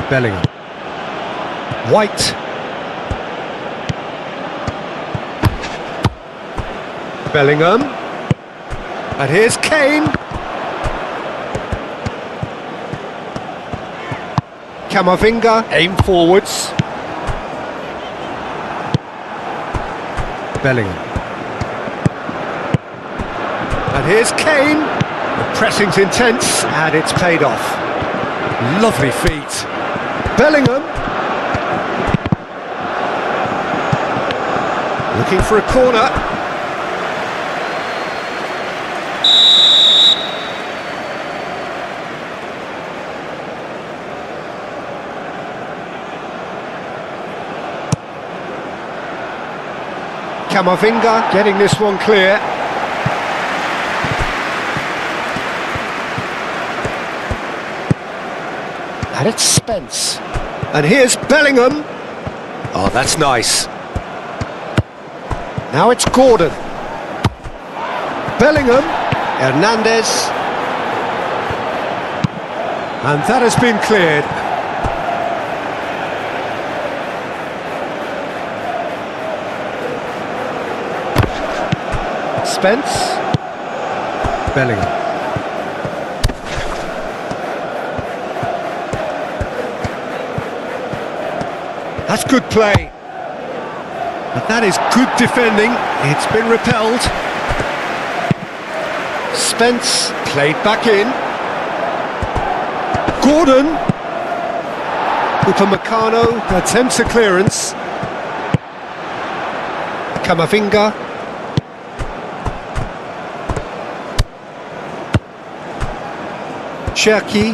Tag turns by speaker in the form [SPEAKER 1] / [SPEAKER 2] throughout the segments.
[SPEAKER 1] Bellingham. White. Bellingham. And here's Kane. Camavinga, aim forwards. Bellingham. And here's Kane. The pressing's intense, and it's paid off. Lovely feet. Bellingham. Looking for a corner. Camavinga getting this one clear. And it's Spence. And here's Bellingham. Oh, that's nice. Now it's Gordon. Bellingham. Hernandez. And that has been cleared. Spence. Bellingham. That's good play. But that is good defending. It's been repelled. Spence played back in. Gordon. Upamecano attempts a clearance. Camavinga. Cherki.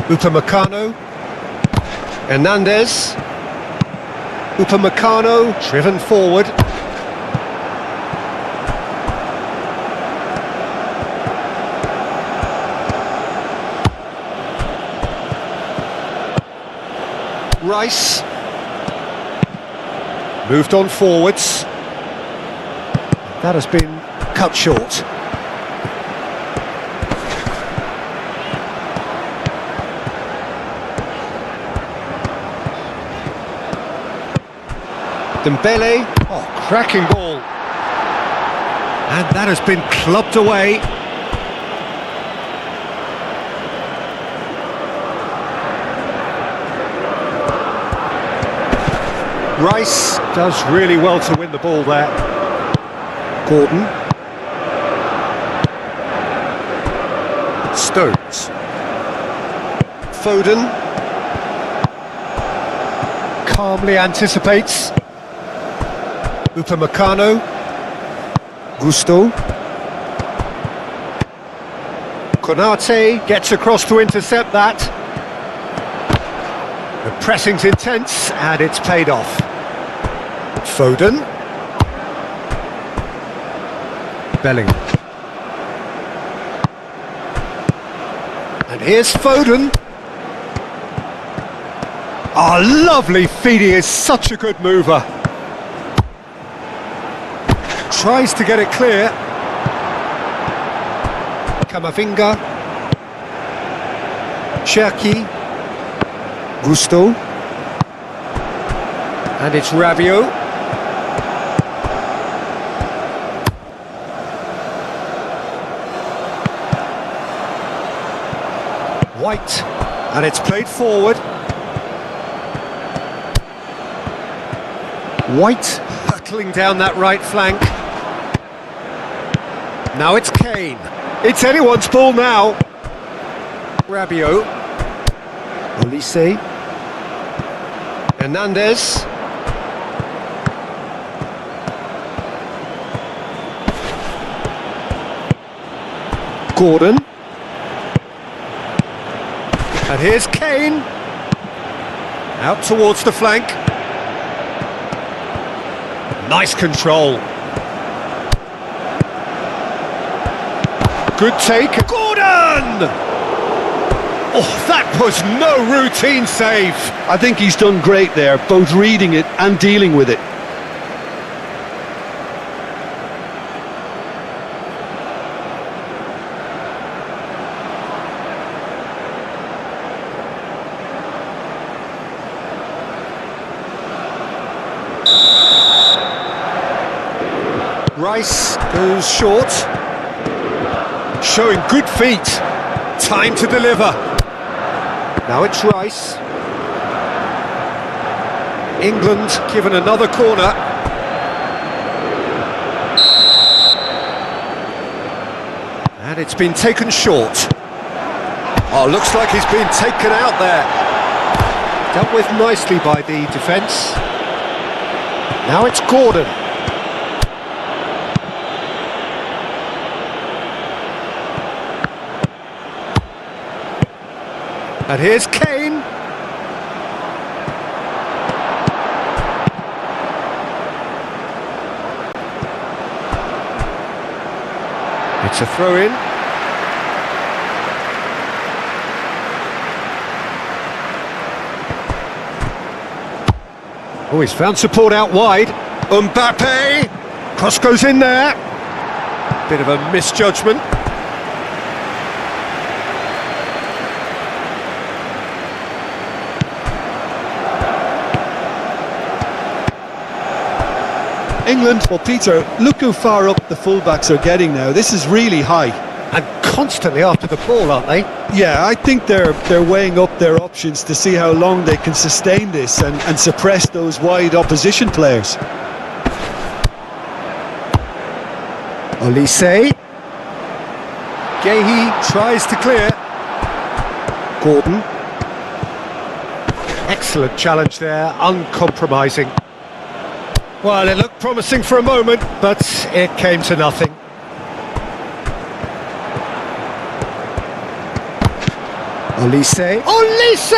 [SPEAKER 1] Upamecano. Hernandez. Upamecano driven forward. Rice. Moved on forwards. That has been cut short. Dembele, oh, cracking ball. And that has been clubbed away. Rice does really well to win the ball there. Gordon. Stones. Foden. Calmly anticipates. Upamecano. Gusto. Konate gets across to intercept that. The pressing's intense and it's paid off. Foden. Bellingham. And here's Foden. Oh, lovely feet, he is such a good mover. Tries to get it clear. Camavinga. Cherki. Gusto. And it's Rabiot. White. And it's played forward. White hurtling down that right flank. Now it's Kane. It's anyone's ball now. Rabiot. Olise. Hernandez. Gordon. And here's Kane. Out towards the flank. Nice control. Good take. Gordon! Oh, that was no routine save.
[SPEAKER 2] I think he's done great there, both reading it and dealing with it.
[SPEAKER 1] Rice goes short. Showing good feet. Time to deliver. Now it's Rice. England given another corner. And it's been taken short. Oh, looks like he's been taken out there. Dealt with nicely by the defence. Now it's Gordon. And here's Kane. It's a throw-in. Oh, he's found support out wide. Mbappe! Cross goes in there. Bit of a misjudgment.
[SPEAKER 2] England, well, Peter, look how far up the fullbacks are getting now. This is really high.
[SPEAKER 1] And constantly after the ball, aren't they?
[SPEAKER 2] Yeah, I think they're weighing up their options to see how long they can sustain this and suppress those wide opposition players.
[SPEAKER 1] Olise. Gehi tries to clear. Gordon. Excellent challenge there, uncompromising. Well, it looked promising for a moment, but it came to nothing. Olise. Olise!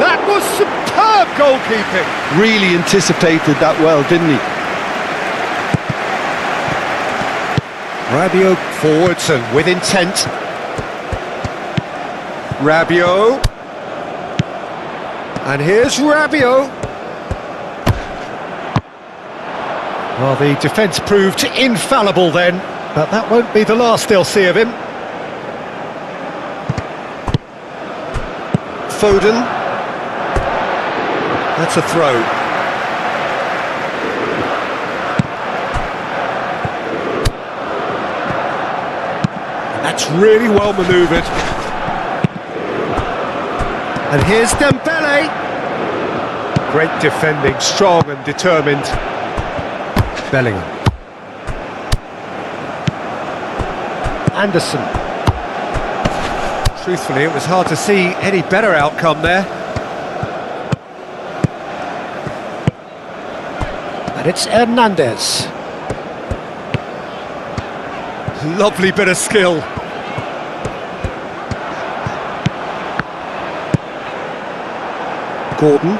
[SPEAKER 1] That was superb goalkeeping.
[SPEAKER 2] Really anticipated that well, didn't he?
[SPEAKER 1] Rabiot forwards and with intent. Rabiot. And here's Rabiot. Well, the defence proved infallible then, but that won't be the last they'll see of him. Foden. That's a throw. That's really well manoeuvred. And here's Dembele. Great defending, strong and determined. Bellingham. Anderson. Truthfully, it was hard to see any better outcome there. And it's Hernandez. Lovely bit of skill. Gordon.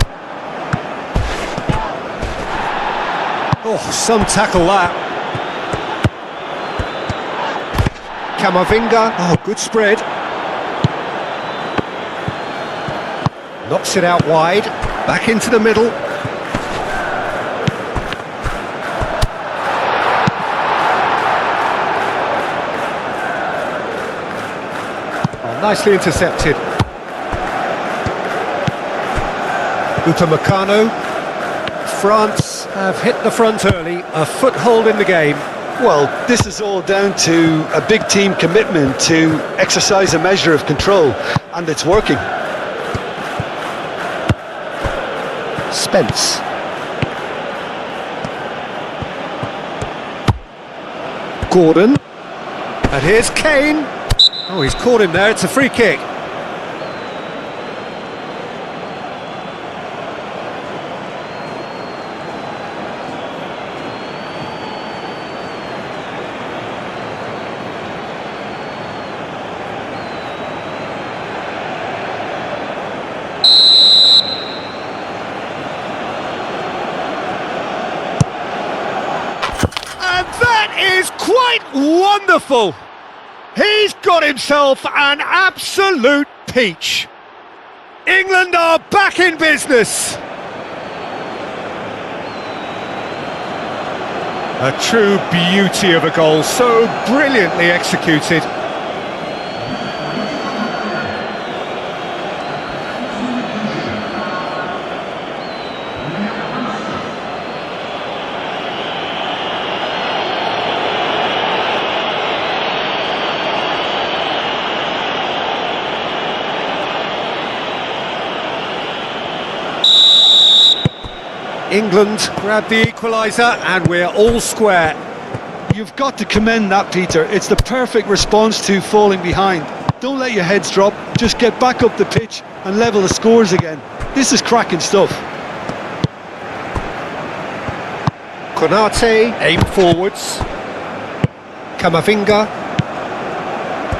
[SPEAKER 1] Oh, some tackle that. Camavinga. Oh, good spread. Knocks it out wide. Back into the middle. Oh, nicely intercepted. Upamecano. France have hit the front early, a foothold in the game.
[SPEAKER 2] Well, this is all down to a big team commitment to exercise a measure of control, and it's working.
[SPEAKER 1] Spence. Gordon. And here's Kane. Oh, he's caught him there, it's a free kick. Is quite wonderful. He's got himself an absolute peach. England are back in business. A true beauty of a goal, so brilliantly executed. England grab the equaliser and we're all square.
[SPEAKER 2] You've got to commend that, Peter. It's the perfect response to falling behind. Don't let your heads drop, just get back up the pitch and level the scores again. This is cracking stuff.
[SPEAKER 1] Konate, aim forwards. Camavinga.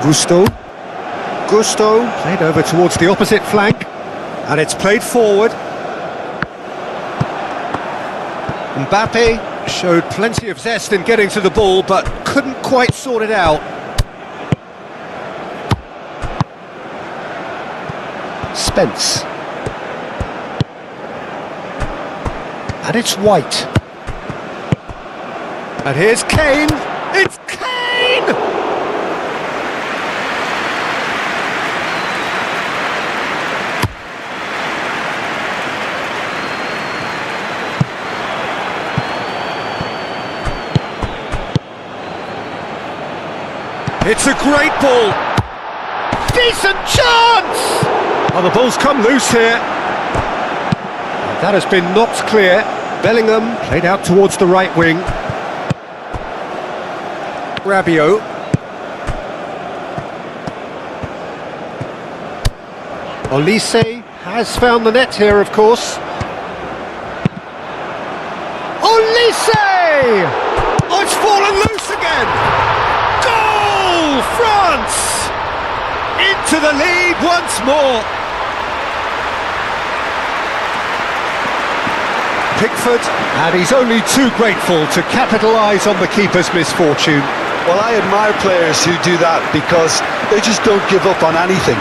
[SPEAKER 1] Gusto, played over towards the opposite flank. And it's played forward. Mbappe showed plenty of zest in getting to the ball, but couldn't quite sort it out. Spence. And it's White. And here's Kane. It's Kane! It's a great ball. Decent chance! Oh, the ball's come loose here. That has been knocked clear. Bellingham played out towards the right wing. Rabiot. Olise has found the net here, of course. Olise! Oh, it's fallen loose again! France into the lead once more. Pickford, and he's only too grateful to capitalise on the keeper's misfortune.
[SPEAKER 2] Well, I admire players who do that because they just don't give up on anything.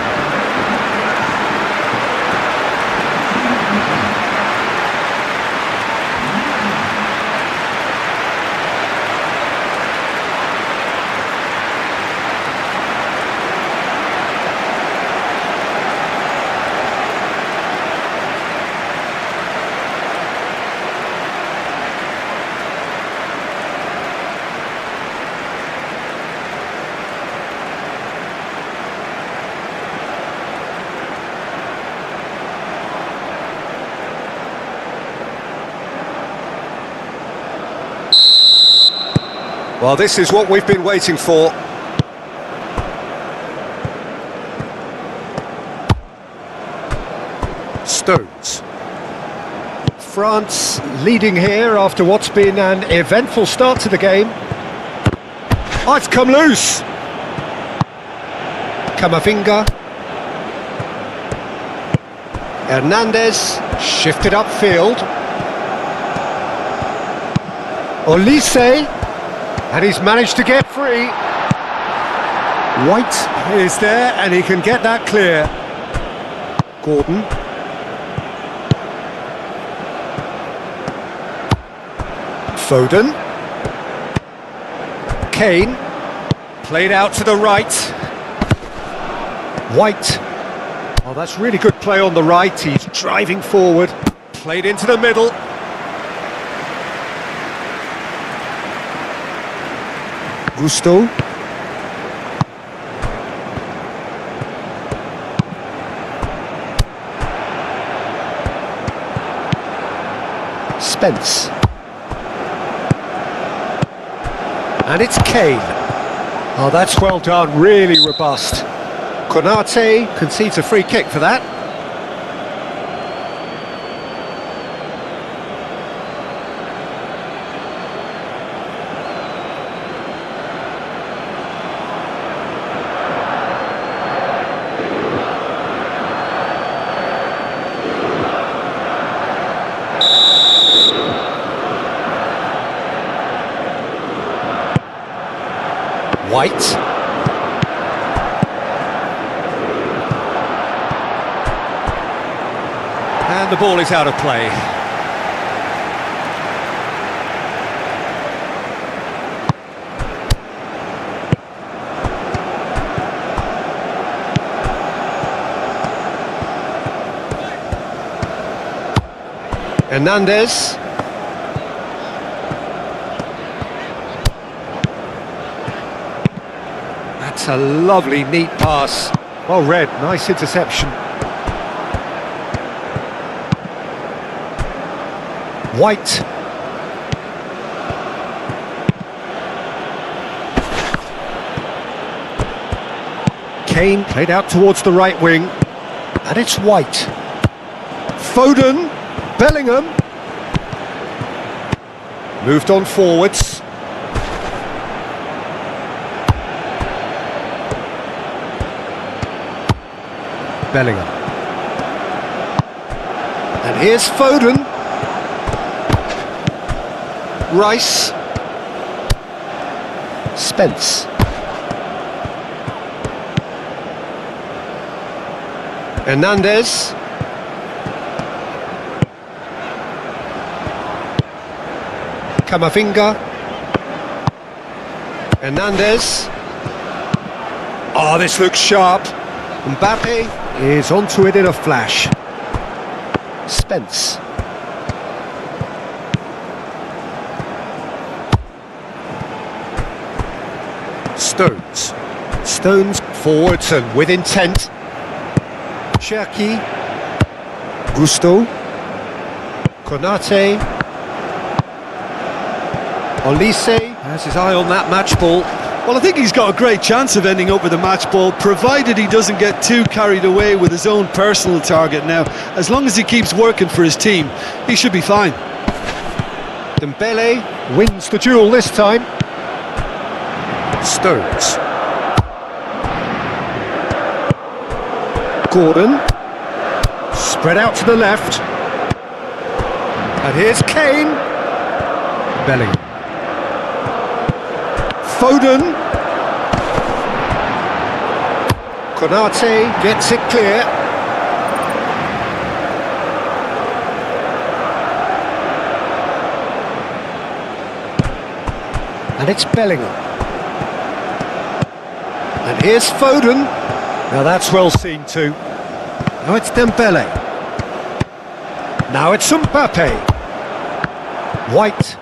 [SPEAKER 1] Well, this is what we've been waiting for. Stones. France leading here after what's been an eventful start to the game. Oh, it's come loose. Camavinga. Hernandez shifted upfield. Olise. And he's managed to get free. White is there and he can get that clear. Gordon. Foden. Kane. Played out to the right. White. Oh, that's really good play on the right. He's driving forward. Played into the middle. Gusto. Spence. And it's Kane. Oh, that's well done, really robust. Konate concedes a free kick for that. White. And the ball is out of play. Hernandez. That's a lovely, neat pass. Well read, nice interception. White. Kane played out towards the right wing, and it's White. Foden, Bellingham. Moved on forwards. Bellingham. And here's Foden. Rice. Spence. Hernandez. Camavinga. Hernandez. Oh, this looks sharp. Mbappe is onto it in a flash. Spence. Stones. Stones forwards and with intent. Cherki. Gusto. Konate. Olise has his eye on that match ball.
[SPEAKER 2] Well, I think he's got a great chance of ending up with a match ball, provided he doesn't get too carried away with his own personal target now. As long as he keeps working for his team, he should be fine.
[SPEAKER 1] Dembele wins the duel this time. Stones. Gordon. Spread out to the left. And here's Kane. Bellingham. Foden. Konate gets it clear. And it's Bellingham. And here's Foden. Now that's well seen too. Now it's Dembele. Now it's Mbappe. White.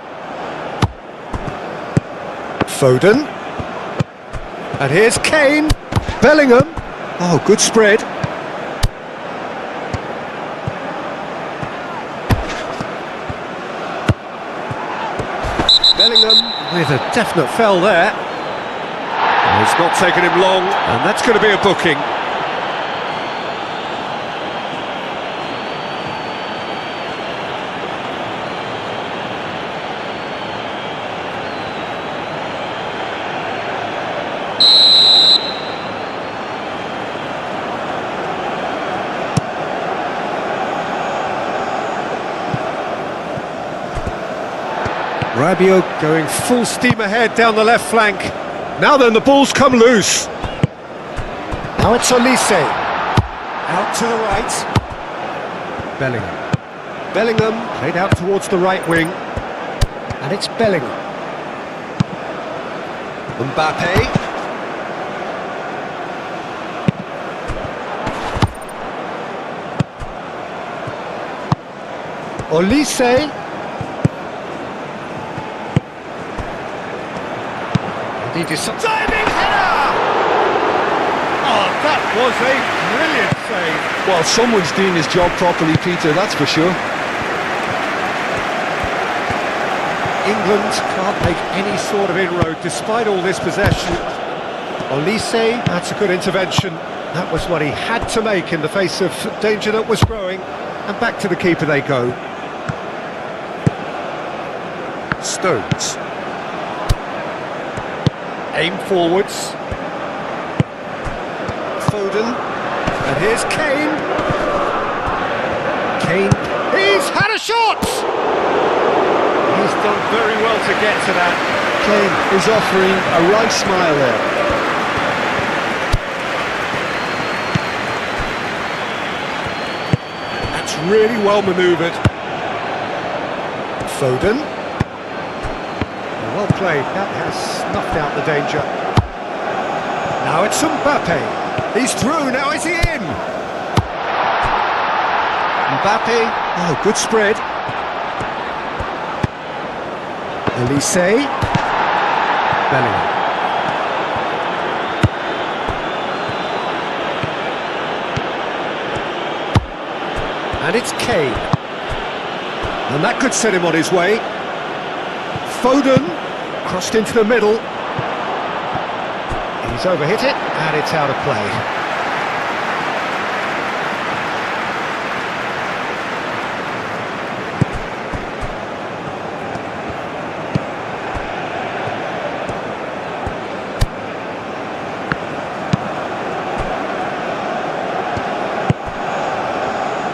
[SPEAKER 1] Foden. And here's Kane. Bellingham. Oh, good spread. Bellingham with a definite foul there. It's not taken him long, and that's going to be a booking. Rabiot going full steam ahead down the left flank. Now then, the ball's come loose. Now it's Olise. Out to the right. Bellingham. Bellingham played out towards the right wing. And it's Bellingham. Mbappe. Olise. He decides. Diving header! Oh, that was a brilliant save.
[SPEAKER 2] Well, someone's doing his job properly, Peter, that's for sure.
[SPEAKER 1] England can't make any sort of inroad despite all this possession. Olise, that's a good intervention. That was what he had to make in the face of danger that was growing. And back to the keeper they go. Stones. Aim forwards. Foden. And here's Kane. Kane. He's had a shot! He's done very well to get to that.
[SPEAKER 2] Kane is offering a right smile there.
[SPEAKER 1] That's really well manoeuvred. Foden. Well played, that has snuffed out the danger. Now it's Mbappe. He's through, now is he in? Mbappe, oh, good spread. Olise. Bellingham. And it's Kane. And that could set him on his way. Foden, crossed into the middle. He's overhit it, and it's out of play.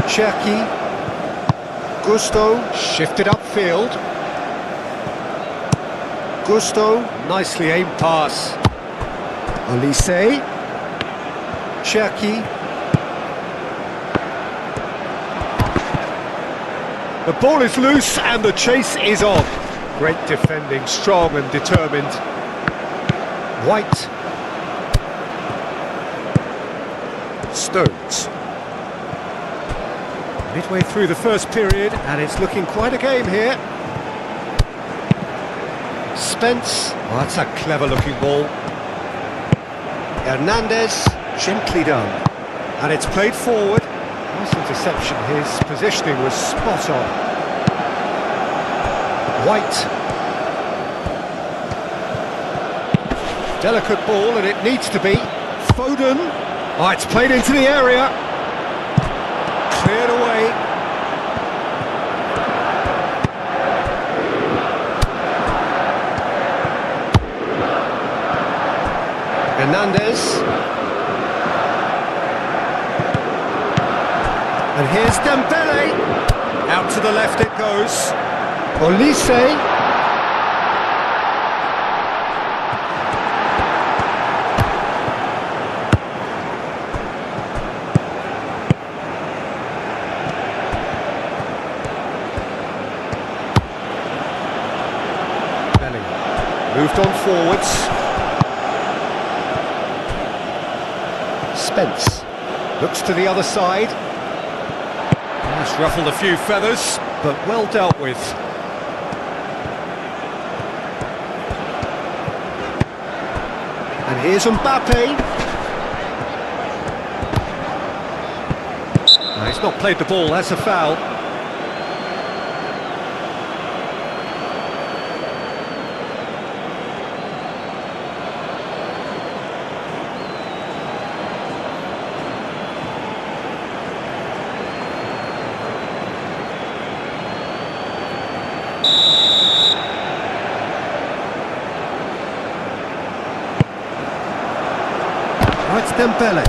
[SPEAKER 1] Cherki, Gusto, shifted upfield. Gusto, nicely aimed pass. Olise, Cherki. The ball is loose and the chase is on. Great defending, strong and determined. White. Stones. Midway through the first period, and it's looking quite a game here. Spence, oh, that's a clever-looking ball. Hernandez, gently done. And it's played forward. Nice interception, his positioning was spot on. White. Delicate ball, and it needs to be. Foden. Oh, it's played into the area. Cleared away. Hernandez. And here's Dembele. Out to the left it goes. Olise. Moved on forwards. Spence looks to the other side. That's ruffled a few feathers, but well dealt with. And here's Mbappe. No, he's not played the ball, that's a foul. It's Dembele.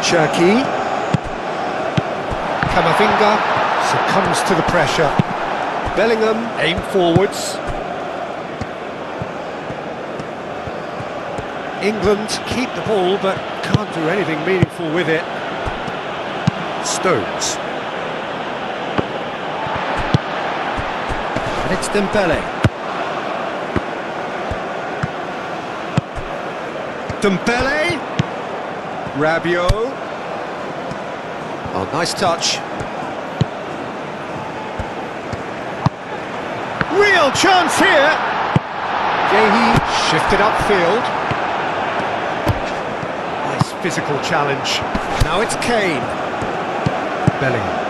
[SPEAKER 1] Cherki. Camavinga succumbs to the pressure. Bellingham aim forwards. England keep the ball but can't do anything meaningful with it. Stones. And it's Dembele. Dembele. Rabiot. Oh, nice touch. Real chance here. Yehi shifted upfield. Nice physical challenge. Now it's Kane. Bellingham.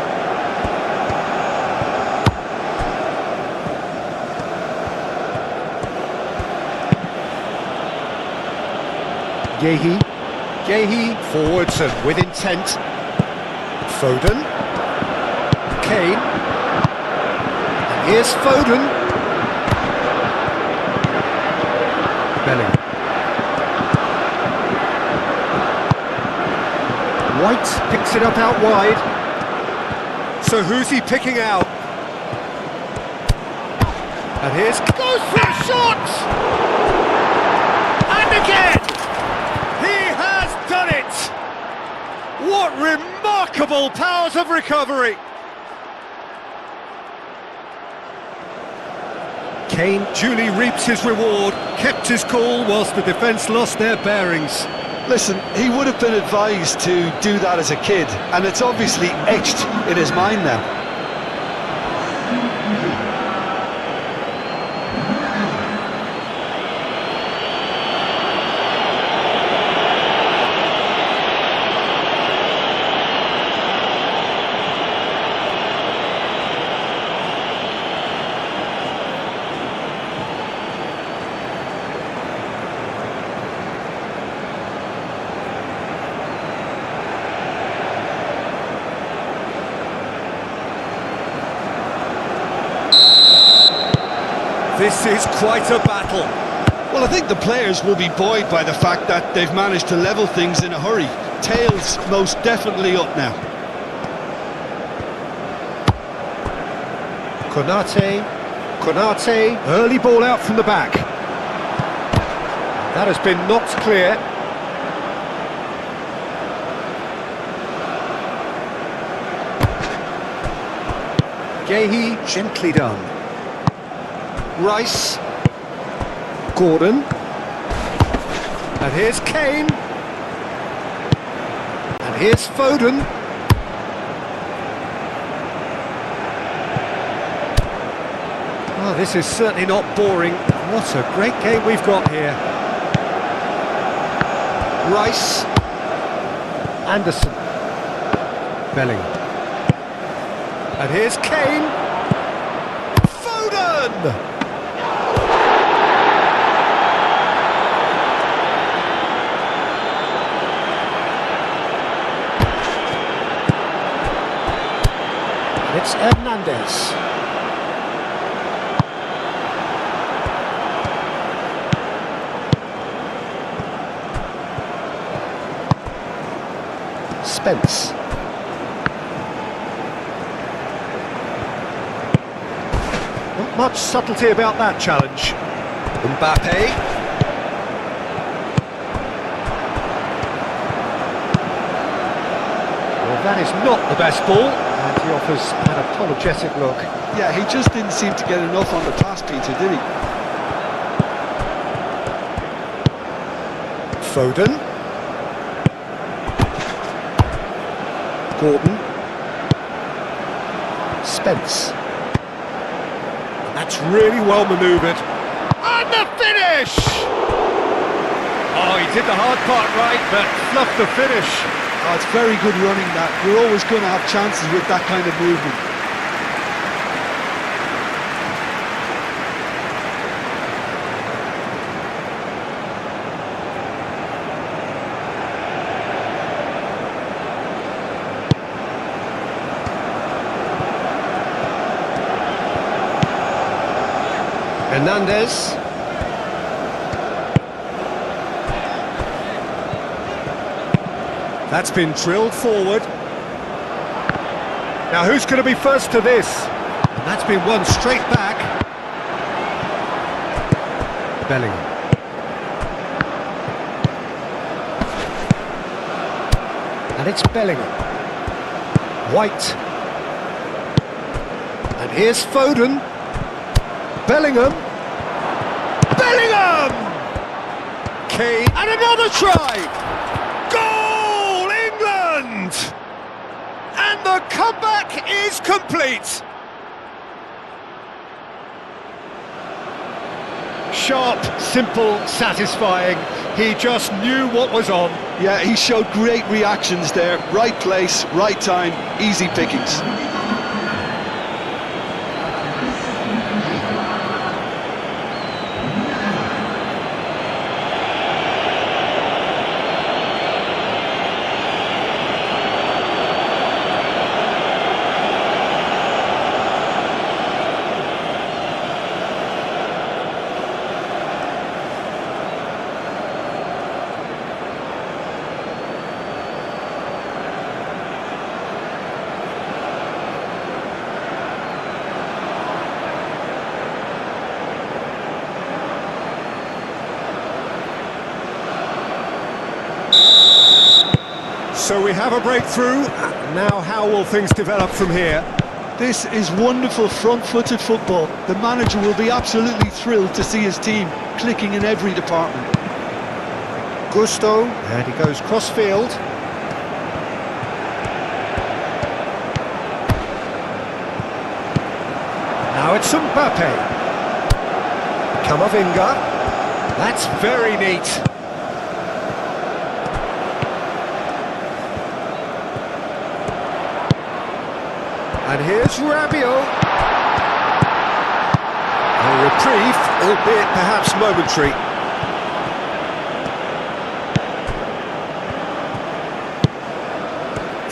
[SPEAKER 1] Yehi forwards and with intent. Foden. Kane. And here's Foden. Bellingham. White picks it up out wide. So who's he picking out? And here's... goes for a shot! And again! Done it! What remarkable powers of recovery! Kane duly reaps his reward, kept his cool whilst the defence lost their bearings.
[SPEAKER 2] Listen, he would have been advised to do that as a kid, and it's obviously etched in his mind now.
[SPEAKER 1] This is quite a battle.
[SPEAKER 2] Well, I think the players will be buoyed by the fact that they've managed to level things in a hurry. Tails most definitely up now.
[SPEAKER 1] Konate, early ball out from the back. That has been knocked clear. Gehi, gently done. Rice. Gordon. And here's Kane. And here's Foden. Oh, this is certainly not boring. What a great game we've got here. Rice. Anderson. Bellingham. And here's Kane. Foden! It's Hernandez. Spence. Not much subtlety about that challenge. Mbappe. Well, that is not the best ball, and he offers an apologetic look.
[SPEAKER 2] Yeah, he just didn't seem to get enough on the pass, Peter, did he?
[SPEAKER 1] Foden. Gordon. Spence. That's really well manoeuvred. And the finish! Oh, he did the hard part right, but fluffed the finish.
[SPEAKER 2] Oh, it's very good running that. You're always going to have chances with that kind of movement.
[SPEAKER 1] Hernandez. That's been drilled forward. Now who's going to be first to this? And that's been won straight back. Bellingham. And it's Bellingham. White. And here's Foden. Bellingham. Bellingham! Kane. And another try! Goal, England! And the comeback is complete. Sharp, simple, satisfying. He just knew what was on.
[SPEAKER 2] Yeah, he showed great reactions there. Right place, right time, easy pickings.
[SPEAKER 1] So we have a breakthrough. Now how will things develop from here?
[SPEAKER 2] This is wonderful front-footed football. The manager will be absolutely thrilled to see his team clicking in every department.
[SPEAKER 1] Gusto, and he goes cross-field. Now it's Mbappe. Camavinga. That's very neat. And here's Rabiot. A reprieve, albeit perhaps momentary.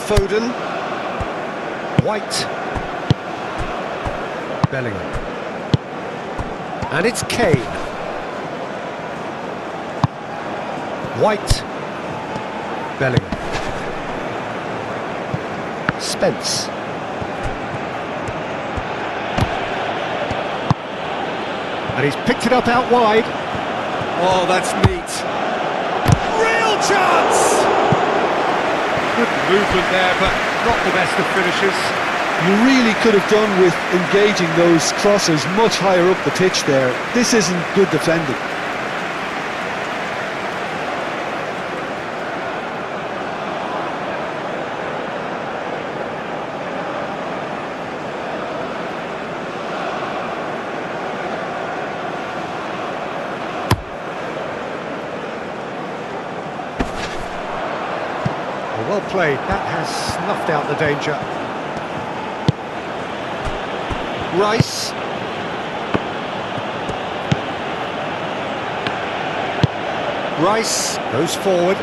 [SPEAKER 1] Foden. White. Bellingham. And it's Kane. White. Bellingham. Spence. And he's picked it up out wide. Oh, that's neat. Real chance! Good movement there, but not the best of finishes.
[SPEAKER 2] You really could have done with engaging those crossers much higher up the pitch there. This isn't good defending.
[SPEAKER 1] Well played, that has snuffed out the danger. Rice. Rice goes forward.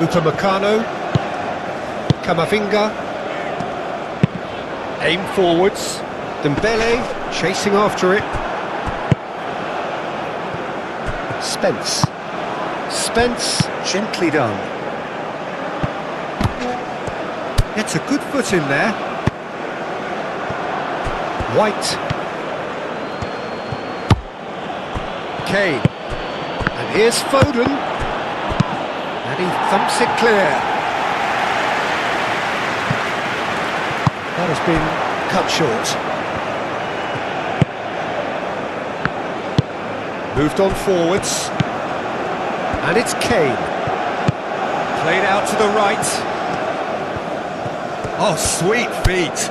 [SPEAKER 1] Upamecano. Camavinga. Aim forwards. Dembele chasing after it. Spence. Spence, gently done. Gets a good foot in there. White. Kane. And here's Foden. And he thumps it clear. That has been cut short. Moved on forwards. And it's Kane. Played out to the right. Oh, sweet feet.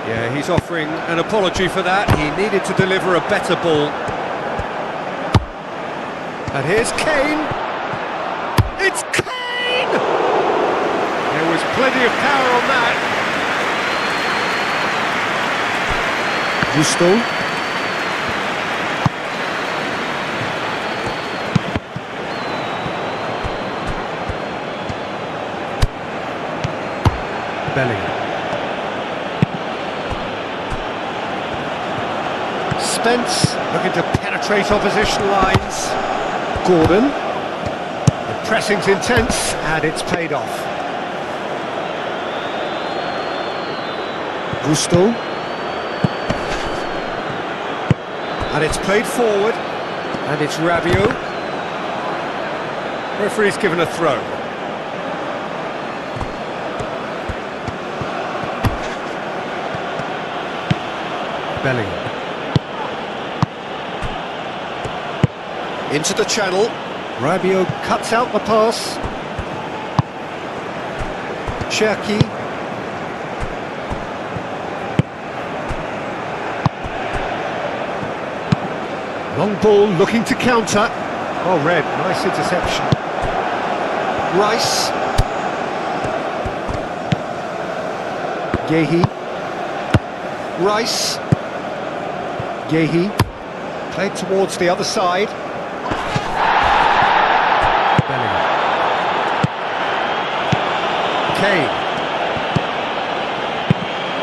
[SPEAKER 1] Yeah, he's offering an apology for that. He needed to deliver a better ball. And here's Kane. It's Kane! There was plenty of power on that.
[SPEAKER 2] Gusto.
[SPEAKER 1] Bellingham. Spence looking to penetrate opposition lines. Gordon. The pressing's intense and it's paid off.
[SPEAKER 2] Gusto.
[SPEAKER 1] And it's played forward, and it's Rabiot. Referee's given a throw. Bellingham. Into the channel. Rabiot cuts out the pass. Cherki. Long ball looking to counter. Oh, Red, nice interception. Rice. Gehi. Rice. Gehi. Played towards the other side. Bellingham. Kane.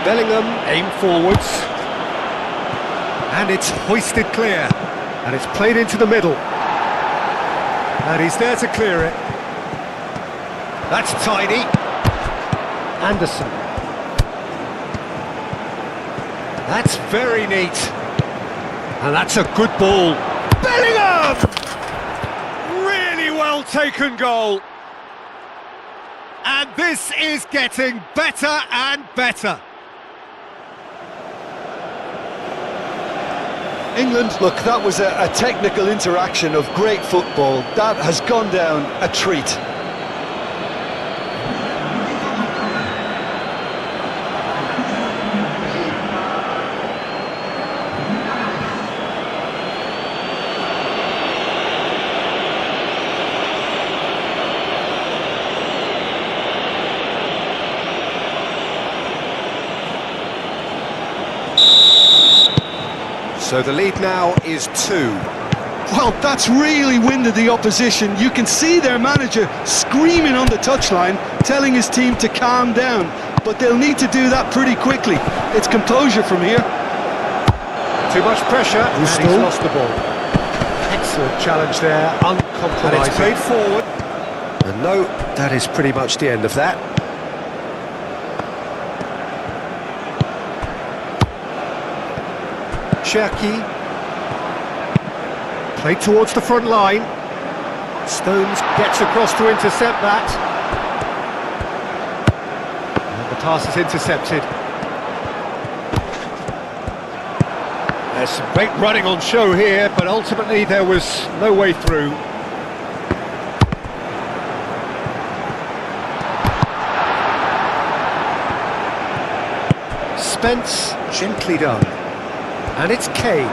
[SPEAKER 1] Bellingham, aim forwards. And it's hoisted clear. And it's played into the middle. And he's there to clear it. That's tidy. Anderson. That's very neat. And that's a good ball. Bellingham! Really well taken goal. And this is getting better and better.
[SPEAKER 2] England, look, that was a technical interaction of great football. That has gone down a treat.
[SPEAKER 1] So the lead now is 2.
[SPEAKER 2] Well, that's really winded the opposition. You can see their manager screaming on the touchline, telling his team to calm down. But they'll need to do that pretty quickly. It's composure from here.
[SPEAKER 1] Too much pressure, and he's lost the ball. Excellent challenge there, uncompromising. And it's played forward. And no, that is pretty much the end of that. Cherki. Played towards the front line. Stones gets across to intercept that. And the pass is intercepted. There's some great running on show here, but ultimately there was no way through. Spence, gently done. And it's Kane.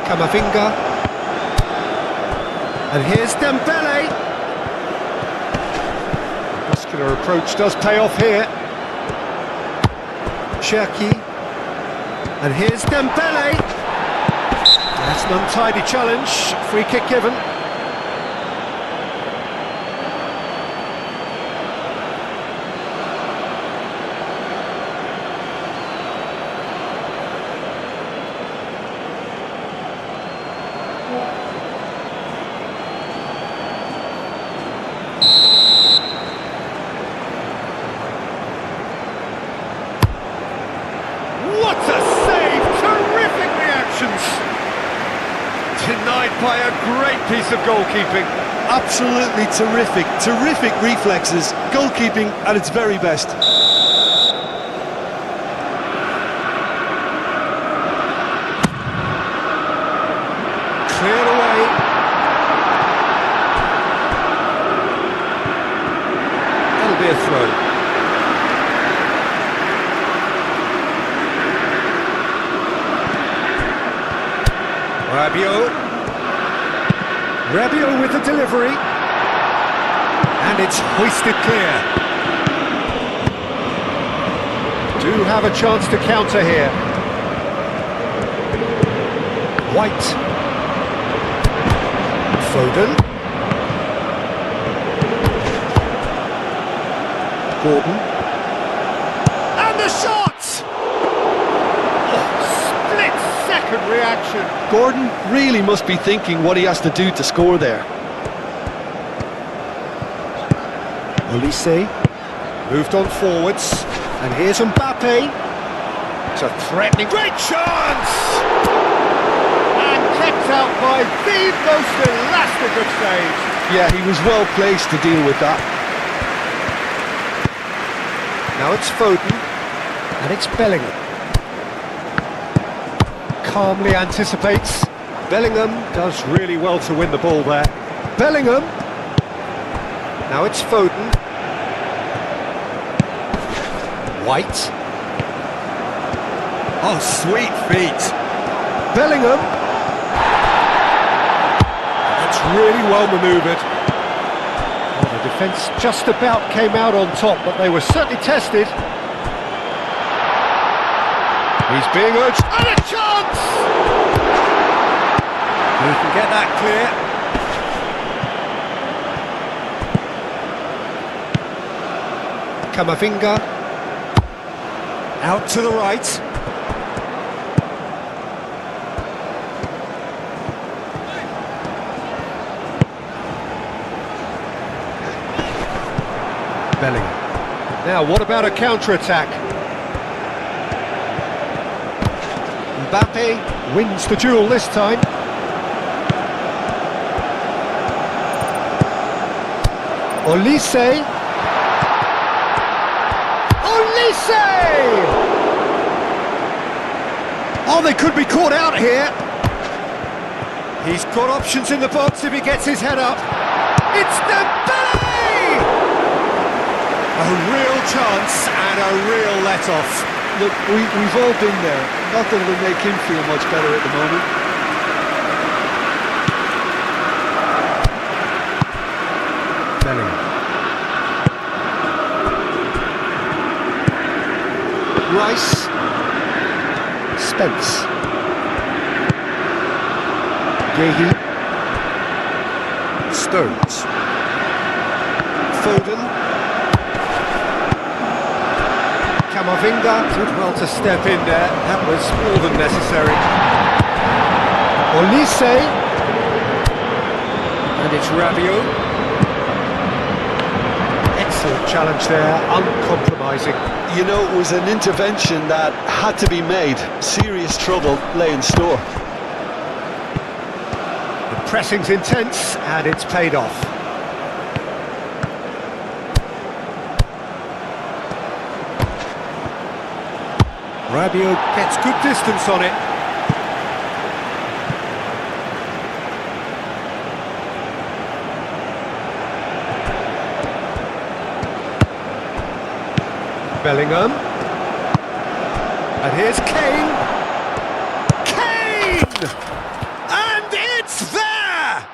[SPEAKER 1] Kamavinga. And here's Dembele. Muscular approach does pay off here. Cherki. And here's Dembele. That's an untidy challenge. Free kick given. What a save! Terrific reactions! Denied by a great piece of goalkeeping.
[SPEAKER 2] Absolutely terrific, terrific reflexes. Goalkeeping at its very best.
[SPEAKER 1] Cleared away. That'll be a throw. Rabiot with the delivery, and it's hoisted clear. Do have a chance to counter here. White. Foden. Gordon. And the shot! Split-second reaction.
[SPEAKER 2] Gordon really must be thinking what he has to do to score there.
[SPEAKER 1] Olise moved on forwards, and here's Mbappe. It's a threatening, great chance! And kept out by the most elastic of saves.
[SPEAKER 2] Yeah, he was well placed to deal with that.
[SPEAKER 1] Now it's Foden, and it's Bellingham. Calmly anticipates. Bellingham does really well to win the ball there. Bellingham. Now it's Foden. White. Oh, sweet feet. Bellingham. That's really well manoeuvred. Well, the defence just about came out on top, but they were certainly tested. He's being urged, and a chance! He can get that clear. Kamavinga. Out to the right. Bellingham. Now, what about a counter-attack? Mbappe wins the duel this time. Olise. Olise! Oh, they could be caught out here. He's got options in the box if he gets his head up. It's Dembele! A real chance and a real let-off.
[SPEAKER 2] Look, we've all been there. Not that it'll make him feel much better at the moment.
[SPEAKER 1] Bellingham. Rice. Spence. Yehi. Stones. Foden. Camavinga did well to step in there. That was more than necessary. Olise. And it's Rabiot. Excellent challenge there, uncompromising.
[SPEAKER 2] You know, it was an intervention that had to be made. Serious trouble lay in store.
[SPEAKER 1] The pressing's intense, and it's paid off. Rabiot gets good distance on it. Bellingham. And here's Kane. Kane! And it's there!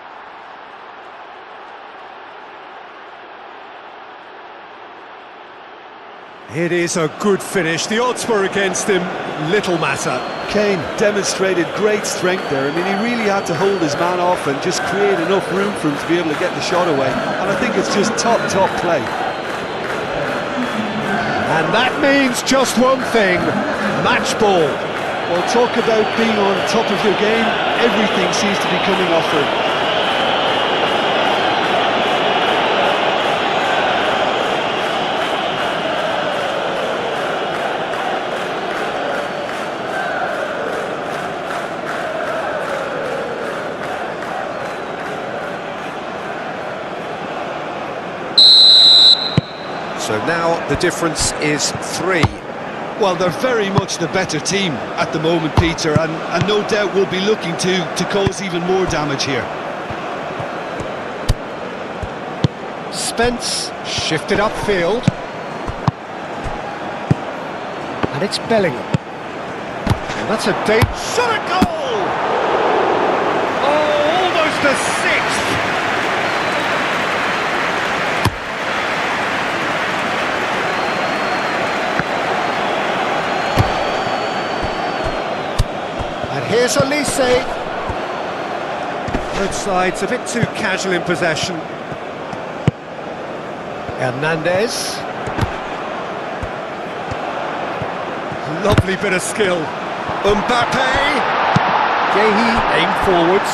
[SPEAKER 1] It is a good finish. The odds were against him. Little matter.
[SPEAKER 2] Kane demonstrated great strength there. I mean, he really had to hold his man off and just create enough room for him to be able to get the shot away. And I think it's just top play.
[SPEAKER 1] And that means just one thing, match ball.
[SPEAKER 2] Well, talk about being on top of your game, everything seems to be coming off for him.
[SPEAKER 1] So now the difference is 3.
[SPEAKER 2] Well, they're very much the better team at the moment, Peter, and no doubt will be looking to cause even more damage here.
[SPEAKER 1] Spence shifted upfield. And it's Bellingham. And that's a shot a goal! Oh, almost a 6th! Here's Olise. Both sides a bit too casual in possession. Hernandez. Lovely bit of skill. Mbappe. Yehi aimed forwards.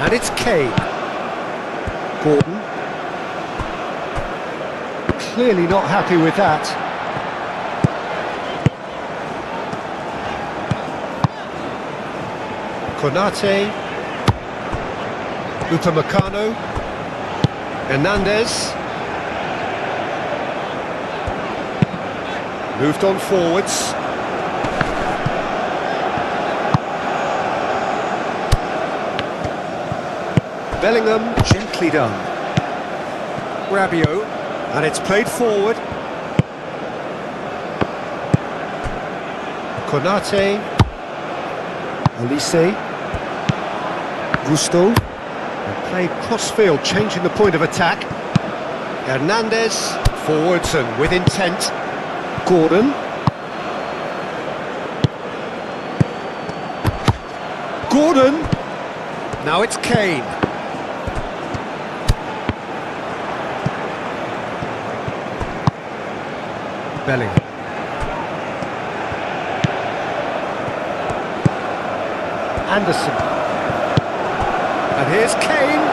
[SPEAKER 1] And it's Kane. Gordon. Clearly not happy with that. Konate, Upamecano, Hernandez, moved on forwards. Bellingham, gently done. Rabiot, and it's played forward. Konate, Olise. Gusto, and played cross-field, changing the point of attack. Hernandez, forwards and with intent. Gordon. Gordon! Now it's Kane. Bellingham. Anderson. And here's Kane.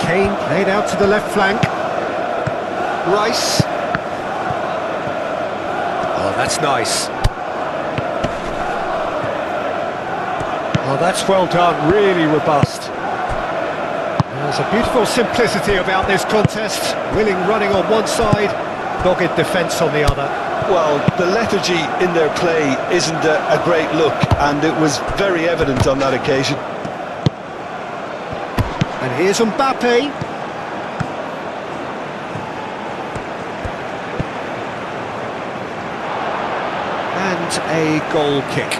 [SPEAKER 1] Kane played out to the left flank. Rice. Oh, that's nice. Oh, that's well done, really robust. There's a beautiful simplicity about this contest. Willing running on one side, dogged defence on the other.
[SPEAKER 2] Well, the lethargy in their play isn't a great look, and it was very evident on that occasion.
[SPEAKER 1] And here's Mbappe. And a goal kick.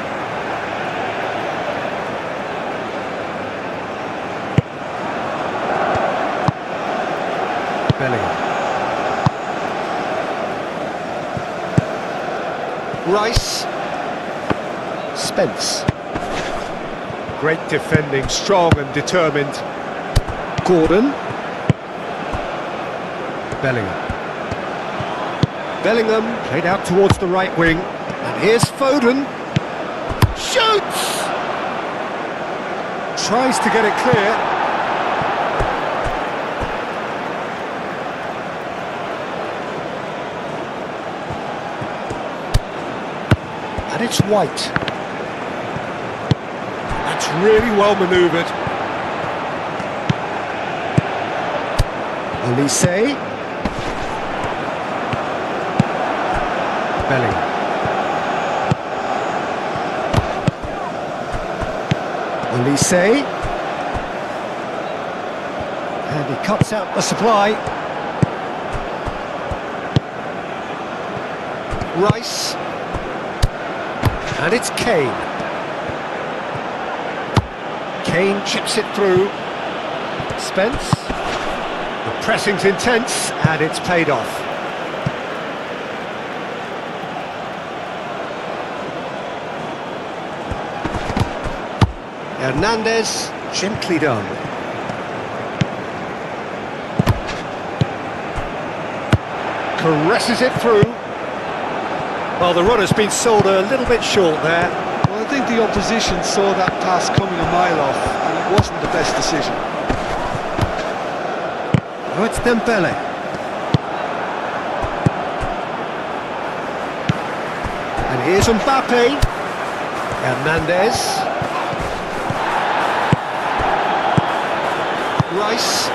[SPEAKER 1] Bellingham. Rice. Spence. Great defending, strong and determined. Gordon. Bellingham. Bellingham played out towards the right wing. And here's Foden. Shoots! Tries to get it clear. And it's White. That's really well manoeuvred. Olise. Bellingham. Olise. And he cuts out the supply. Rice. And it's Kane. Kane chips it through. Spence. The pressing's intense and it's paid off. Hernandez, gently done. Caresses it through. Well, the runner's been sold a little bit short there.
[SPEAKER 2] Well, I think the opposition saw that pass coming a mile off, and it wasn't the best decision.
[SPEAKER 1] Oh, it's Dembele. And here's Mbappe. Hernandez. Rice.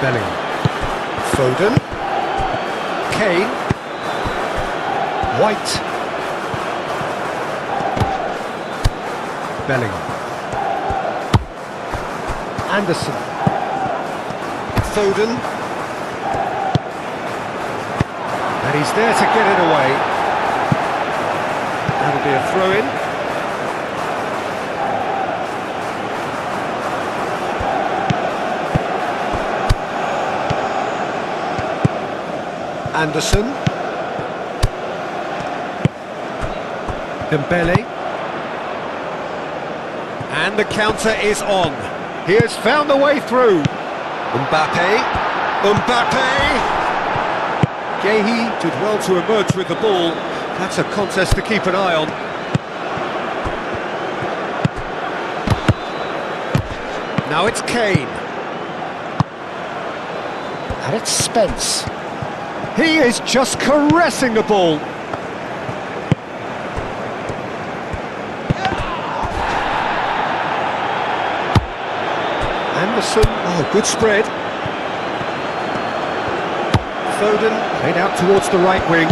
[SPEAKER 1] Bellingham. Foden. Kane. White. Bellingham. Anderson. Foden. And he's there to get it away. That'll be a throw-in. Anderson. Dembele. And the counter is on. He has found the way through. Mbappe. Guehi did well to emerge with the ball. That's a contest to keep an eye on. Now it's Kane. And it's Spence. He is just caressing the ball. Anderson, oh, good spread. Foden played out towards the right wing.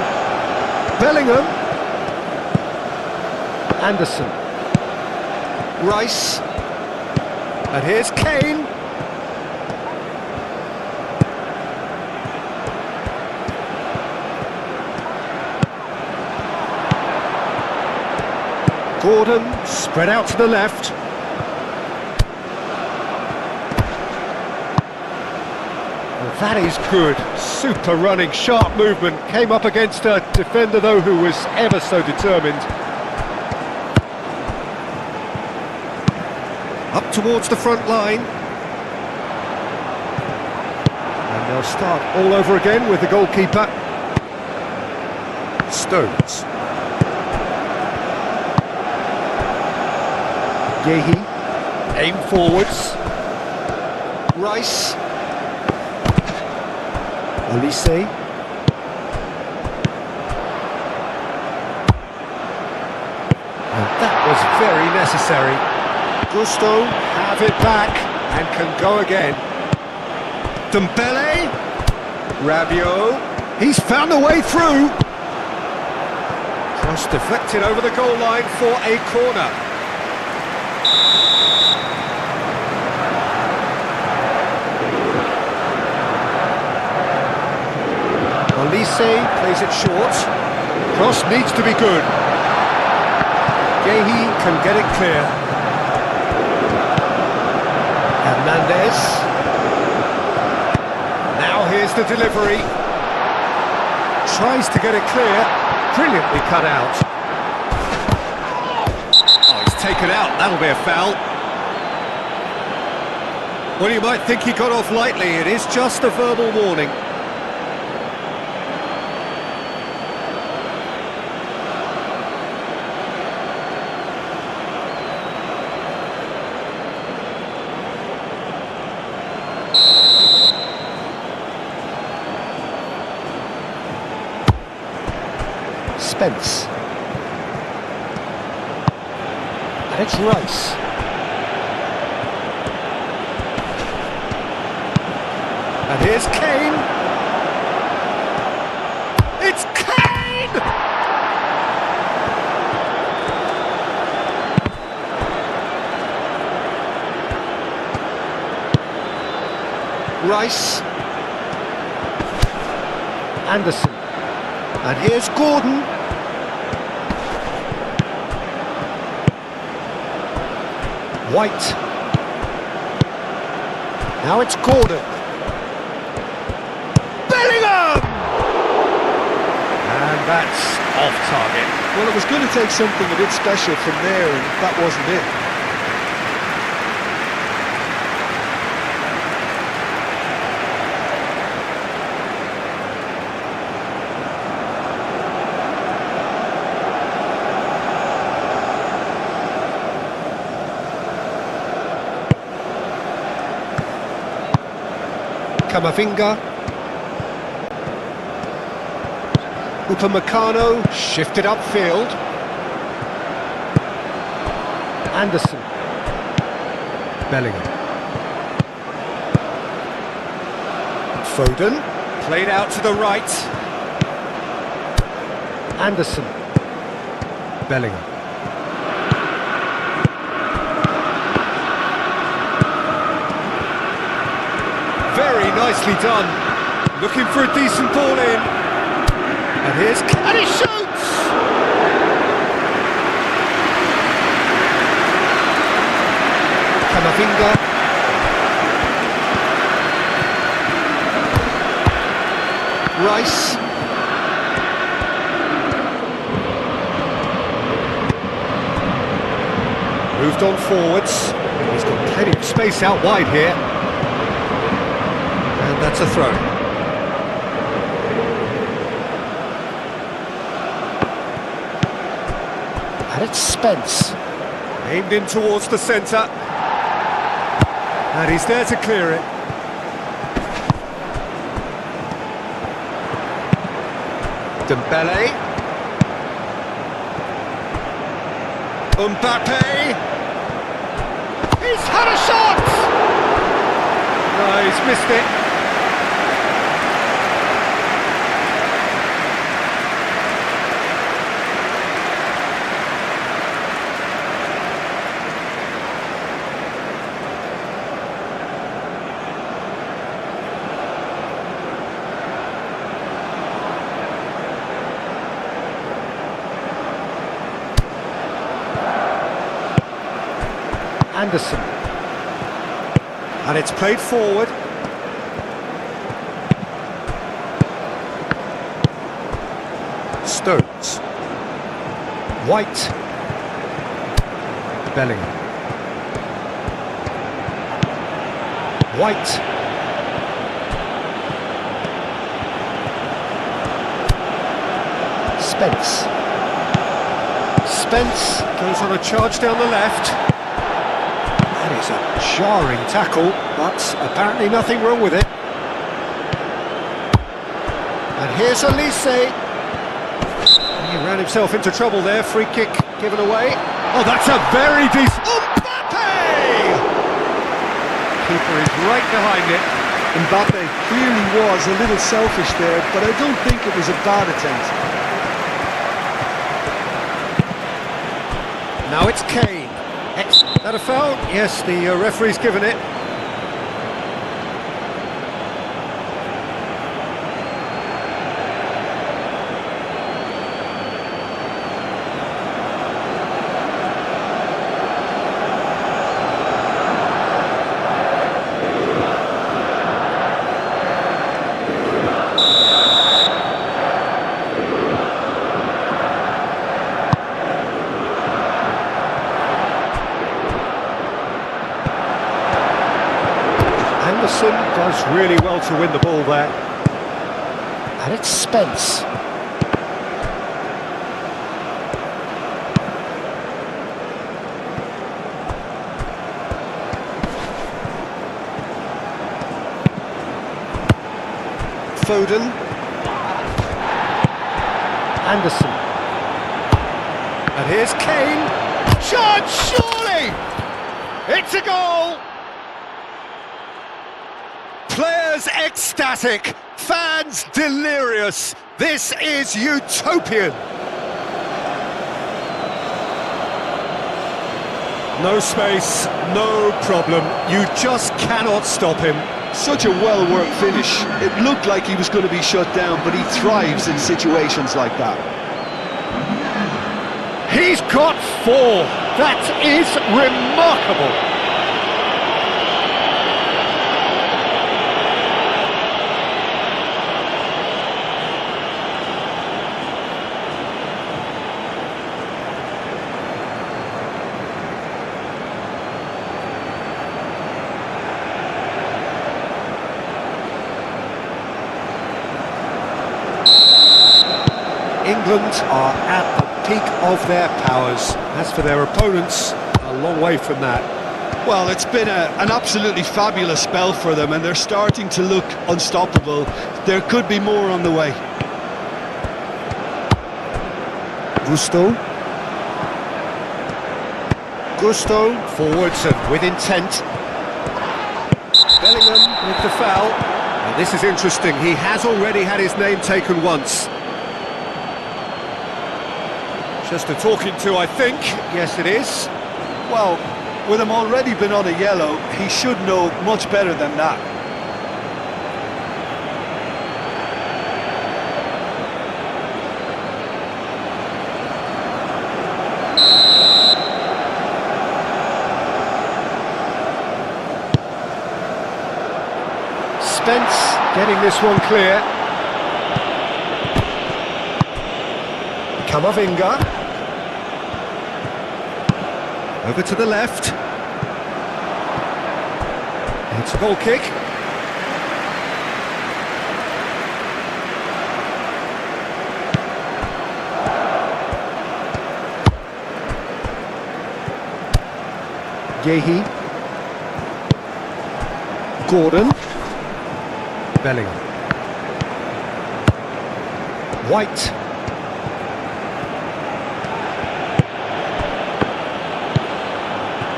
[SPEAKER 1] Bellingham. Anderson. Rice. And here's Kane. Gordon spread out to the left. Well, that is good. Super running, sharp movement. Came up against a defender, though, who was ever so determined. Up towards the front line. And they'll start all over again with the goalkeeper. Stones. Guehi, aim forwards. Rice. Olise. And that was very necessary. Gusto have it back and can go again. Dembele. Rabiot. He's found a way through. Cross deflected over the goal line for a corner. Olise plays it short. Cross needs to be good. Guehi can get it clear. Hernandez. Now here's the delivery. Tries to get it clear. Brilliantly cut out. Oh, he's taken out. That'll be a foul. Well, you might think he got off lightly. It is just a verbal warning. Spence. And it's Rice. And here's Kane. It's Kane! Rice. Anderson. And here's Gordon. White. Now it's Gordon. Bellingham! And that's off target.
[SPEAKER 2] Well, it was going to take something a bit special from there, and that wasn't it.
[SPEAKER 1] Camavinga. Upamecano shifted upfield. Anderson. Bellingham. Foden. Played out to the right. Anderson. Bellingham. Very nicely done. Looking for a decent ball in. And here's... And he shoots! Camavinga. Rice. Moved on forwards. He's got plenty of space out wide here. And that's a throw. And it's Spence. Aimed in towards the centre. And he's there to clear it. Dembele. Mbappe. He's had a shot! No, he's missed it. Anderson. And it's played forward. Stones. White. Bellingham. White. Spence. Spence goes on a charge down the left. That is a jarring tackle, but apparently nothing wrong with it. And here's Elise. He ran himself into trouble there, free kick given away. Oh, that's a very decent... Mbappe! Keeper is right behind it.
[SPEAKER 2] Mbappe clearly was a little selfish there, but I don't think it was a bad attempt.
[SPEAKER 1] Now it's Kane. Is that a foul? Yes, the referee's given it. Anderson does really well to win the ball there. And it's Spence. Foden. Anderson. And here's Kane. Chance, surely! It's a goal! Players ecstatic, fans delirious. This is utopian. No space, no problem. You just cannot stop him.
[SPEAKER 2] Such a well-worked finish. It looked like he was going to be shut down, but he thrives in situations like that.
[SPEAKER 1] He's got 4. That is remarkable. England are at the peak of their powers. As for their opponents, a long way from that.
[SPEAKER 2] Well, it's been an absolutely fabulous spell for them, and they're starting to look unstoppable. There could be more on the way.
[SPEAKER 1] Gusto forwards and with intent. Bellingham with the foul. And this is interesting, he has already had his name taken once. Just a talking to, I think. Yes, it is.
[SPEAKER 2] Well, with him already been on a yellow, he should know much better than that.
[SPEAKER 1] Spence getting this one clear. Camavinga. Over to the left. It's a goal kick. Yehi. Gordon. Bellingham. White.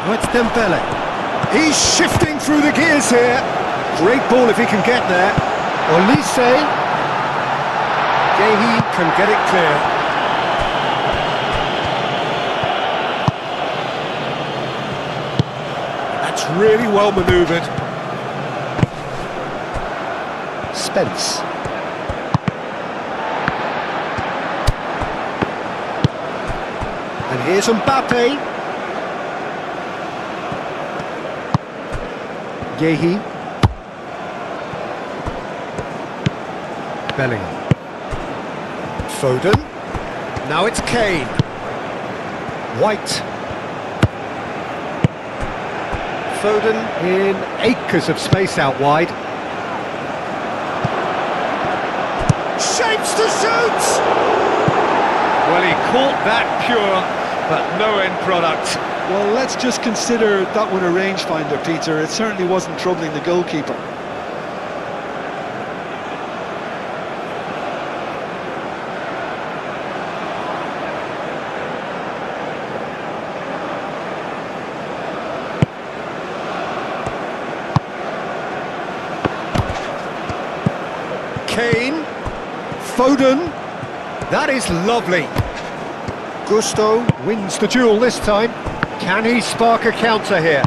[SPEAKER 1] Oh, it's Dembele. He's shifting through the gears here. Great ball if he can get there. Olise. Yehi can get it clear. That's really well manoeuvred. Spence. And here's Mbappe. Yehi. Bellingham. Foden. Now it's Kane. White. Foden in acres of space out wide. Shapes to shoot! Well, he caught that pure, but no end product.
[SPEAKER 2] Well, let's just consider that one a rangefinder, Peter. It certainly wasn't troubling the goalkeeper.
[SPEAKER 1] Kane. Foden. That is lovely. Gusto wins the duel this time. Can he spark a counter here?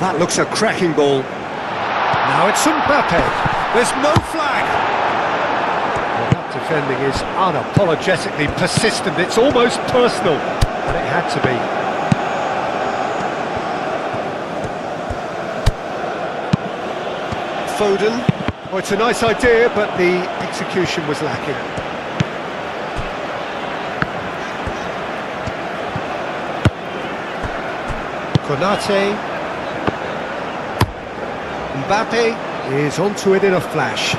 [SPEAKER 1] That looks a cracking ball. Now it's Mbappe. There's no flag. Well, that defending is unapologetically persistent. It's almost personal, but it had to be. Foden. Well, it's a nice idea, but the execution was lacking. Konate. Mbappe is onto it in a flash.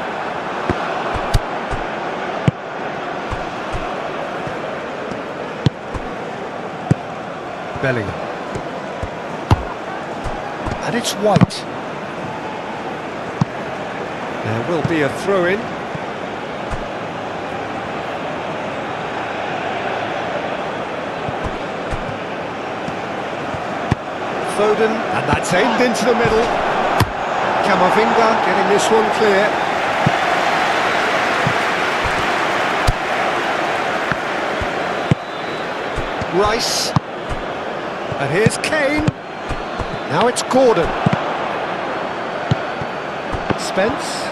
[SPEAKER 1] Bellingham. And it's White. There will be a throw-in. Foden, and that's aimed into the middle. Camavinga getting this one clear. Rice. And here's Kane. Now it's Gordon. Spence.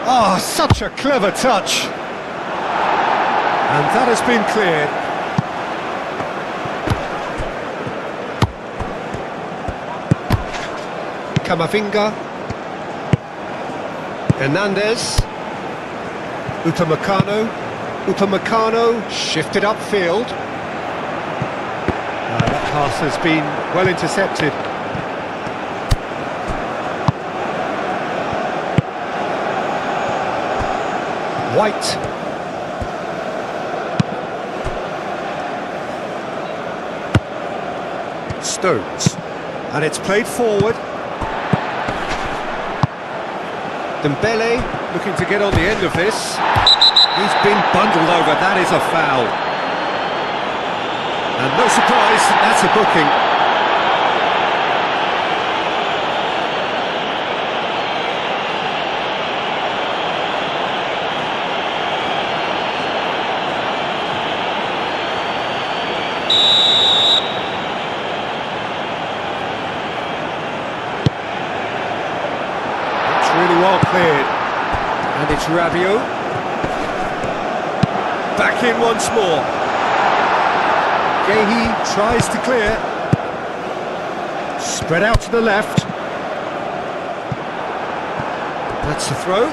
[SPEAKER 1] Oh, such a clever touch. And that has been cleared. Camavinga. Hernandez. Upamecano shifted upfield. That pass has been well intercepted. White. Stones. And it's played forward. Dembele looking to get on the end of this. He's been bundled over, that is a foul. And no surprise, that's a booking. It's really well cleared. And it's Rabiot. Back in once more. Gehi tries to clear. Spread out to the left. That's the throw.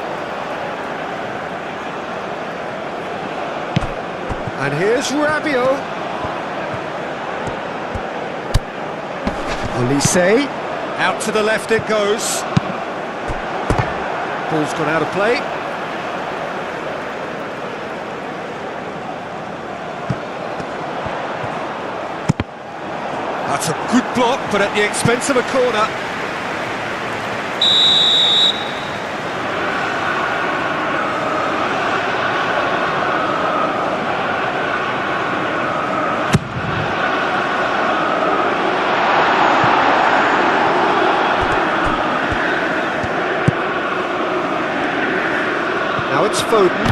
[SPEAKER 1] And here's Rabiot. Olise. Out to the left it goes. Ball's gone out of play. That's a good block, but at the expense of a corner. Now it's Foden.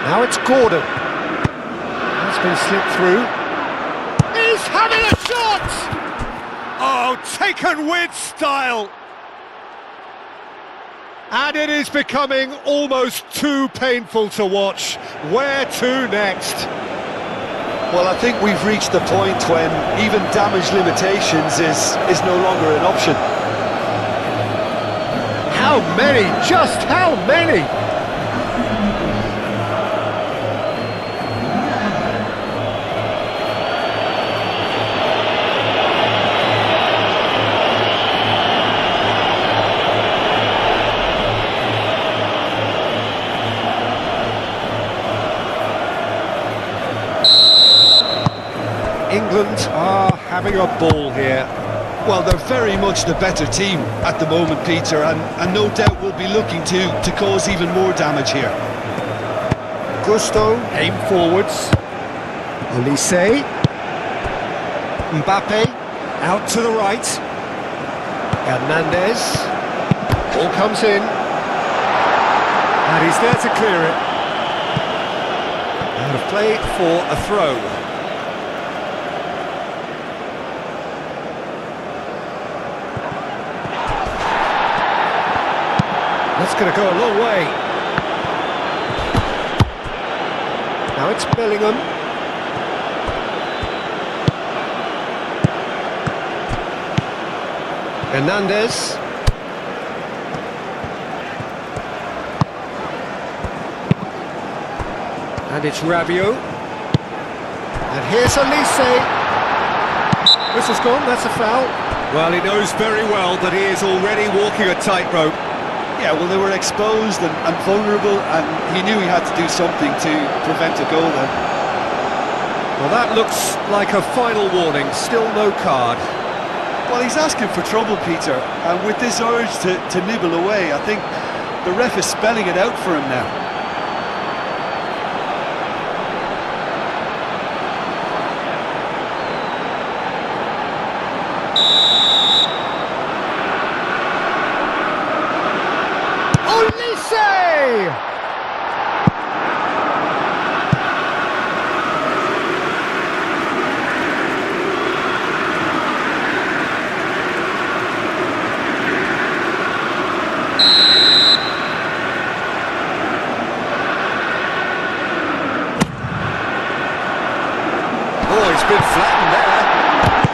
[SPEAKER 1] Now it's Gordon. That's been slipped through. He's having a shot! Oh, taken with style! And it is becoming almost too painful to watch. Where to next?
[SPEAKER 2] Well, I think we've reached the point when even damage limitations is no longer an option.
[SPEAKER 1] How many? Just how many? England are having a ball here.
[SPEAKER 2] Well, they're very much the better team at the moment, Peter, and no doubt will be looking to cause even more damage here.
[SPEAKER 1] Gusto, aim forwards. Olise. Mbappe, out to the right. Hernandez. Ball comes in. And he's there to clear it. Out of play for a throw. That's going to go a long way. Now it's Bellingham. Hernandez. And it's Rabiot. And here's Olise. Whistle's gone, that's a foul. Well, he knows very well that he is already walking a tightrope.
[SPEAKER 2] Yeah, well, they were exposed and vulnerable, and he knew he had to do something to prevent a goal then.
[SPEAKER 1] Well, that looks like a final warning, still no card.
[SPEAKER 2] Well, he's asking for trouble, Peter, and with this urge to nibble away, I think the ref is spelling it out for him now.
[SPEAKER 1] Oh, he's been flattened there.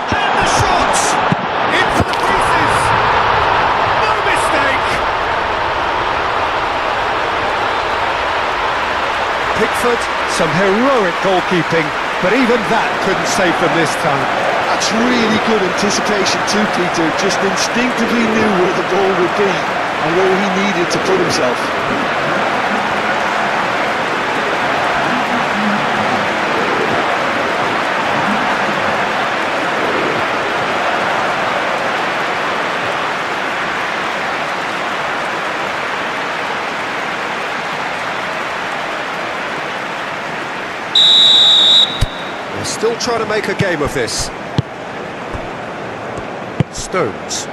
[SPEAKER 1] And the shot! Into the pieces! No mistake! Pickford, some heroic goalkeeping, but even that couldn't save them this time.
[SPEAKER 2] That's really good anticipation too, Peter. Just instinctively knew where the ball would be and where he needed to put himself.
[SPEAKER 1] They're still trying to make a game of this. Stones.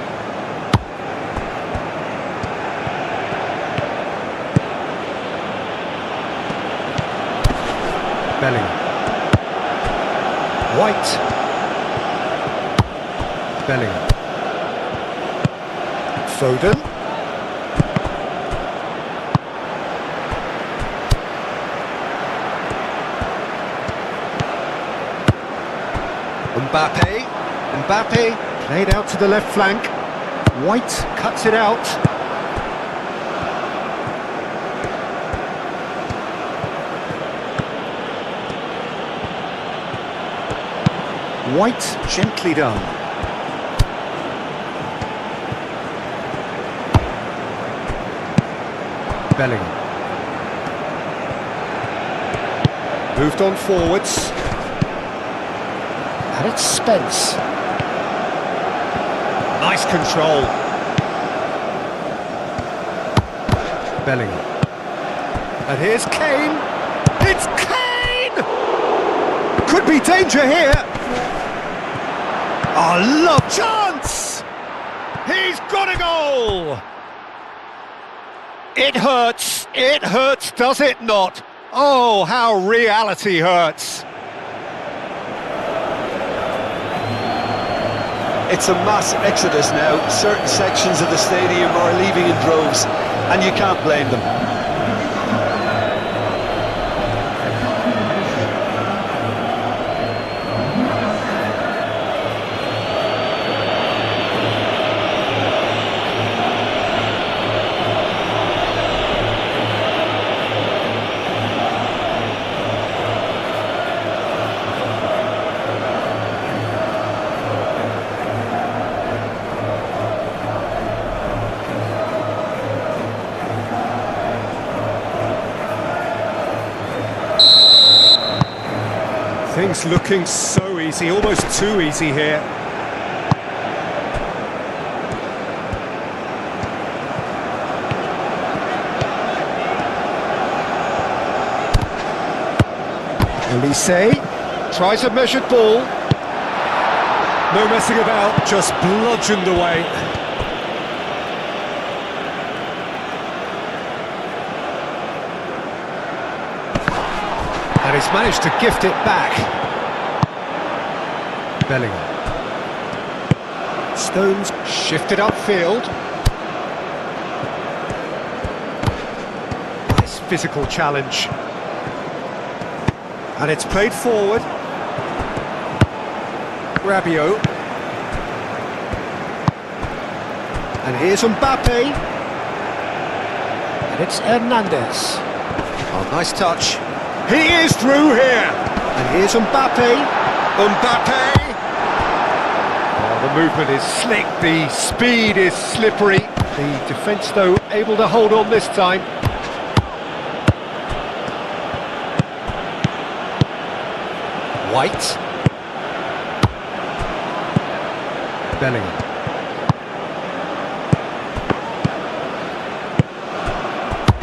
[SPEAKER 1] Bellingham. White. Bellingham. Foden. Mbappe played out to the left flank. White cuts it out. White gently done. Bellingham. Moved on forwards. And it's Spence. Nice control. Bellingham. And here's Kane. It's Kane! Could be danger here. Oh, love chance! He's got a goal! It hurts, does it not? Oh, how reality hurts.
[SPEAKER 2] It's a mass exodus now. Certain sections of the stadium are leaving in droves, and you can't blame them.
[SPEAKER 1] Things looking so easy, almost too easy here. Olise tries a measured ball. No messing about, just bludgeoned away. And he's managed to gift it back. Bellingham. Stones shifted upfield. Nice physical challenge. And it's played forward. Rabiot. And here's Mbappe. And it's Hernandez. Oh, nice touch. He is through here. And here's Mbappe. Mbappe. Oh, The movement is slick, the speed is slippery. The defence, though, able to hold on this time. White. Bellingham.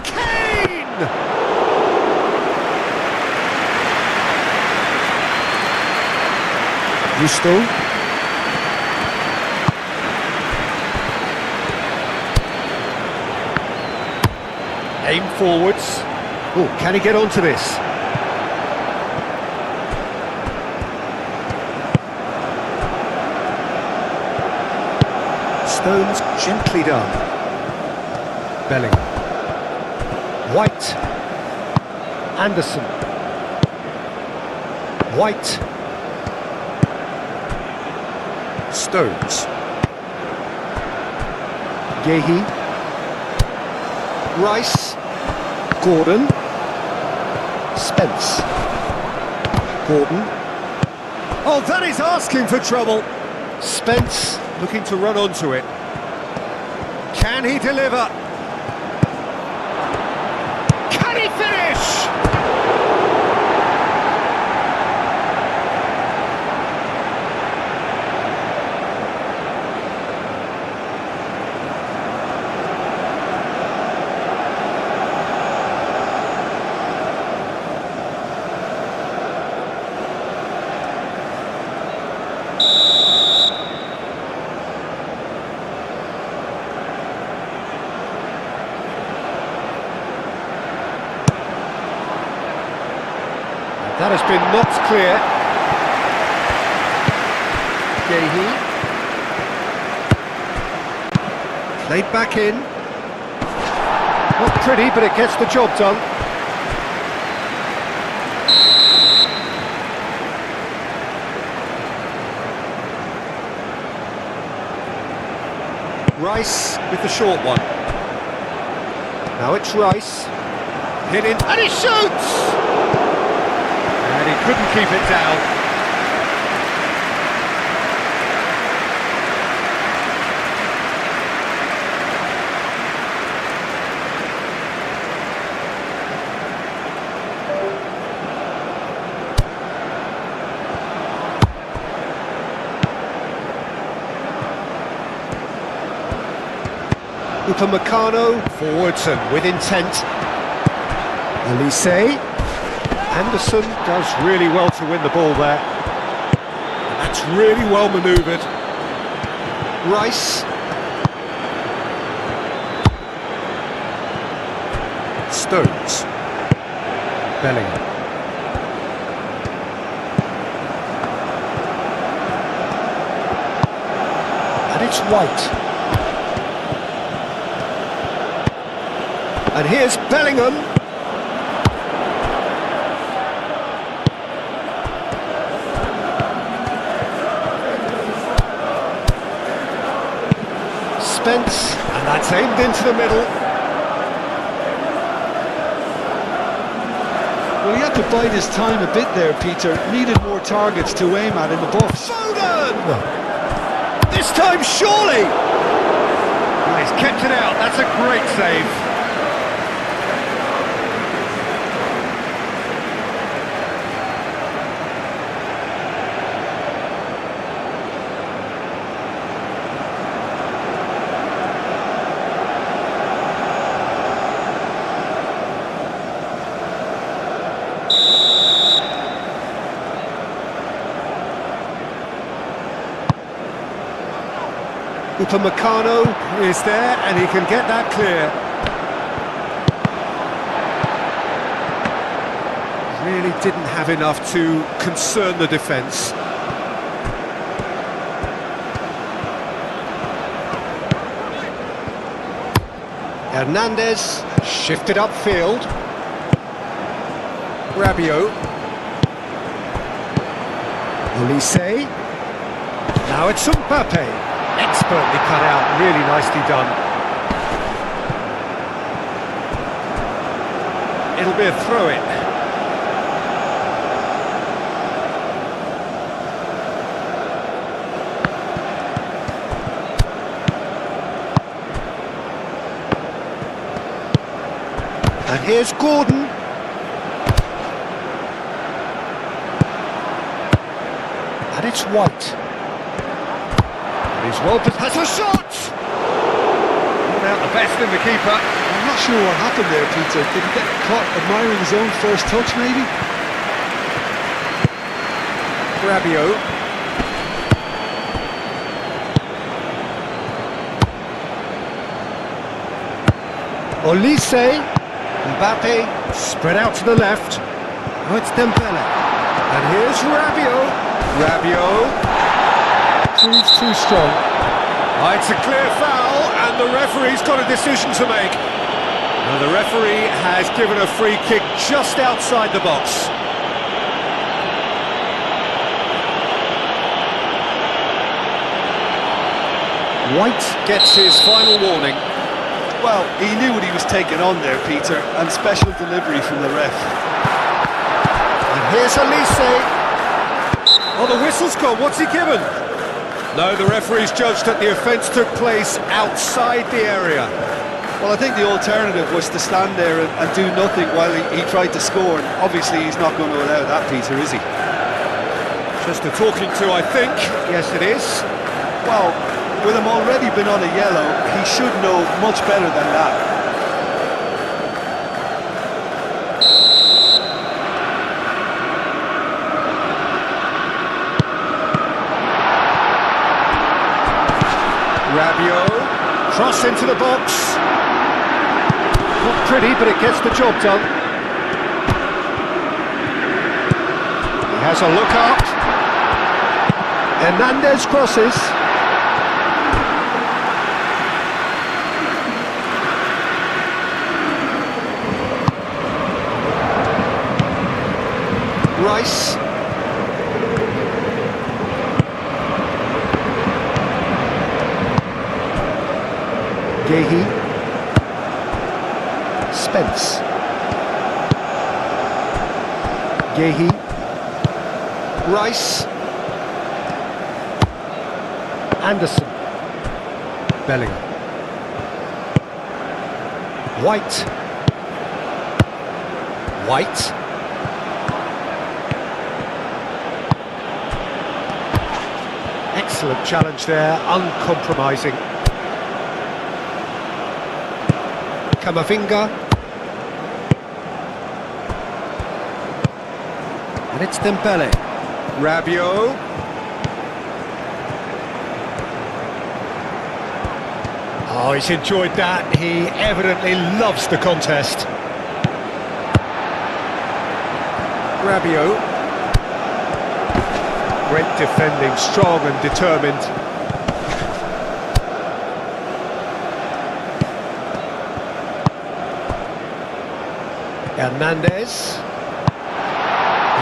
[SPEAKER 1] Kane! Gusto. Aim forwards. Oh, can he get onto this? Stones gently done. Bellingham. White. Anderson. White. Stones. Yehi. Rice. Gordon. Spence. Gordon. Oh, that is asking for trouble. Spence looking to run onto it. Can he deliver? Can he finish? That has been knocked clear. Yehi. Played back in. Not pretty, but it gets the job done. Rice with the short one. Now it's Rice. Hit in, and he shoots! And he couldn't keep it down. Upamecano, forwards and with intent. Elise. Anderson does really well to win the ball there. And that's really well manoeuvred. Rice. Stones. Bellingham. And it's White. And here's Bellingham. Spence, and that's aimed into the middle.
[SPEAKER 2] Well, he had to bide his time a bit there, Peter. Needed more targets to aim at in the box.
[SPEAKER 1] Foden! This time, surely! Oh, he's kept it out. That's a great save. Upamecano is there, and he can get that clear. Really didn't have enough to concern the defence. Hernandez shifted upfield. Rabiot. Elise. Now it's Mbappe. Expertly cut out, really nicely done. It'll be a throw-in. And here's Gordon. And it's White. And he's has a shot! Not out the best in the keeper.
[SPEAKER 2] I'm not sure what happened there, Peter. Did he get caught admiring his own first touch, maybe?
[SPEAKER 1] Rabiot. Olise. Mbappe. Spread out to the left. Oh, it's Dembele. And here's Rabiot. Rabiot. Proves too strong. Oh, it's a clear foul, and the referee's got a decision to make. And the referee has given a free kick just outside the box. White gets his final warning.
[SPEAKER 2] Well, he knew what he was taking on there, Peter, and special delivery from the ref.
[SPEAKER 1] And here's Olise. Oh, the whistle's gone. What's he given? No, the referee's judged that the offence took place outside the area.
[SPEAKER 2] Well, I think the alternative was to stand there and do nothing while he tried to score. And obviously, he's not going to allow that, Peter, is he?
[SPEAKER 1] Just a talking to, I think. Yes, it is.
[SPEAKER 2] Well, with him already been on a yellow, he should know much better than that.
[SPEAKER 1] Rabiot, cross into the box. Not pretty, but it gets the job done. He has a look up. Hernandez crosses. Rice. Gehi. Spence. Gehi. Rice. Anderson. Bellingham. White. White. Excellent challenge there, uncompromising. Camavinga. And it's Dembele. Rabiot. Oh, he's enjoyed that. He evidently loves the contest. Rabiot. Great defending, strong and determined. Hernandez.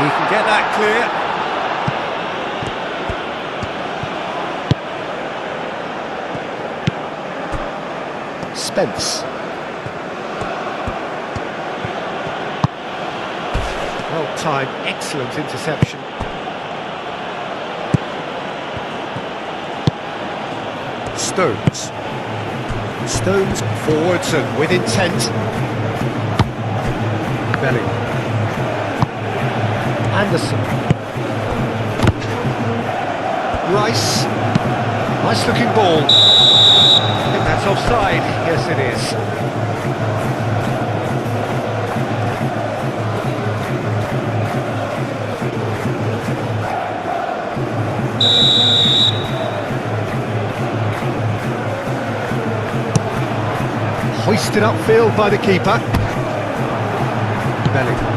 [SPEAKER 1] He can get that clear. Spence. Well timed, excellent interception. Stones. Stones forwards and with intent. Bellingham. Anderson. Rice. Nice looking ball. I think that's offside. Yes, it is. Hoisted upfield by the keeper. Bellingham.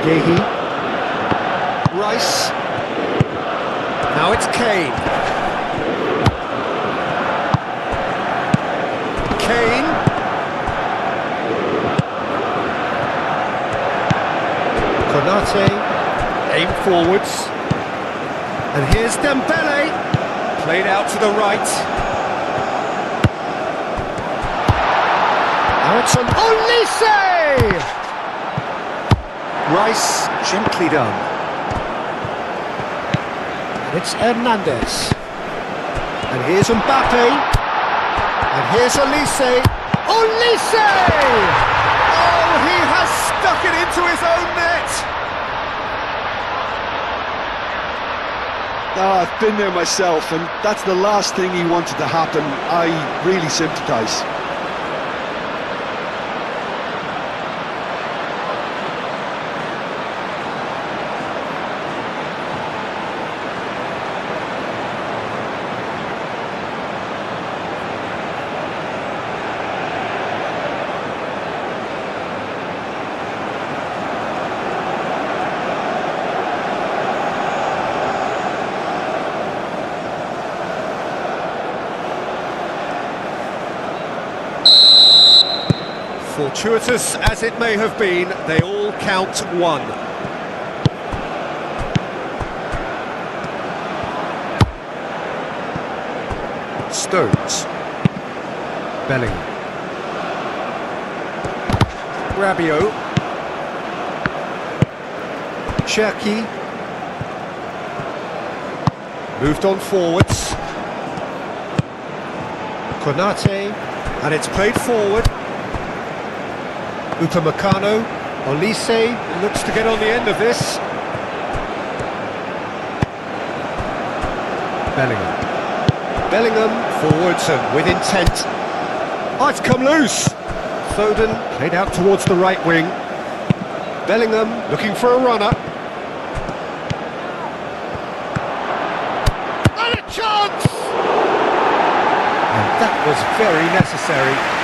[SPEAKER 1] Gehi. Rice. Now it's Kane. Kane. Konate. Aim forwards. And here's Dembele. Played out to the right. Now it's on Olise! Rice, gently done. And it's Hernandez. And here's Mbappe. And here's Olise. Olise! Oh, he has stuck it into his own net.
[SPEAKER 2] Oh, I've been there myself, and that's the last thing he wanted to happen. I really sympathise.
[SPEAKER 1] Fortuitous as it may have been, they all count one. Stones. Bellingham. Rabiot. Cherki. Moved on forwards. Konate. And it's played forward. Upamecano, Olise looks to get on the end of this. Bellingham forwards and with intent. Oh, it's come loose. Foden played out towards the right wing. Bellingham looking for a runner. And a chance! And that was very necessary.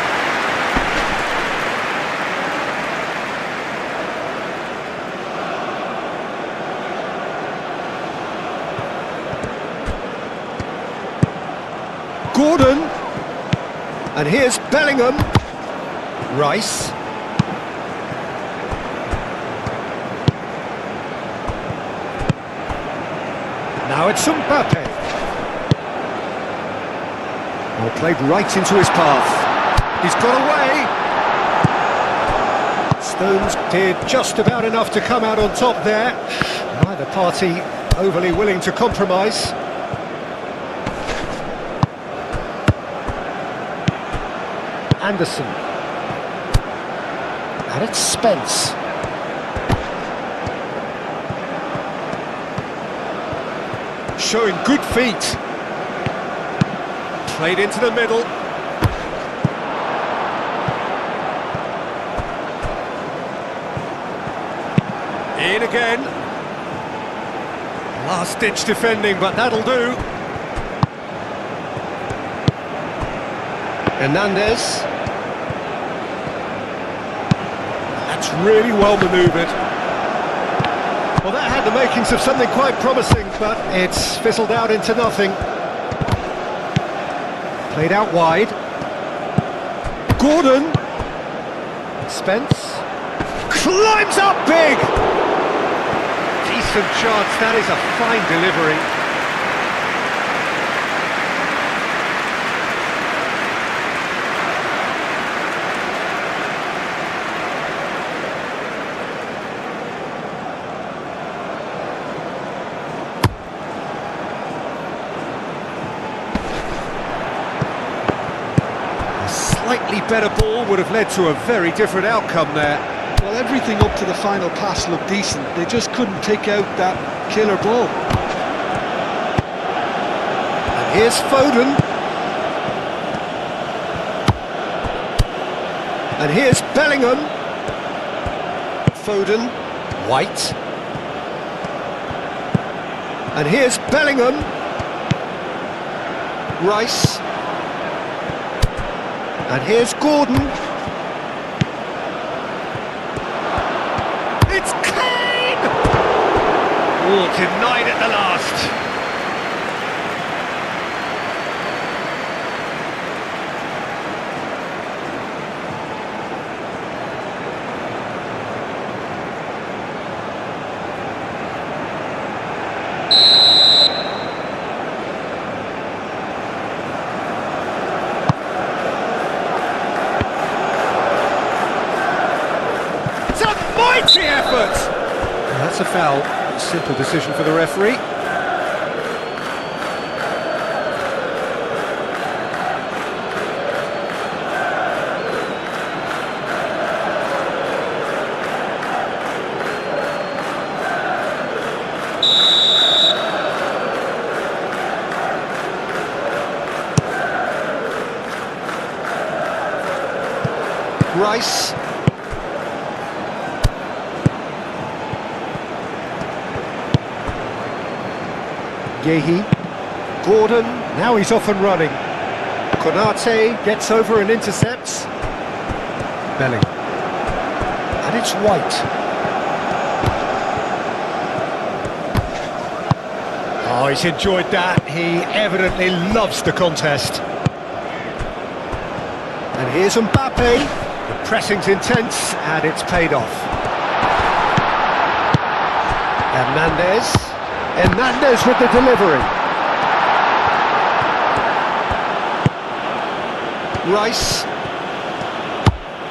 [SPEAKER 1] Gordon, and here's Bellingham. Rice. Now it's Mbappe. Well, played right into his path. He's got away. Stones did just about enough to come out on top there. Neither party overly willing to compromise. Anderson. And it's Spence. Showing good feet. Played into the middle. In again. Last-ditch defending, but that'll do. Hernandez. That's really well manoeuvred. Well, that had the makings of something quite promising, but it's fizzled out into nothing. Played out wide. Gordon. Spence. Climbs up big! Decent chance, that is a fine delivery. Slightly better ball would have led to a very different outcome there.
[SPEAKER 2] Well, everything up to the final pass looked decent. They just couldn't take out that killer ball.
[SPEAKER 1] And here's Foden. And here's Bellingham. Foden. White. And here's Bellingham. Rice. And here's Gordon. It's Kane! Oh, denied at the last. Mighty effort! That's a foul. Simple decision for the referee. Rice. Yehi. Gordon, now he's off and running. Konate gets over and intercepts. Belling. And it's White. Oh, he's enjoyed that. He evidently loves the contest. And here's Mbappe. The pressing's intense and it's paid off. Hernandez with the delivery.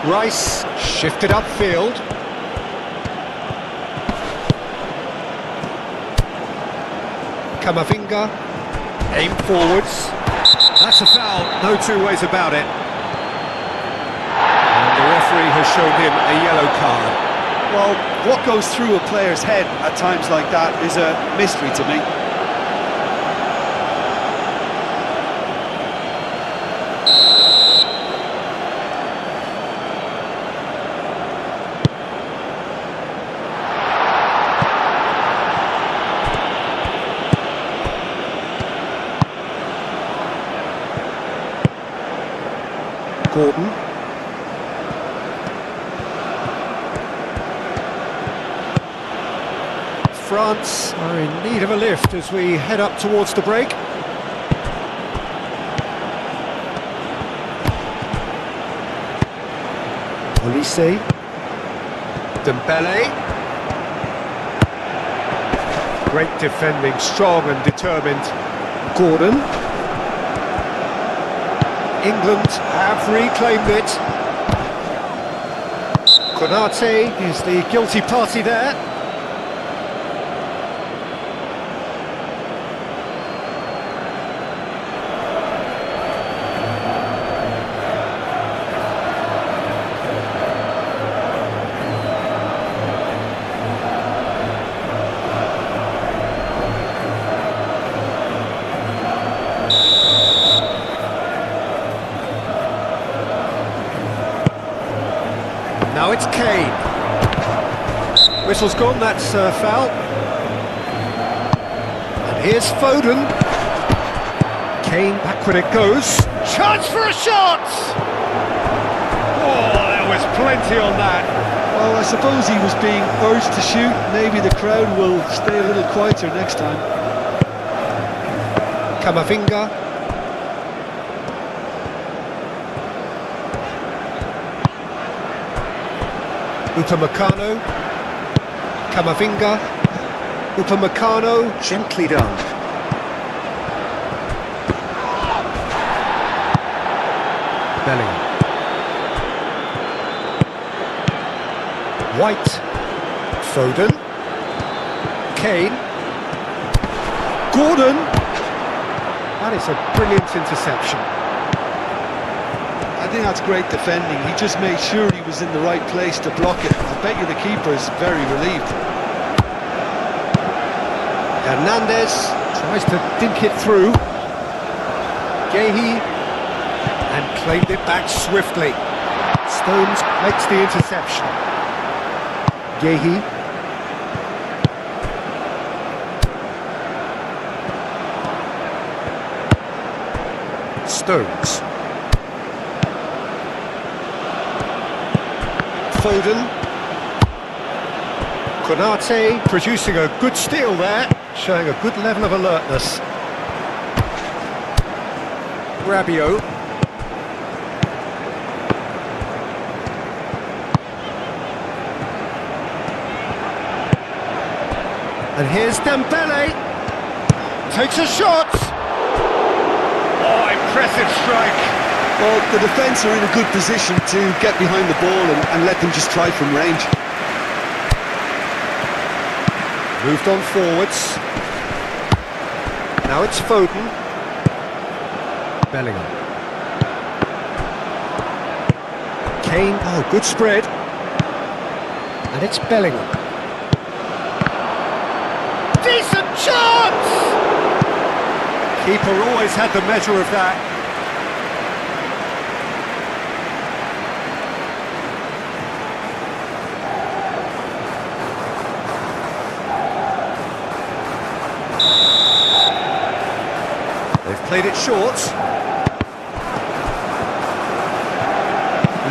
[SPEAKER 1] Rice shifted upfield. Camavinga, aim forwards. That's a foul, no two ways about it. And the referee has shown him a yellow card.
[SPEAKER 2] Well, what goes through a player's head at times like that is a mystery to me.
[SPEAKER 1] Gordon. France are in need of a lift as we head up towards the break. Olise. Dembele. Great defending, strong and determined. Gordon. England have reclaimed it. Konate is the guilty party there. Now it's Kane. Whistle's gone, that's a foul. And here's Foden. Kane, backward it goes. Chance for a shot! Oh, there was plenty on that.
[SPEAKER 2] Well, I suppose he was being urged to shoot. Maybe the crowd will stay a little quieter next time.
[SPEAKER 1] Camavinga. Upamecano, Camavinga, Upamecano, gently done. Belling. White, Foden, Kane, Gordon. That is a brilliant interception.
[SPEAKER 2] I think that's great defending. He just made sure he was in the right place to block it. I bet you the keeper is very relieved.
[SPEAKER 1] Hernandez tries to dink it through. Yehi, and claimed it back swiftly. Stones makes the interception. Yehi. Stones. Foden. Konate producing a good steal there, showing a good level of alertness. Rabiot. And here's Dembele. Takes a shot. Oh, impressive strike.
[SPEAKER 2] Well, the defence are in a good position to get behind the ball and let them just try from range.
[SPEAKER 1] Moved on forwards. Now it's Foden. Bellingham. Kane, oh, good spread. And it's Bellingham. Decent chance! Keeper always had the measure of that. Played it short.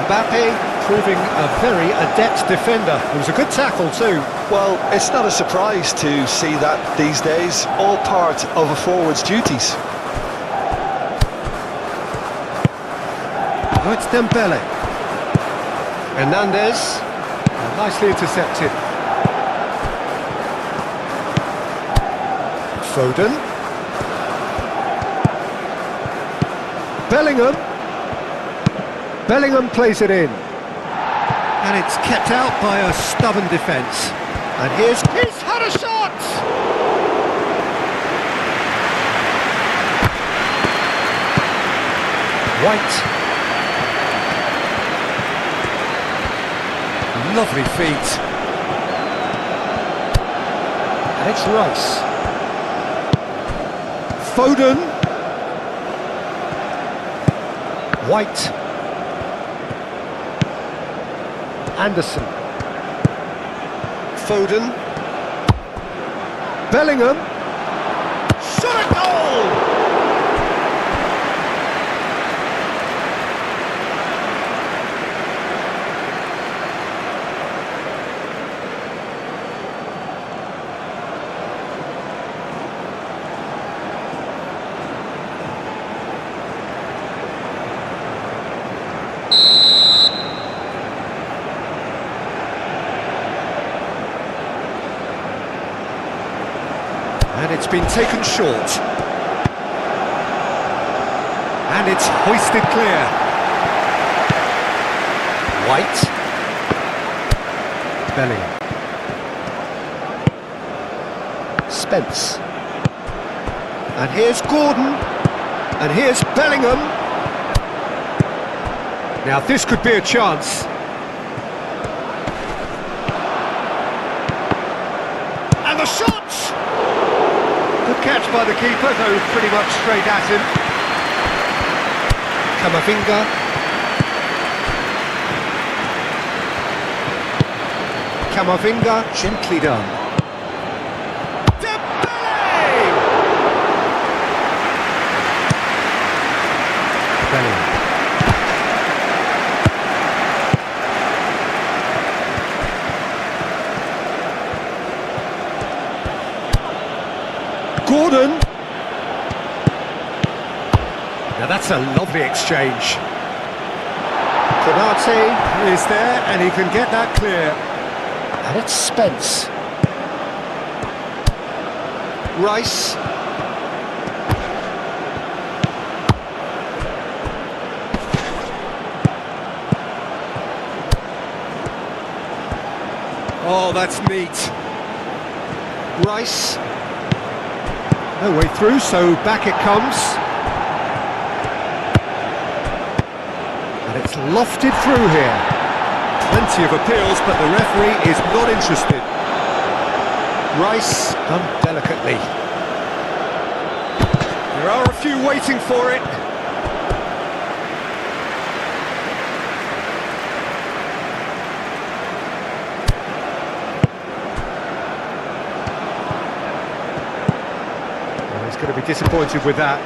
[SPEAKER 1] Mbappe proving a very adept defender. It was a good tackle too.
[SPEAKER 2] Well, it's not a surprise to see that these days, all part of a forward's duties.
[SPEAKER 1] Oh, it's Dembele. Hernandez, nicely intercepted. Foden. Bellingham. Bellingham plays it in. And it's kept out by a stubborn defence. And he's had a shot! White. Lovely feet. And it's Rice. Foden. White. Anderson. Foden. Bellingham. Shot a goal! And it's been taken short. And it's hoisted clear. White. Bellingham. Spence. And here's Gordon. And here's Bellingham. Now this could be a chance. And the shot! Good catch by the keeper, though pretty much straight at him. Camavinga. Camavinga, gently done. Dembele! Bellingham. Gordon. Now that's a lovely exchange. Konate is there and he can get that clear. And it's Spence. Rice. Oh, that's neat. Rice. No way through, so back it comes. And it's lofted through here. Plenty of appeals, but the referee is not interested. Rice done delicately. There are a few waiting for it. Going to be disappointed with that.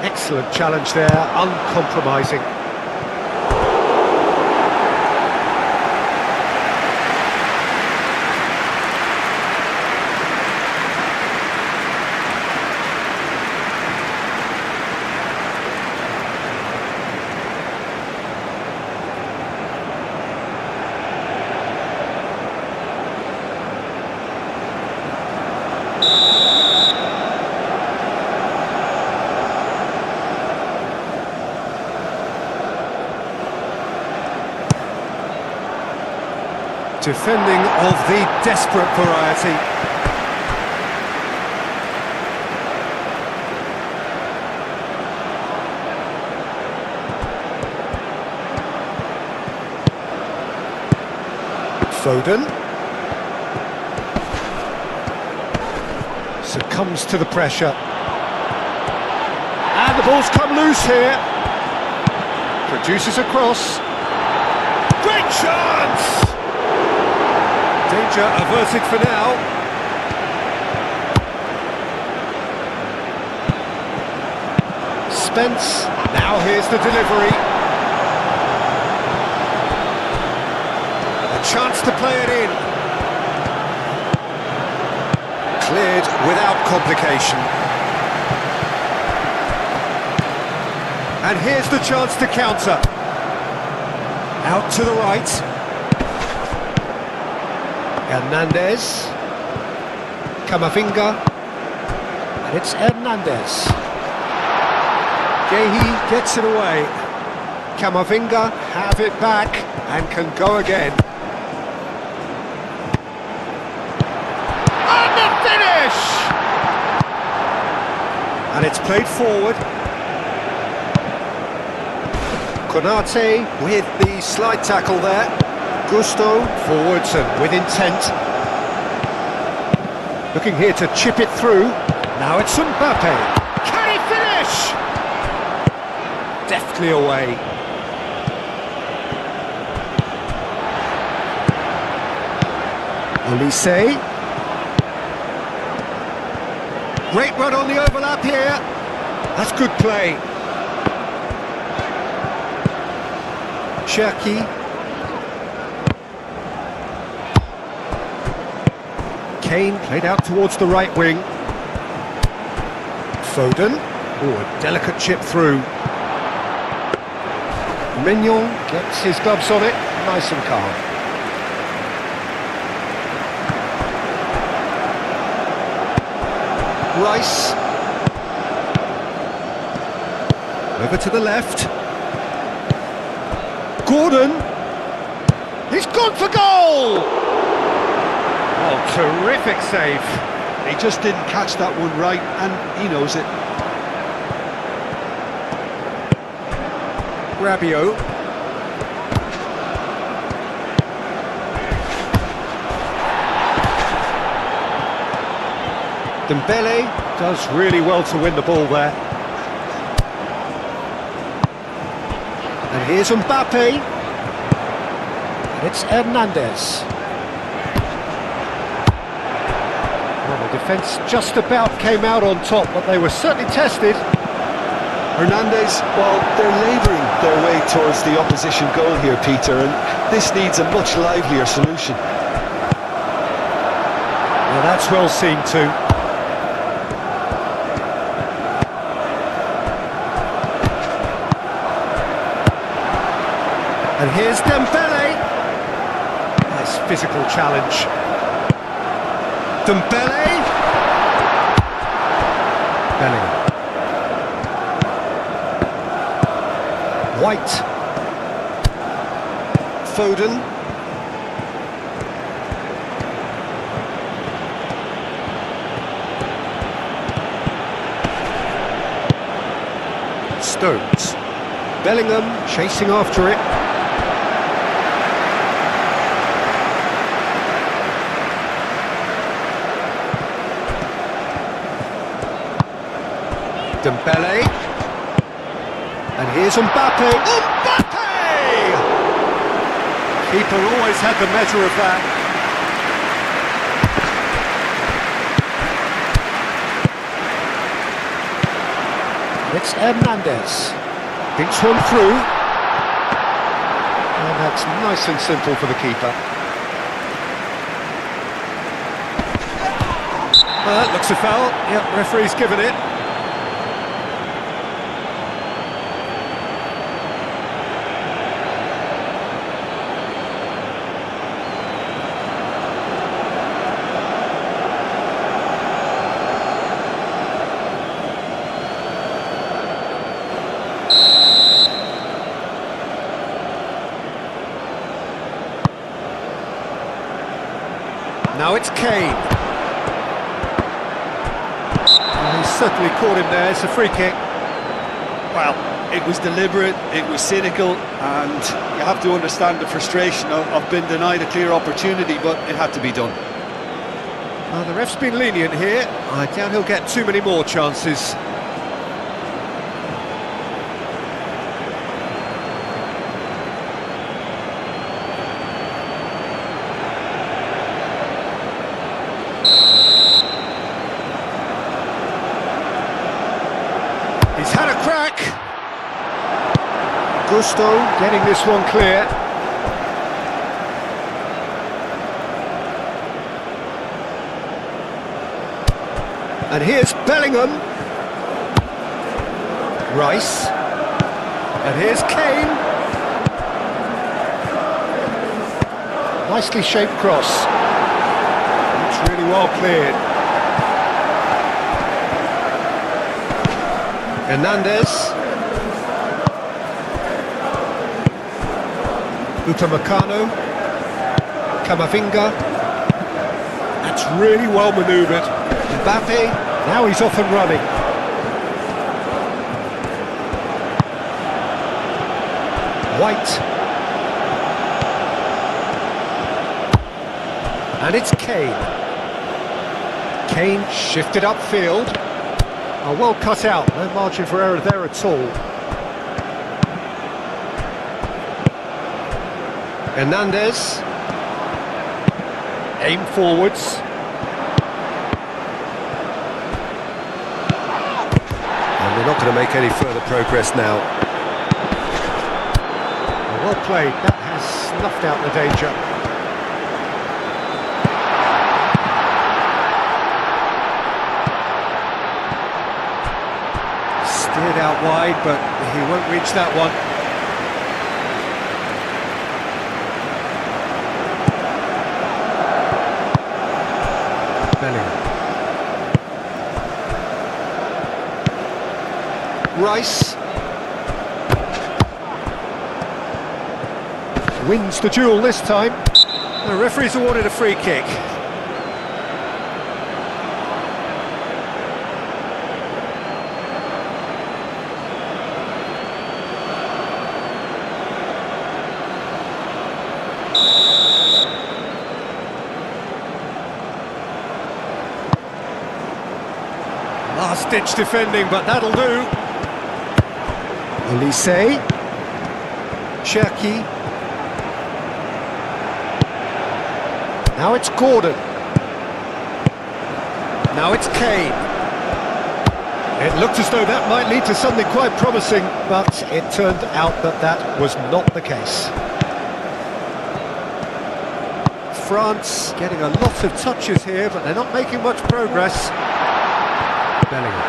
[SPEAKER 1] Excellent challenge there, uncompromising. Defending of the desperate variety. Foden. Succumbs to the pressure. And the ball's come loose here. Produces a cross. Great chance! Danger averted for now. suspense. Now here's the delivery. A chance to play it in. Cleared without complication. And here's the chance to counter. Out to the right. Hernandez. Camavinga. And it's Hernandez. Gehi gets it away. Camavinga have it back and can go again. And the finish! And it's played forward. Konate with the slide tackle there. Gusto forwards and with intent. Looking here to chip it through. Now it's Mbappe. Can he finish? Deftly away. Olise. Great run on the overlap here. That's good play. Cherki. Kane played out towards the right wing. Foden. Oh, a delicate chip through. Mignon gets his gloves on it, nice and calm. Rice. Over to the left. Gordon. He's gone for goal! Oh, terrific save.
[SPEAKER 2] He just didn't catch that one right, and he knows it.
[SPEAKER 1] Rabiot. Dembele does really well to win the ball there. And here's Mbappe. And it's Hernandez. Well, the defence just about came out on top, but they were certainly tested.
[SPEAKER 2] Hernandez, well, they're labouring their way towards the opposition goal here, Peter, and this needs a much livelier solution.
[SPEAKER 1] Well, that's well seen too. And here's Dembele. Nice physical challenge. Dembele. Bellingham. White. Foden. Stones. Bellingham chasing after it. Dembele. And here's Mbappe. Mbappe! Keeper always had the measure of that. It's Hernandez. Thinks one through. And that's nice and simple for the keeper. Well, that looks a foul. Yep, referee's given it. Now it's Kane. And he's certainly caught him there, it's a free kick.
[SPEAKER 2] Well, it was deliberate, it was cynical, and you have to understand the frustration of being denied a clear opportunity, but it had to be done.
[SPEAKER 1] Well, the ref's been lenient here. I doubt he'll get too many more chances. He's had a crack. Gusto getting this one clear. And here's Bellingham. Rice. And here's Kane. Nicely shaped cross. It's really well cleared. Hernandez. Upamecano. Camavinga. That's really well manoeuvred. Mbappe, now he's off and running. White. And it's Kane. Kane shifted upfield. Oh, well cut out, no margin for error there at all. Hernandez. Aim forwards. And they're not going to make any further progress now. Well played, that has snuffed out the danger. Steered out wide, but he won't reach that one. Bellingham. Rice. Wins the duel this time. The referee's awarded a free kick. Last-ditch defending, but that'll do. Elise. Cherki. Now it's Gordon. Now it's Kane. It looked as though that might lead to something quite promising, but it turned out that that was not the case. France getting a lot of touches here, but they're not making much progress. Bellingham.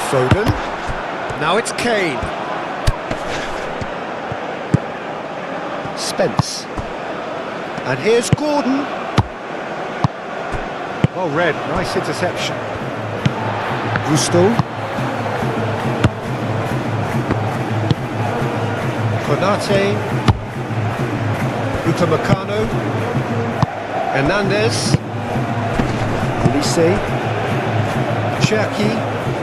[SPEAKER 1] Foden. Now it's Kane. Spence. And here's Gordon. Well read, nice interception. Gusto. Konate. Upamecano. Hernandez. Elise. Cherki.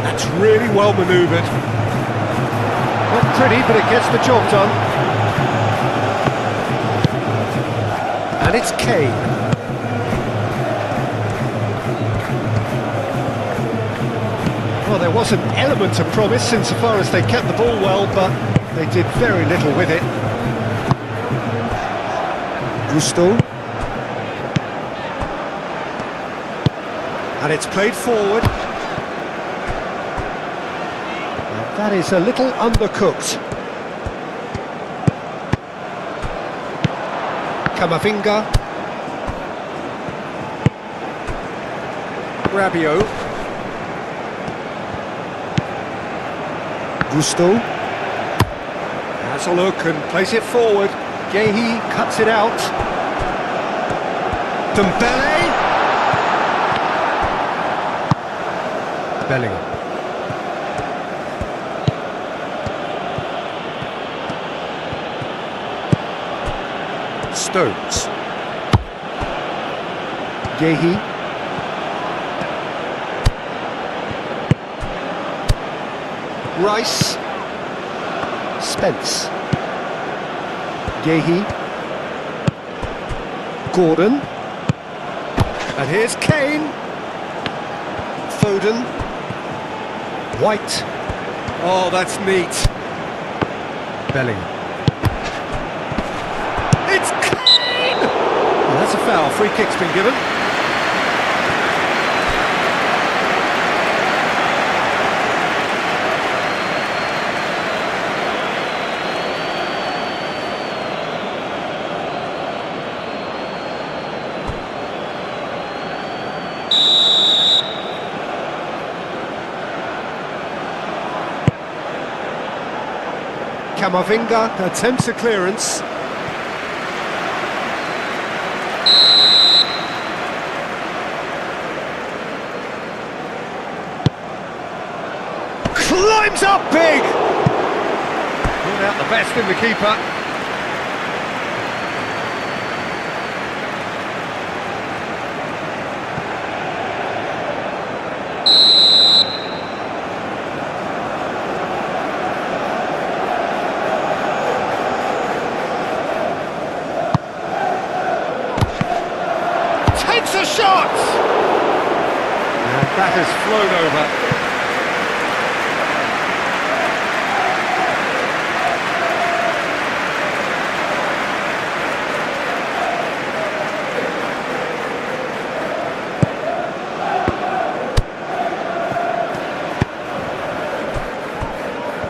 [SPEAKER 1] That's really well manoeuvred. Not pretty, but it gets the job done. And it's Kane. Well, there was an element of promise insofar as they kept the ball well, but they did very little with it. Gusto. And it's played forward. And that is a little undercooked. Camavinga. Rabiot. Gusto. Has a look and plays it forward. Gehi cuts it out. Dembele. Bellingham. Stones. Gehi. Rice. Spence. Gehi. Gordon. And here's Kane. Foden. White. Oh, that's neat. Bellingham. It's Kane! Well, that's a foul. Free kick's been given. Camavinga attempts a clearance. Climbs up big! Brought out the best in the keeper. Takes a shot! And that has flown over.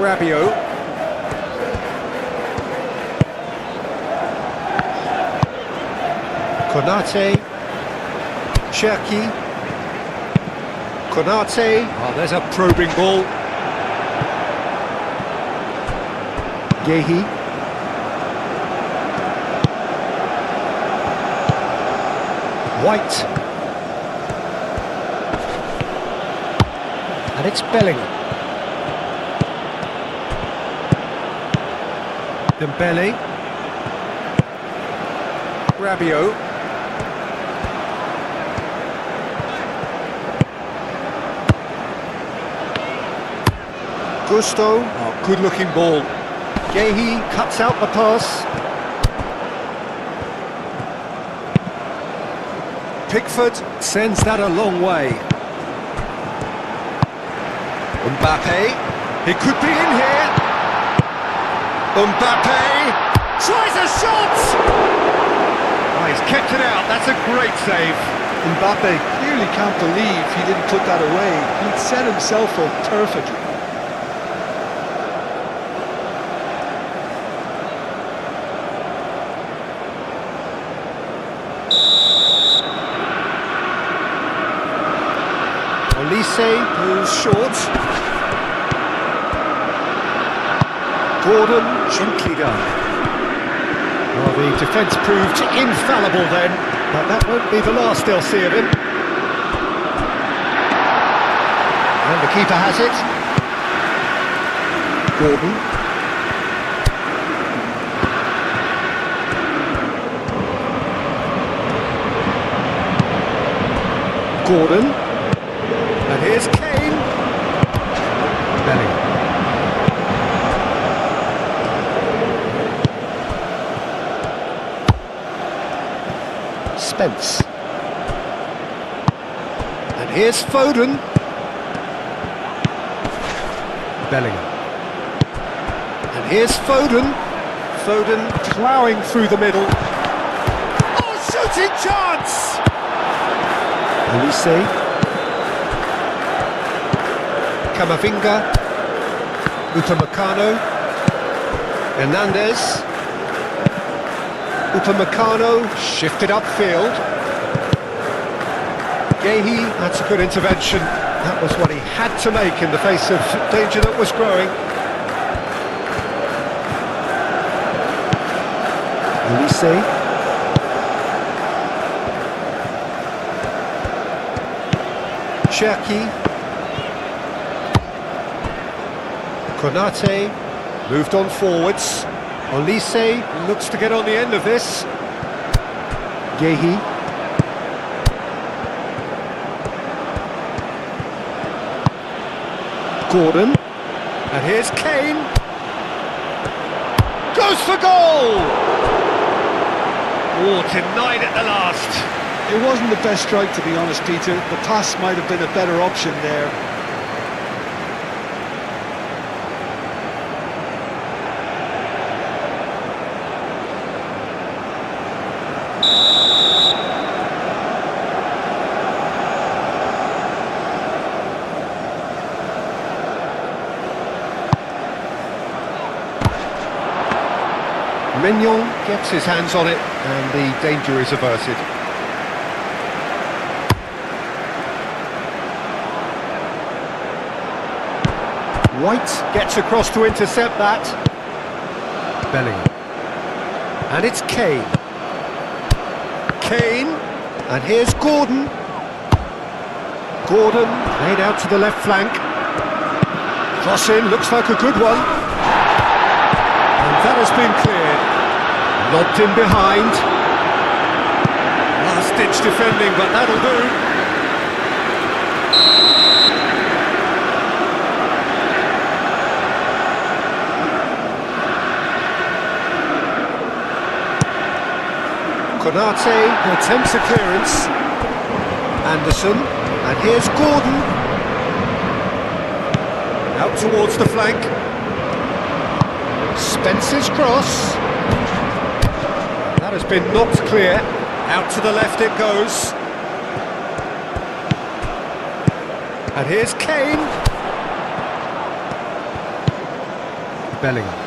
[SPEAKER 1] Rabiot. Konate. Cherki. Konate. Oh, there's a probing ball. Gehi. White. And it's Bellingham. Dembele. Rabiot. Gusto. Oh, good-looking ball. Gehi cuts out the pass. Pickford sends that a long way. Mbappe. He could be in here. Mbappe tries a shot! Oh, he's kept it out, that's a great save.
[SPEAKER 2] Mbappe clearly can't believe he didn't put that away. He'd set himself up perfectly.
[SPEAKER 1] Olise moves short. Gordon, gently done. Well, the defence proved infallible then, but that won't be the last they'll see of him. And the keeper has it. Gordon. Gordon. And here's Kane. Bellingham. Spence. And here's Foden. Bellingham. And here's Foden. Foden ploughing through the middle. Oh, shooting chance! Olise. Camavinga. Upamecano. Hernandez. Upamecano shifted upfield. Gehi, that's a good intervention. That was what he had to make in the face of danger that was growing. Olise. Cherki. Konate moved on forwards. Olise looks to get on the end of this. Gehi. Gordon. And here's Kane. Goes for goal! Oh, denied at the last.
[SPEAKER 2] It wasn't the best strike, to be honest, Peter. The pass might have been a better option there.
[SPEAKER 1] Mignon gets his hands on it and the danger is averted. White gets across to intercept that. Bellingham. And it's Kane. Kane. And here's Gordon. Gordon played out to the left flank. Cross in, looks like a good one. And that has been cleared. Lobbed in behind. Last-ditch defending, but that'll do. Konate attempts a clearance. Anderson, and here's Gordon. Out towards the flank. Spence's cross. That has been knocked clear. Out to the left it goes. And here's Kane. Bellingham.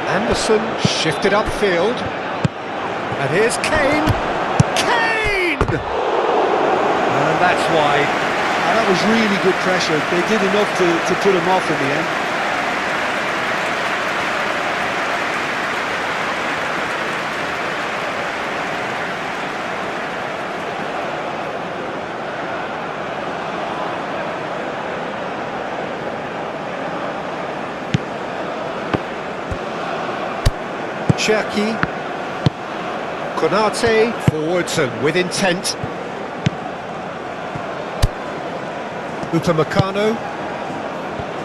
[SPEAKER 1] Anderson shifted upfield. And here's Kane. Kane! And that's wide.
[SPEAKER 2] That was really good pressure. They did enough to put him off in the end.
[SPEAKER 1] Cherki, Konate, forwards and with intent. Upamecano,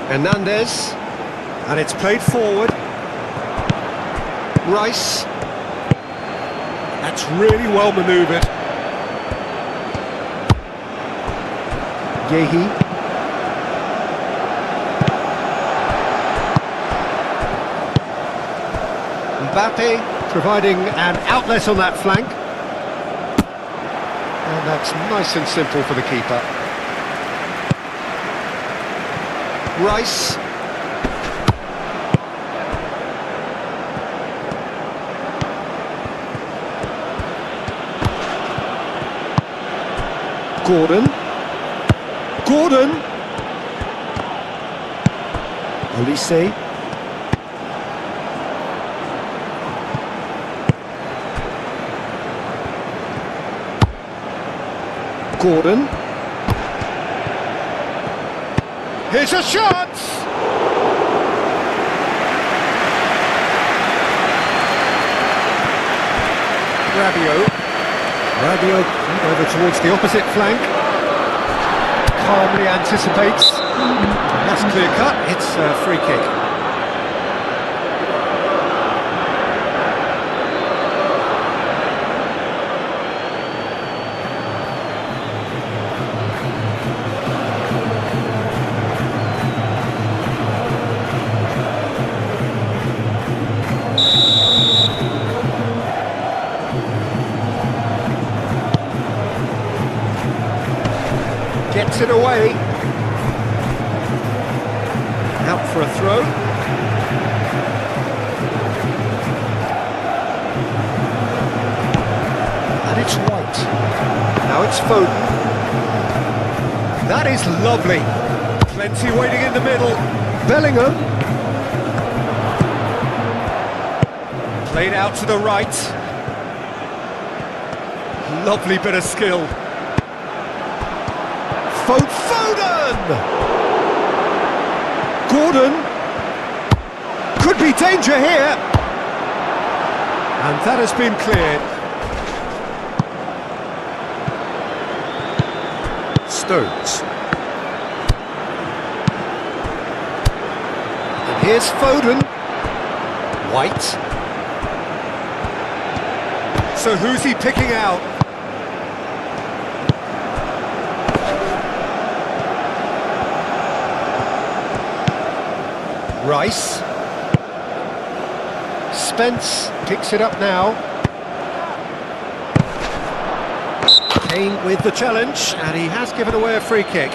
[SPEAKER 1] Hernandez, and it's played forward. Rice, that's really well manoeuvred. Yehi. Mbappe providing an outlet on that flank. And that's nice and simple for the keeper. Rice. Gordon. Gordon. Olise. Gordon. Here's a shot! Rabiot over towards the opposite flank. Calmly anticipates. That's clear cut. It's a free kick. Gets it away. Out for a throw. And it's White. Now it's Foden. That is lovely. Plenty waiting in the middle. Bellingham. Played out to the right. Lovely bit of skill. Foden! Gordon! Could be danger here! And that has been cleared. Stones. And here's Foden. White. So who's he picking out? Rice. Spence picks it up now. Kane with the challenge, and he has given away a free kick.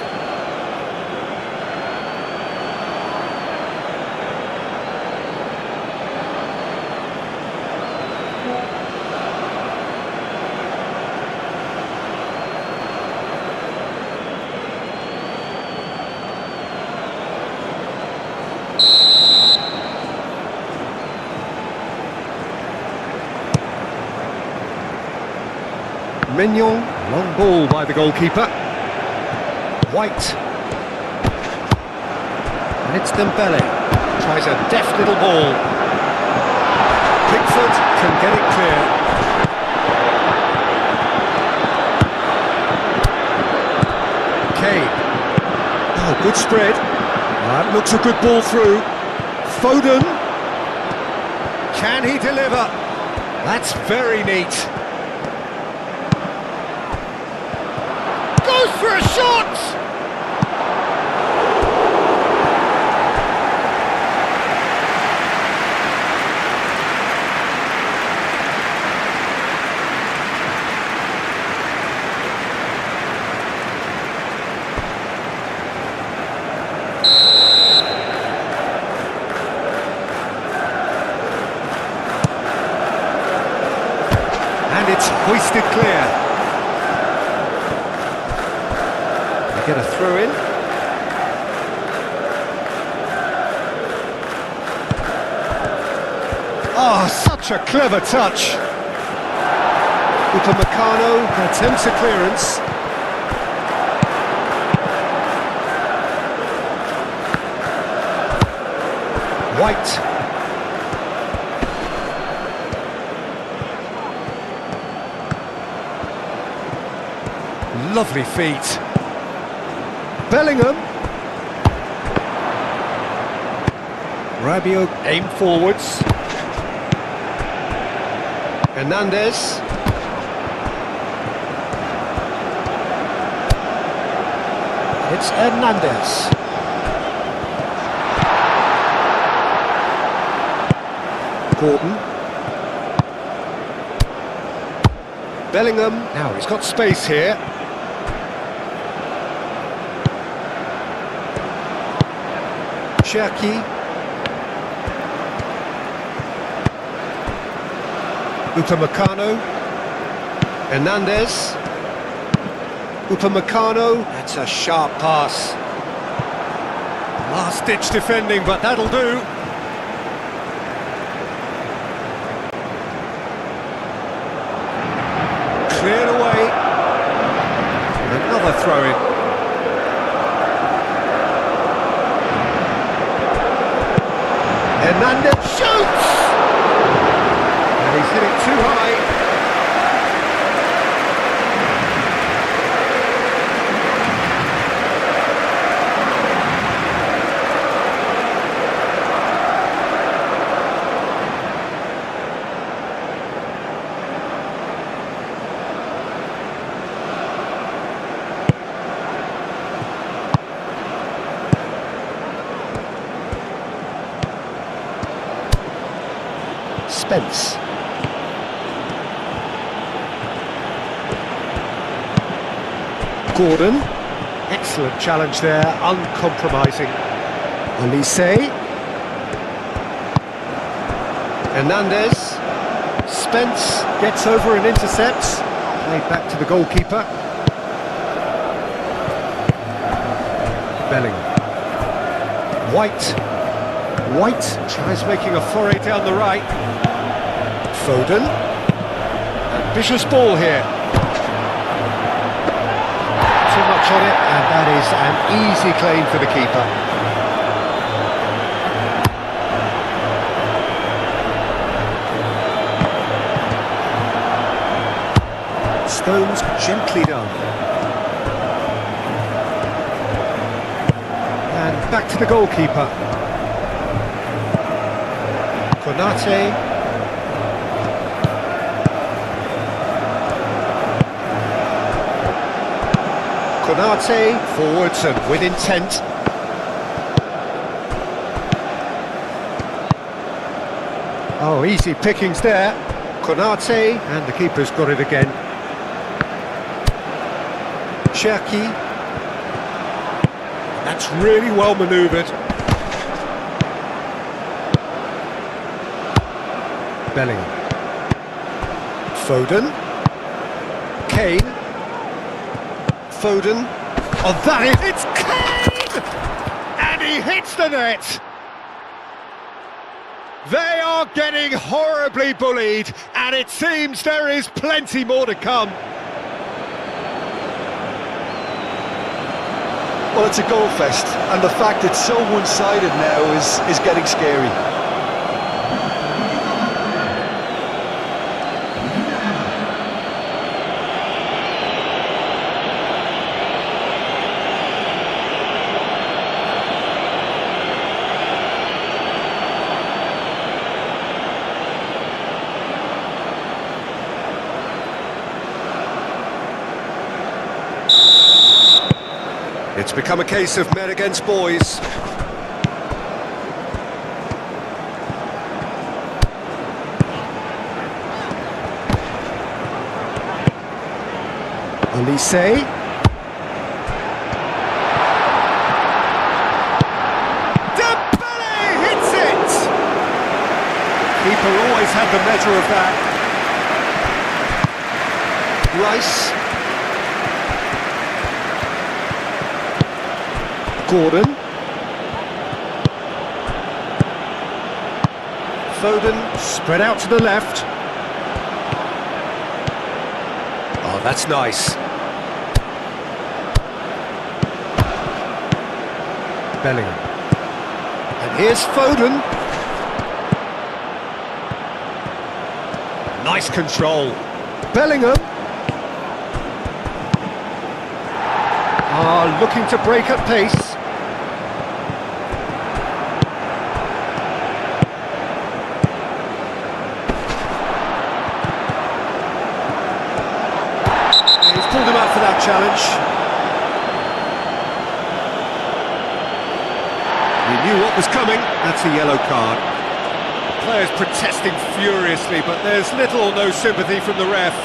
[SPEAKER 1] Mignon, long ball by the goalkeeper. White. And it's Dembele. Tries a deft little ball. Pickford can get it clear. Kane. Oh, good spread. That looks a good ball through. Foden. Can he deliver? That's very neat. Goes for a shot! And it's hoisted clear. They get a throw in. Oh, such a clever touch. Upamecano attempts a clearance. White. Lovely feet. Bellingham. Rabiot aimed forwards. Hernandez. It's Hernandez. Gordon. Bellingham. Now he's got space here. Cherki. Upamecano. Hernandez. Upamecano. That's a sharp pass. Last-ditch defending, but that'll do. Cleared away. Another throw-in. Hernandez shoots! And he's hit it too high. Spence. Gordon. Excellent challenge there, uncompromising. Olise. Hernandez. Spence gets over and intercepts. Played back to the goalkeeper. Bellingham. White. White tries making a foray down the right. Foden. Ambitious ball here. Too much on it, and that is an easy claim for the keeper. Stones gently done. And back to the goalkeeper. Konate. Konate forwards and with intent. Oh, easy pickings there. Konate, and the keeper's got it again. Cherki. That's really well manoeuvred. Bellingham. Foden. Kane. Foden. Oh, that is... It's Kane! And he hits the net! They are getting horribly bullied, and it seems there is plenty more to come.
[SPEAKER 2] Well, it's a goal fest, and the fact it's so one-sided now is getting scary.
[SPEAKER 1] It's become a case of men against boys. Olise. Dembele hits it! Keeper always had the measure of that. Rice. Gordon. Foden spread out to the left. Oh, that's nice. Bellingham. And here's Foden. Nice control. Bellingham. Looking to break at pace. He's pulled him out for that challenge. He knew what was coming. That's a yellow card. The players protesting furiously, but there's little or no sympathy from the ref.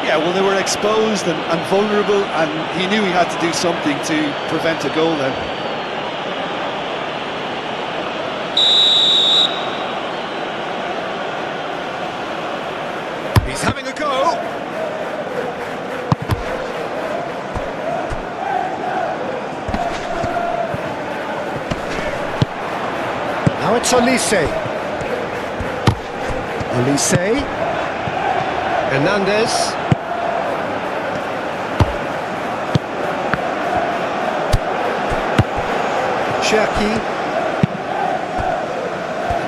[SPEAKER 2] Yeah, well, they were exposed and vulnerable, and he knew he had to do something to prevent a goal then.
[SPEAKER 1] He's having a go. Now it's Olise. Olise. Hernandez. Cherki.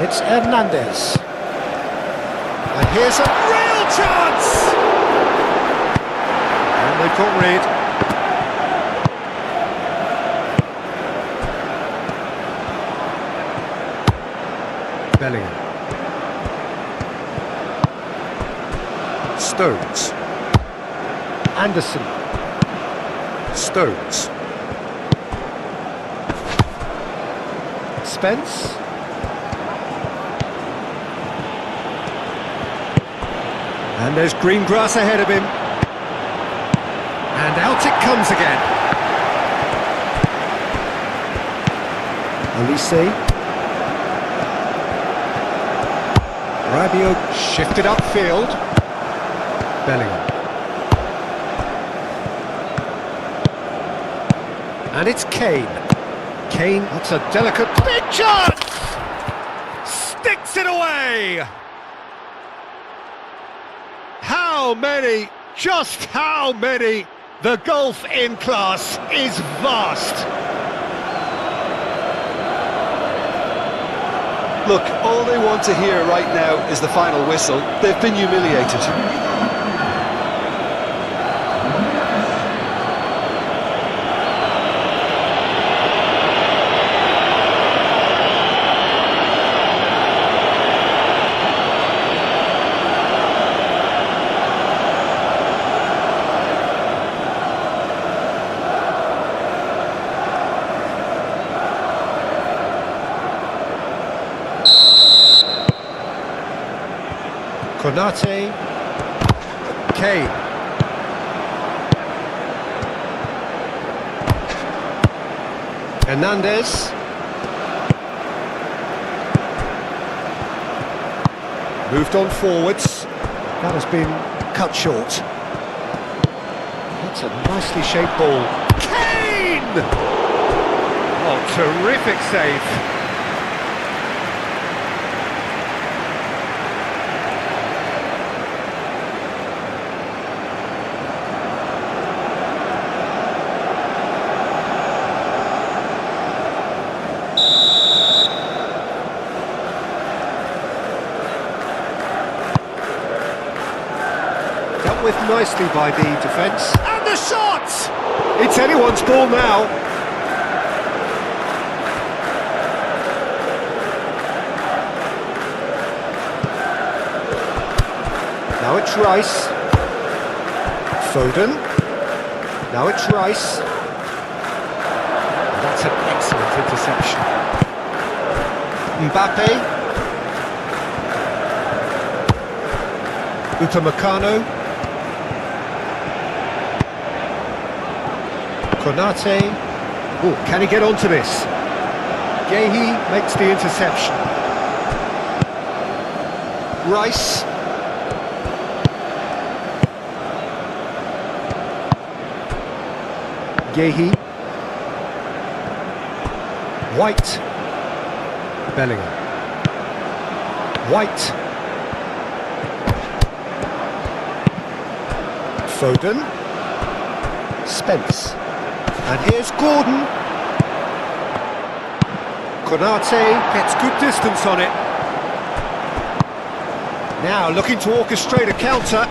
[SPEAKER 1] It's Hernandez. And here's a real chance! And they've got rid. Bellingham. Stones. Anderson. Stones. Spence. And there's green grass ahead of him. And out it comes again. Olise. Rabiot shifted upfield. Bellingham. And it's Kane. Kane, that's a delicate big chance! Sticks it away! How many? Just how many? The gulf in class is vast.
[SPEAKER 2] Look, all they want to hear right now is the final whistle. They've been humiliated.
[SPEAKER 1] Konate. Kane. Hernandez. Moved on forwards. That has been cut short. That's a nicely shaped ball. Kane! Oh, terrific save. Dealt with nicely by the defence. And the shot! It's anyone's ball now. Now it's Rice. Foden. Now it's Rice. And that's an excellent interception. Mbappe. Upamecano. Konate. Oh, can he get onto this? Gehi makes the interception. Rice. Gehi. White. Bellingham. White. Foden. Spence. And here's Gordon. Konate gets good distance on it. Now looking to orchestrate a counter.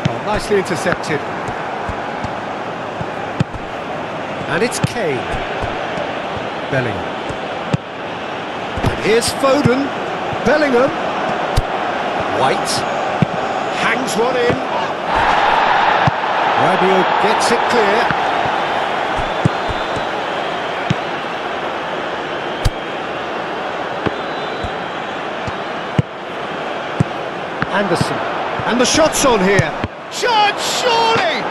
[SPEAKER 1] Oh, nicely intercepted. And it's Kane. Bellingham. And here's Foden. Bellingham. White. Hangs one in. Rabiot gets it clear. Anderson. And the shot's on here. Shot, surely!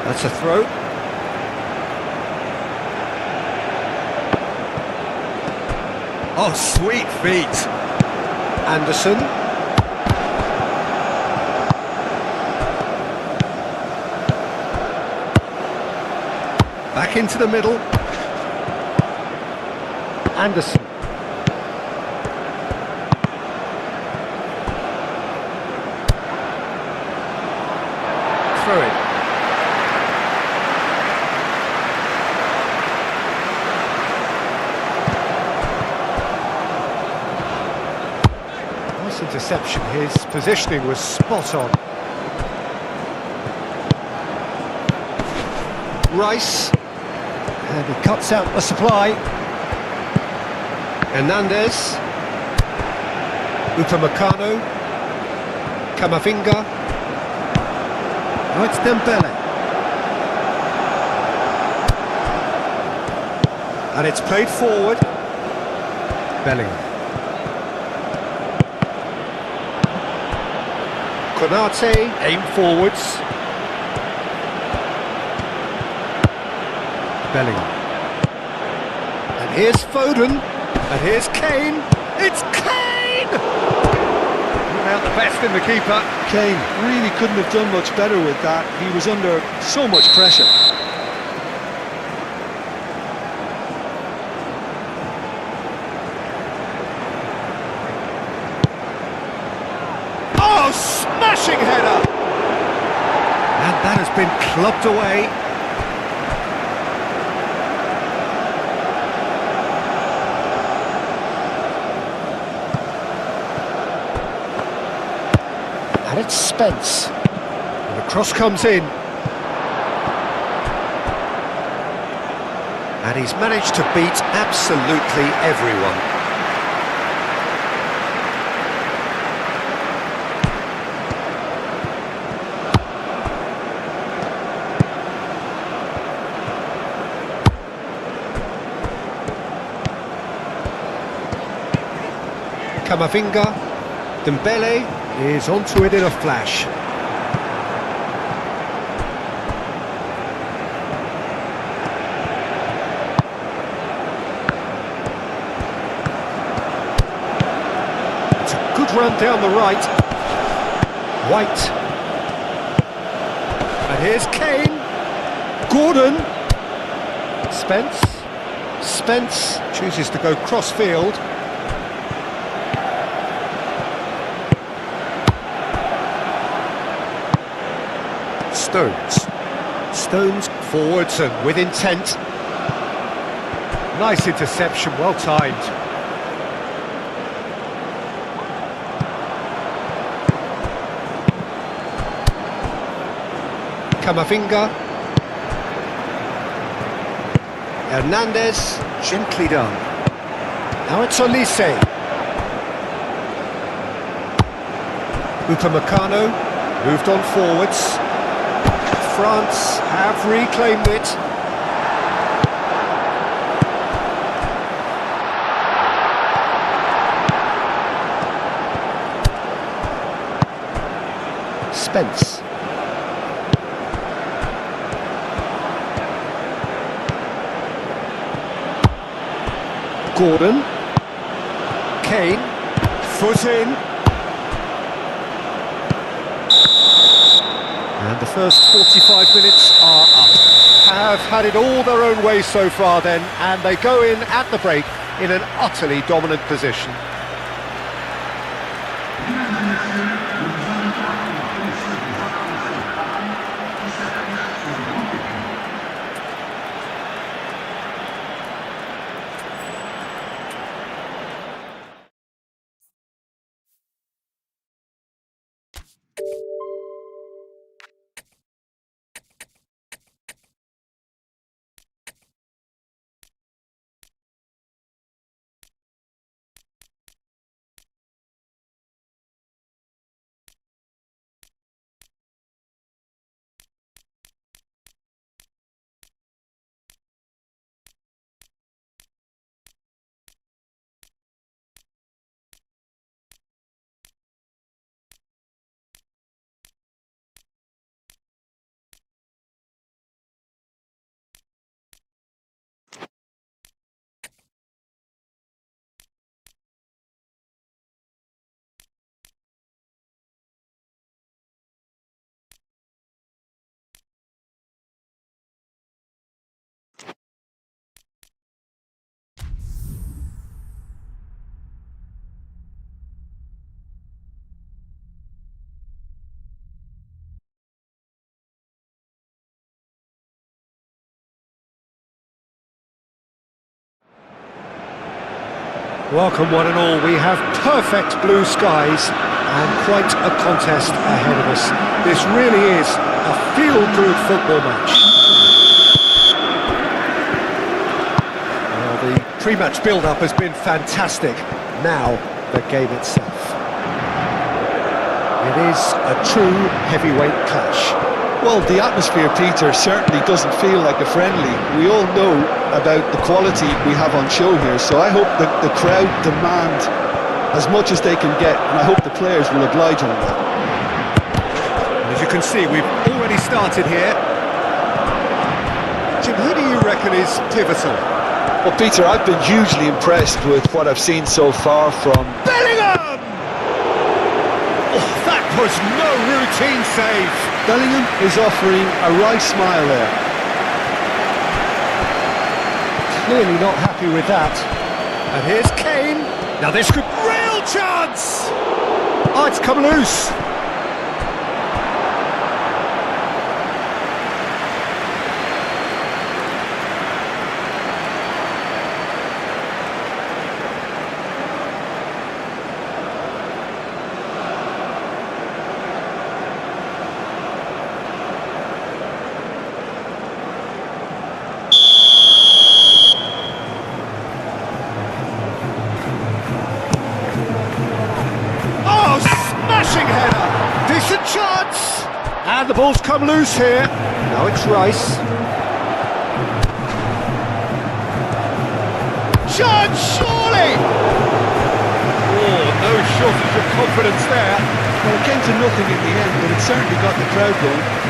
[SPEAKER 1] That's a throw. Oh, sweet feet. Anderson. Back into the middle. Anderson. Throw it. Interception, his positioning was spot on. Rice, and he cuts out the supply. Hernandez, Upamecano, Camavinga. Now it's Dembele. And it's played forward. Bellingham. Konate, aim forwards. Bellingham. And here's Foden. And here's Kane. It's Kane! Without the best in the keeper.
[SPEAKER 2] Kane really couldn't have done much better with that. He was under so much pressure.
[SPEAKER 1] Smashing header! And that has been clubbed away. And it's Spence. And the cross comes in. And he's managed to beat absolutely everyone. Camavinga, Dembele is onto it in a flash. It's a good run down the right. White. And here's Kane. Gordon. Spence chooses to go cross field. Stones. Stones forwards and with intent. Nice interception, well timed. Camavinga. Hernandez, gently done. Now it's Olise. Upamecano, moved on forwards. France have reclaimed it. Spence. Gordon. Kane. Foot in. And the first 45 minutes are up. Have had it all their own way so far then, and they go in at the break in an utterly dominant position. Welcome one and all, we have perfect blue skies and quite a contest ahead of us. This really is a feel-good football match. Well, the pre-match build-up has been fantastic. Now, the game itself. It is a true heavyweight clash.
[SPEAKER 2] Well, the atmosphere, Peter, certainly doesn't feel like a friendly. We all know about the quality we have on show here, so I hope that the crowd demand as much as they can get, and I hope the players will oblige on that.
[SPEAKER 1] And as you can see, we've already started here. Jim, who do you reckon is pivotal?
[SPEAKER 2] Well, Peter, I've been hugely impressed with what I've seen so far from
[SPEAKER 1] Bellingham! Oh, that was no routine save.
[SPEAKER 2] Bellingham is offering a wry smile there.
[SPEAKER 1] Clearly not happy with that. And here's Kane. Now this could... Real chance! Oh, it's come loose. And the ball's come loose here. Now it's Rice. Chance, surely! Oh, no shortage of confidence there.
[SPEAKER 2] Well, it came to nothing in the end, but it certainly got the crowd going.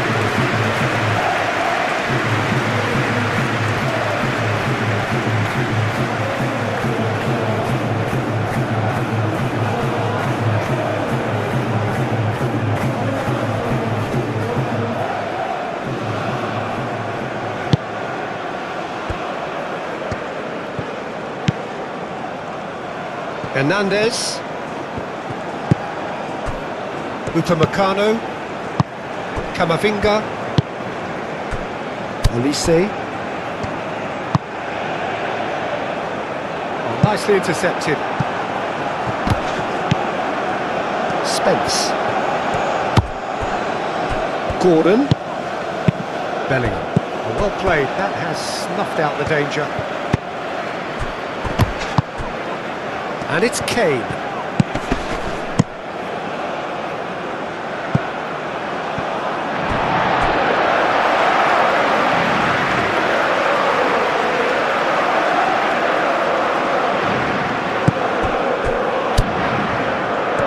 [SPEAKER 1] Hernandez. Upamecano. Camavinga. Olise. Oh, nicely intercepted. Spence. Gordon. Bellingham. Oh, well played. That has snuffed out the danger. And it's Kane.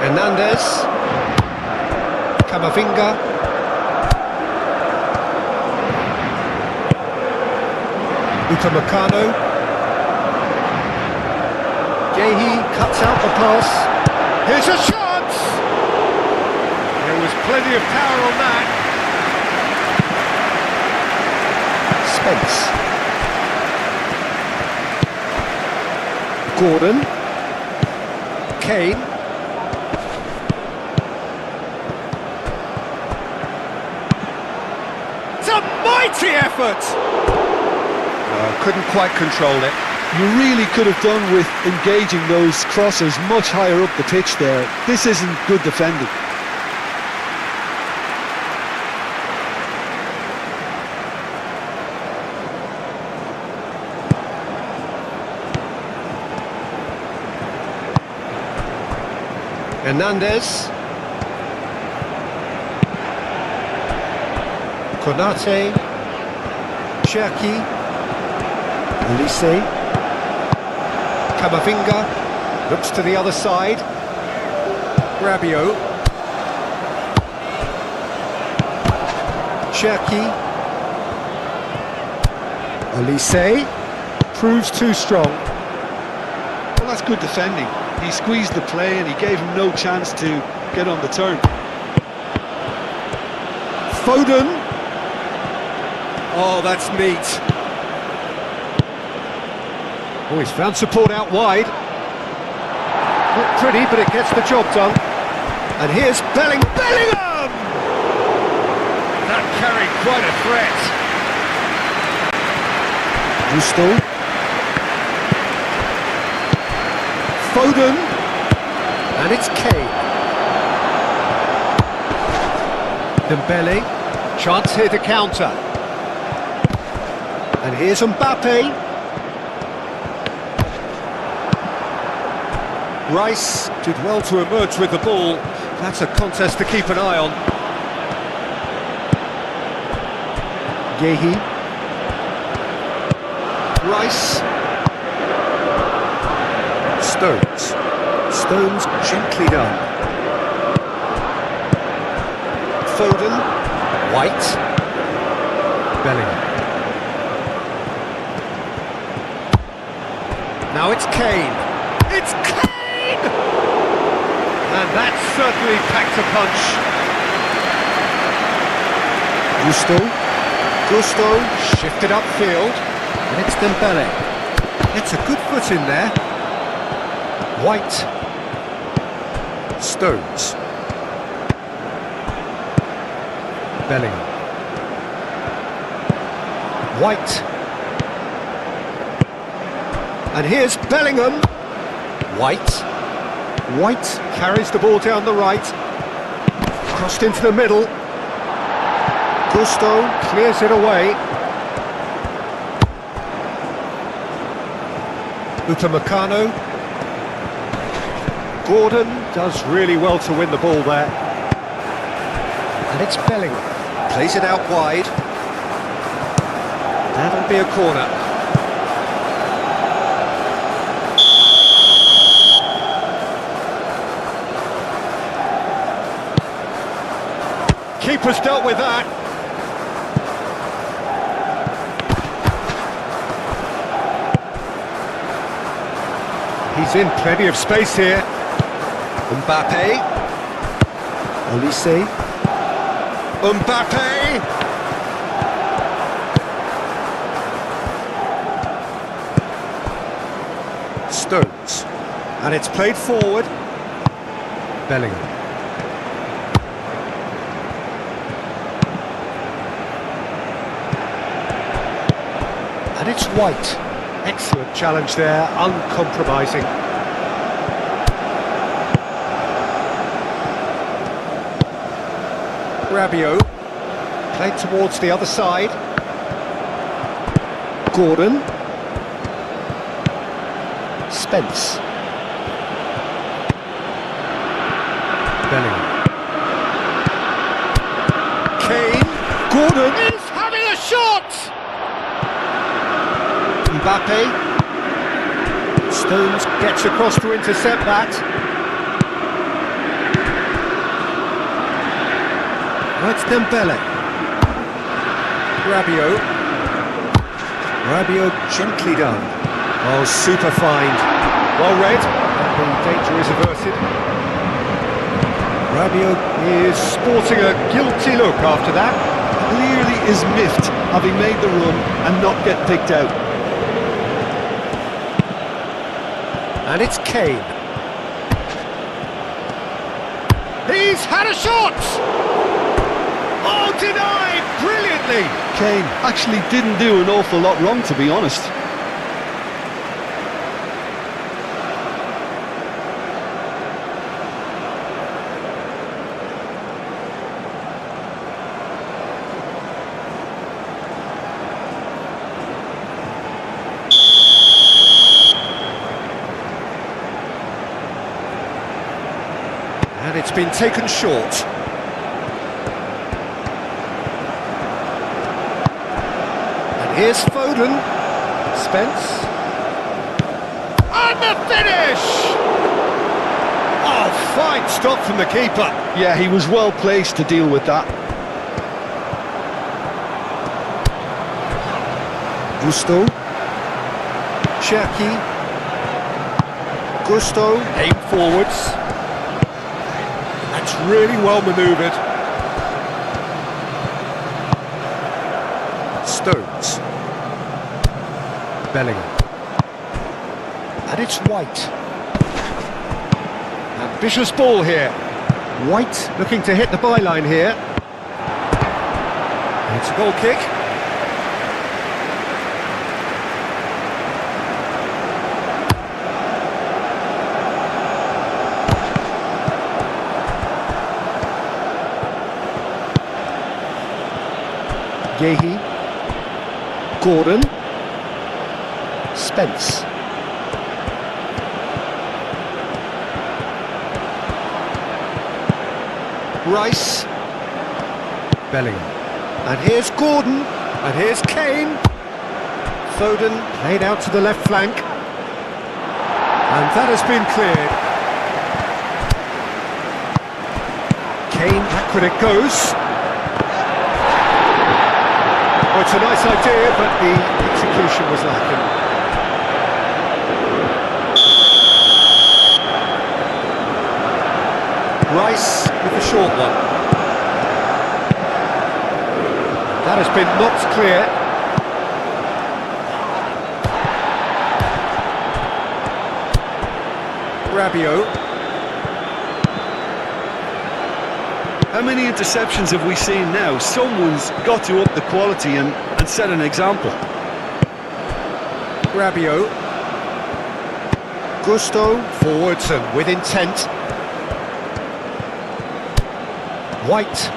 [SPEAKER 1] Hernandez, Camavinga, Upamecano, Yehi cuts out the pass. Here's a chance! There was plenty of power on that. Spence, Gordon, Kane. Mighty effort! Couldn't quite control it.
[SPEAKER 2] You really could have done with engaging those crossers much higher up the pitch there. This isn't good defending.
[SPEAKER 1] Hernandez. Konate, Cherki, Olise, Camavinga, looks to the other side, Rabiot, Cherki, Olise, proves too strong.
[SPEAKER 2] Well, that's good defending. He squeezed the play and he gave him no chance to get on the turn.
[SPEAKER 1] Foden. Oh, that's neat. Oh, he's found support out wide. Not pretty, but it gets the job done. And here's Bellingham! That carried quite a threat. Gusto. Foden. And it's Kane. Dembele. Chance here to counter. And here's Mbappe. Rice did well to emerge with the ball. That's a contest to keep an eye on. Yehi. Rice. Stones gently done. Foden. White. Bellingham. Now it's Kane. It's Kane! And that certainly packed a punch. Gusto shifted upfield. And it's Dembele. It's a good foot in there. White. Stones. Bellingham. White. And here's Bellingham. White carries the ball down the right. Crossed into the middle. Gusto clears it away. Upamecano. Gordon does really well to win the ball there. And it's Bellingham. Plays it out wide. That'll be a corner. Keeper's dealt with that. He's in plenty of space here. Mbappe. Olise. Mbappe. Stones. And it's played forward. Bellingham. And it's White. Excellent challenge there, uncompromising. Rabiot, played towards the other side. Gordon. Spence. Bellingham. Kane. Gordon. He's having a shot! Mbappe. Stones gets across to intercept that. That's Dembele. Rabiot gently done. Oh, super find. Well read. The danger is averted. Rabiot is sporting a guilty look after that.
[SPEAKER 2] Clearly is miffed, having made the run and not get picked out.
[SPEAKER 1] And it's Kane. He's had a shot! Oh, denied brilliantly!
[SPEAKER 2] Kane actually didn't do an awful lot wrong, to be honest.
[SPEAKER 1] And it's been taken short. And here's Foden. Spence. And the finish! Oh, fine stop from the keeper.
[SPEAKER 2] Yeah, he was well placed to deal with that.
[SPEAKER 1] Gusto. Cherki. Gusto. Aim forwards. That's really well manoeuvred. Stones. Bellingham. And it's White. Ambitious ball here. White looking to hit the byline here. It's a goal kick. Yehi, Gordon, Spence. Rice, Bellingham. And here's Gordon, and here's Kane. Foden played out to the left flank. And that has been cleared. Kane, backward it goes. Oh, it's a nice idea, but the execution was lacking. Rice with the short one. That has been knocked clear. Rabiot.
[SPEAKER 2] How many interceptions have we seen now? Someone's got to up the quality and set an example.
[SPEAKER 1] Rabiot. Gusto forwards and with intent. White.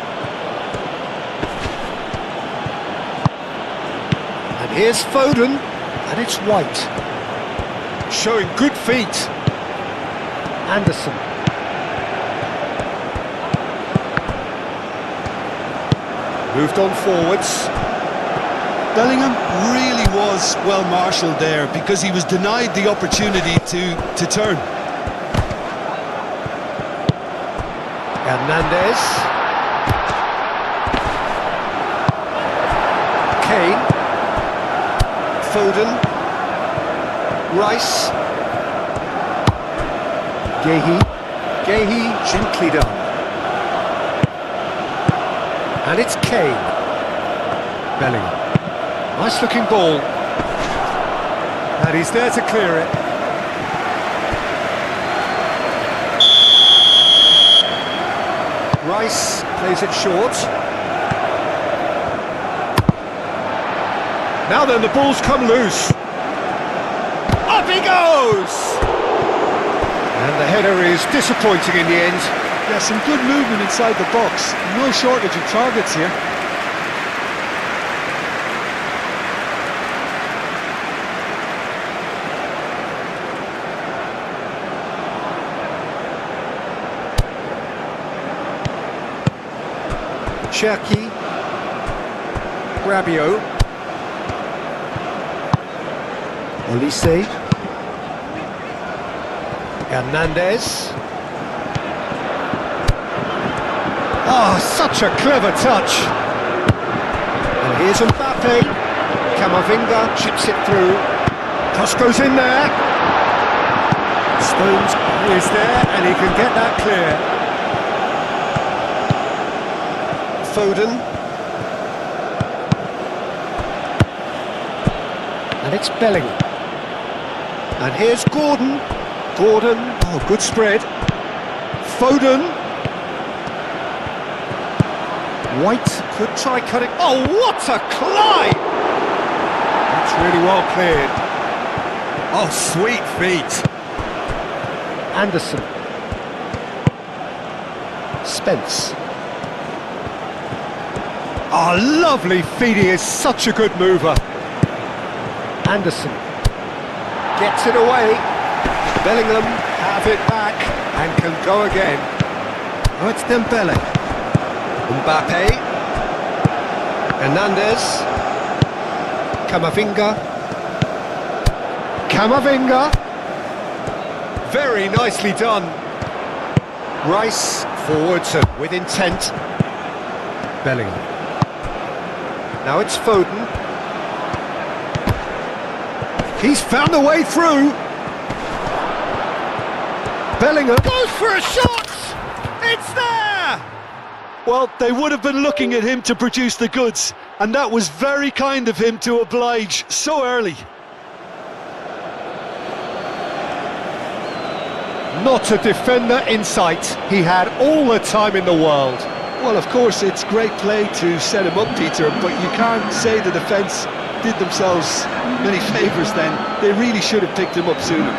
[SPEAKER 1] And here's Foden, and it's White. Showing good feet. Anderson. Moved on forwards.
[SPEAKER 2] Bellingham really was well marshalled there because he was denied the opportunity to turn.
[SPEAKER 1] Hernandez. Kane. Foden. Rice. Yehi gently done. And it's Kane. Bellingham. Nice looking ball. And he's there to clear it. Rice plays it short. Now then, the ball's come loose. Up he goes! And the header is disappointing in the end.
[SPEAKER 2] Yeah, some good movement inside the box. No shortage of targets here.
[SPEAKER 1] Cherki, Rabiot, Olise, Hernandez. Oh, such a clever touch. And here's Mbappe. Camavinga chips it through. Cross goes in there. Stones is there, and he can get that clear. Foden, and it's Bellingham, and here's Gordon, oh good spread, Foden, White could try cutting, oh what a climb, that's really well cleared, oh sweet feet, Anderson, Spence, oh, lovely feet, he is such a good mover. Anderson gets it away. Bellingham have it back and can go again. Oh, it's Dembele. Mbappe. Hernandez. Camavinga. Very nicely done. Rice forwards with intent. Bellingham. Now it's Foden. He's found a way through. Bellingham goes for a shot! It's there!
[SPEAKER 2] Well, they would have been looking at him to produce the goods, and that was very kind of him to oblige so early.
[SPEAKER 1] Not a defender in sight. He had all the time in the world.
[SPEAKER 2] Well, of course, it's great play to set him up, Peter, but you can't say the defence did themselves many favours then. They really should have picked him up sooner.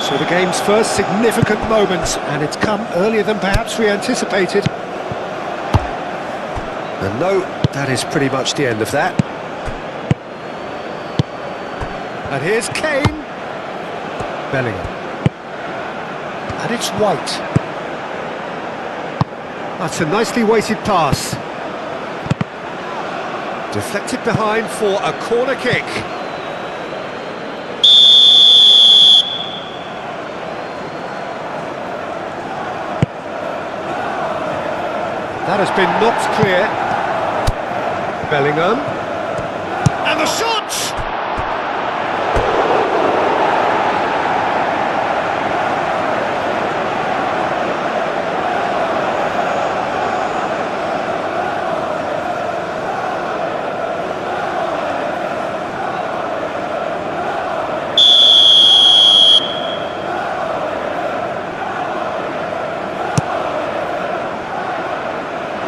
[SPEAKER 1] So the game's first significant moment, and it's come earlier than perhaps we anticipated. And no, that is pretty much the end of that. And here's Kane. Bellingham. And it's White. That's a nicely weighted pass. Deflected behind for a corner kick. That has been knocked clear. Bellingham. And the shot!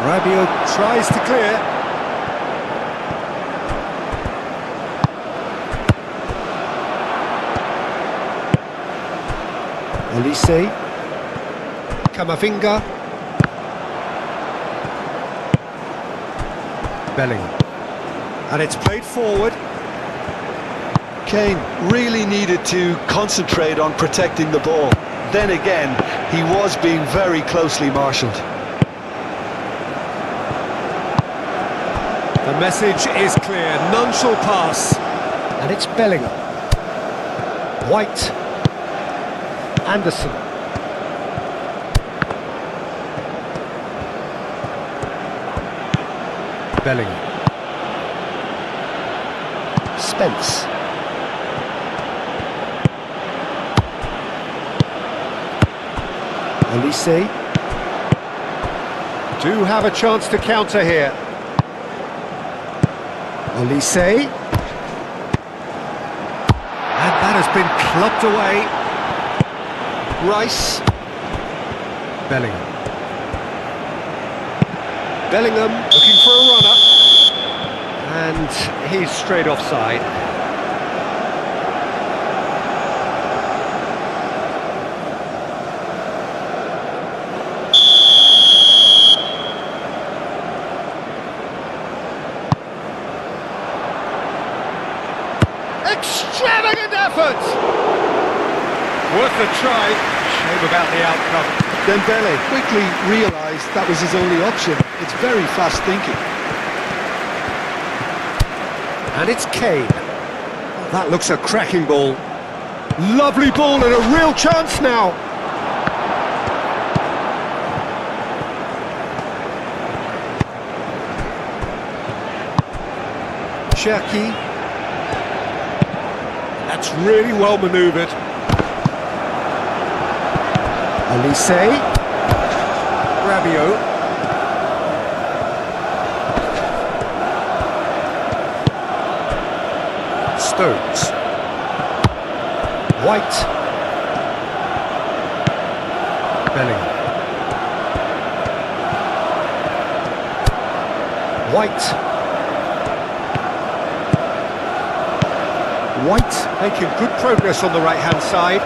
[SPEAKER 1] Rabiot tries to clear. Olise. Camavinga. Bellingham. And it's played forward.
[SPEAKER 2] Kane really needed to concentrate on protecting the ball. Then again, he was being very closely marshalled.
[SPEAKER 1] The message is clear, none shall pass. And it's Bellingham. White. Anderson. Bellingham. Spence. Olise. Do have a chance to counter here. Olise. And that has been clubbed away. Rice. Bellingham. Bellingham looking for a runner. And he's straight offside. Extravagant effort! Worth a try. Shame about the outcome.
[SPEAKER 2] Dembele quickly realised that was his only option. It's very fast thinking.
[SPEAKER 1] And it's Kane. That looks a cracking ball. Lovely ball and a real chance now. Cherki. That's really well manoeuvred. Olise. Rabiot. Stones. White. Bellingham. White. White making good progress on the right-hand side.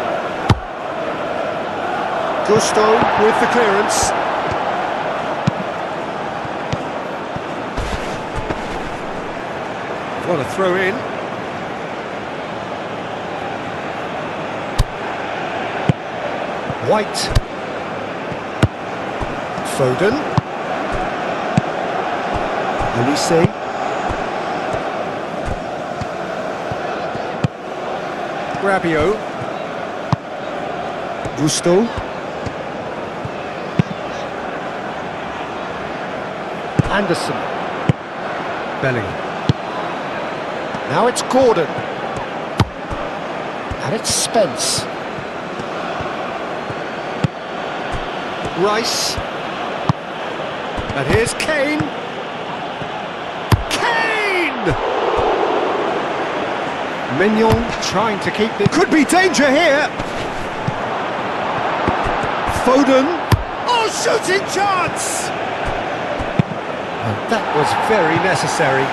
[SPEAKER 1] Gusto with the clearance. What a throw in. White. Foden. Olise. Rabiot. Gusto. Anderson. Bellingham. Now it's Gordon. And it's Spence. Rice. And here's Kane. Kane! Mignon trying to keep it. Could be danger here. Foden. Oh, shooting chance! And that was very necessary.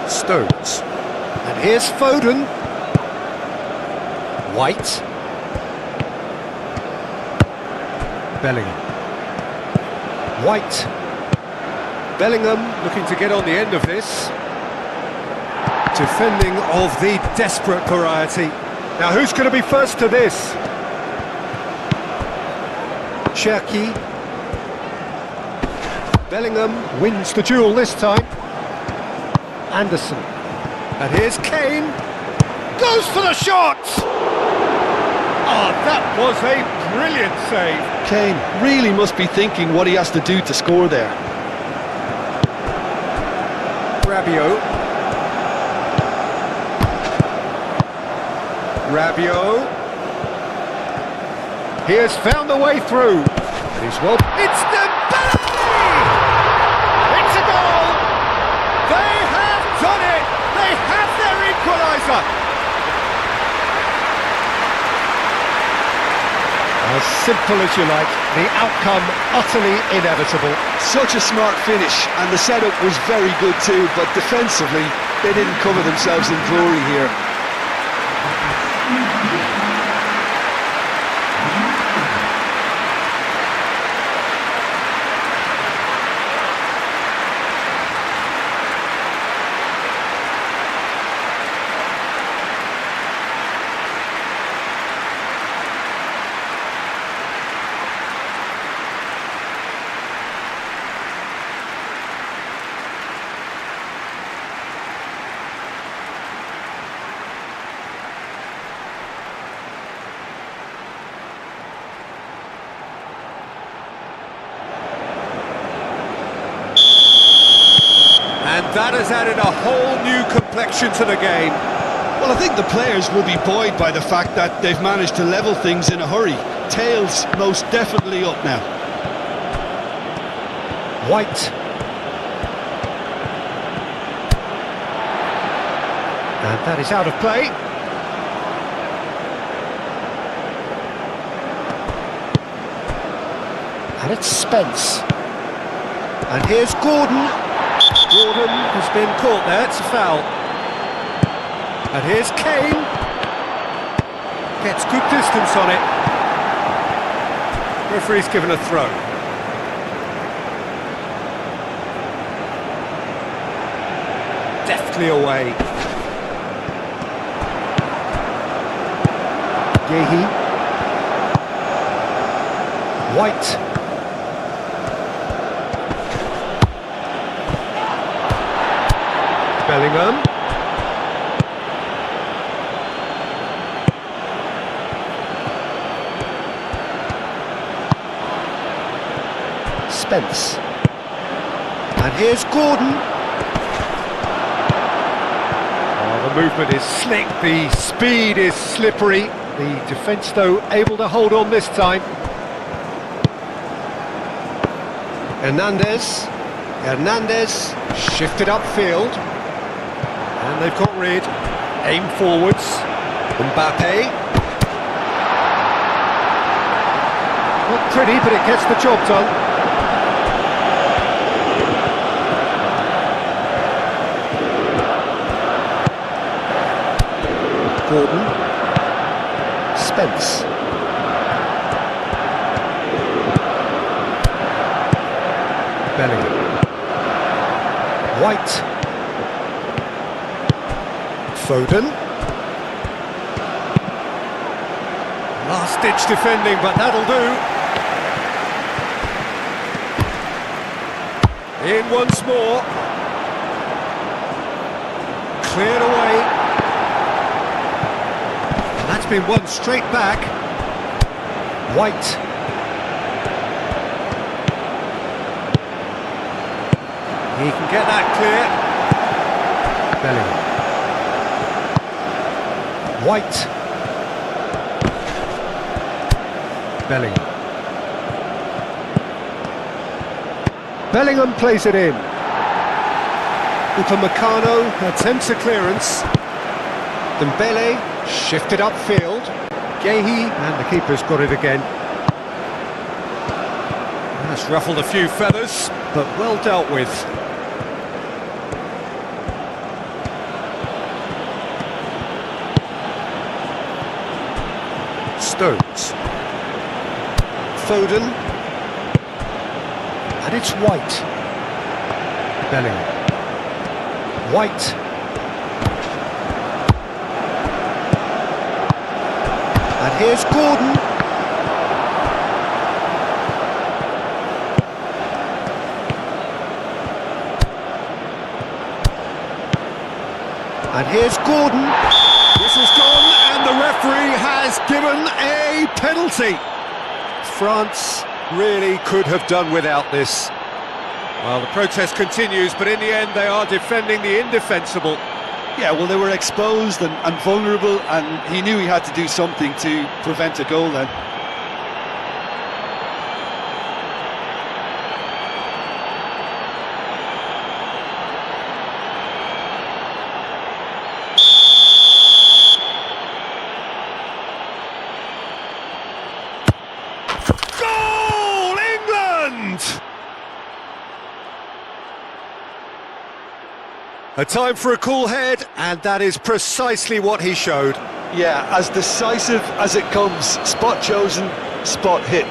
[SPEAKER 1] Stones. And here's Foden. White. Bellingham. White. Bellingham looking to get on the end of this. Defending of the desperate variety. Now who's going to be first to this? Cherki. Bellingham wins the duel this time. Anderson. And here's Kane. Goes for the shot! Oh, that was a brilliant save.
[SPEAKER 2] Kane really must be thinking what he has to do to score there.
[SPEAKER 1] Rabiot. Rabiot. He has found a way through. And he's well. It's Dembele! It's a goal! They have done it! They have their equaliser! As simple as you like, the outcome utterly inevitable.
[SPEAKER 2] Such a smart finish, and the setup was very good too, but defensively, they didn't cover themselves in glory here.
[SPEAKER 1] That has added a whole new complexion to the game.
[SPEAKER 2] Well, I think the players will be buoyed by the fact that they've managed to level things in a hurry. Tails most definitely up now.
[SPEAKER 1] White. And that is out of play. And it's Spence. And here's Gordon. Gordon has been caught there, it's a foul. And here's Kane. Gets good distance on it. Referee's given a throw. Deftly away. Gehi. White. Bellingham. Spence. And here's Gordon. Oh, the movement is slick, the speed is slippery. The defence, though, able to hold on this time. Hernandez shifted upfield. And they've got rid. Aim forwards. Mbappe. Not pretty, but it gets the job done. Gordon. Spence. Bellingham. White. Foden. Last-ditch defending, but that'll do. In once more. Cleared away. And that's been won straight back. White. He can get that clear. Bellingham. White. Bellingham. Bellingham plays it in. Upamecano attempts a clearance. Dembele shifted upfield. Gehi, and the keeper's got it again. That's ruffled a few feathers, but well dealt with. Stones. Foden. And it's White. Bellingham. White. And here's Gordon. And here's Gordon. This is gone, and the referee has given a penalty. France really could have done without this. Well, the protest continues, but in the end they are defending the indefensible.
[SPEAKER 2] Yeah, well, they were exposed and vulnerable, and he knew he had to do something to prevent a goal then.
[SPEAKER 1] Goal, England! A time for a cool head, and that is precisely what he showed.
[SPEAKER 2] Yeah, as decisive as it comes. Spot chosen, spot hit.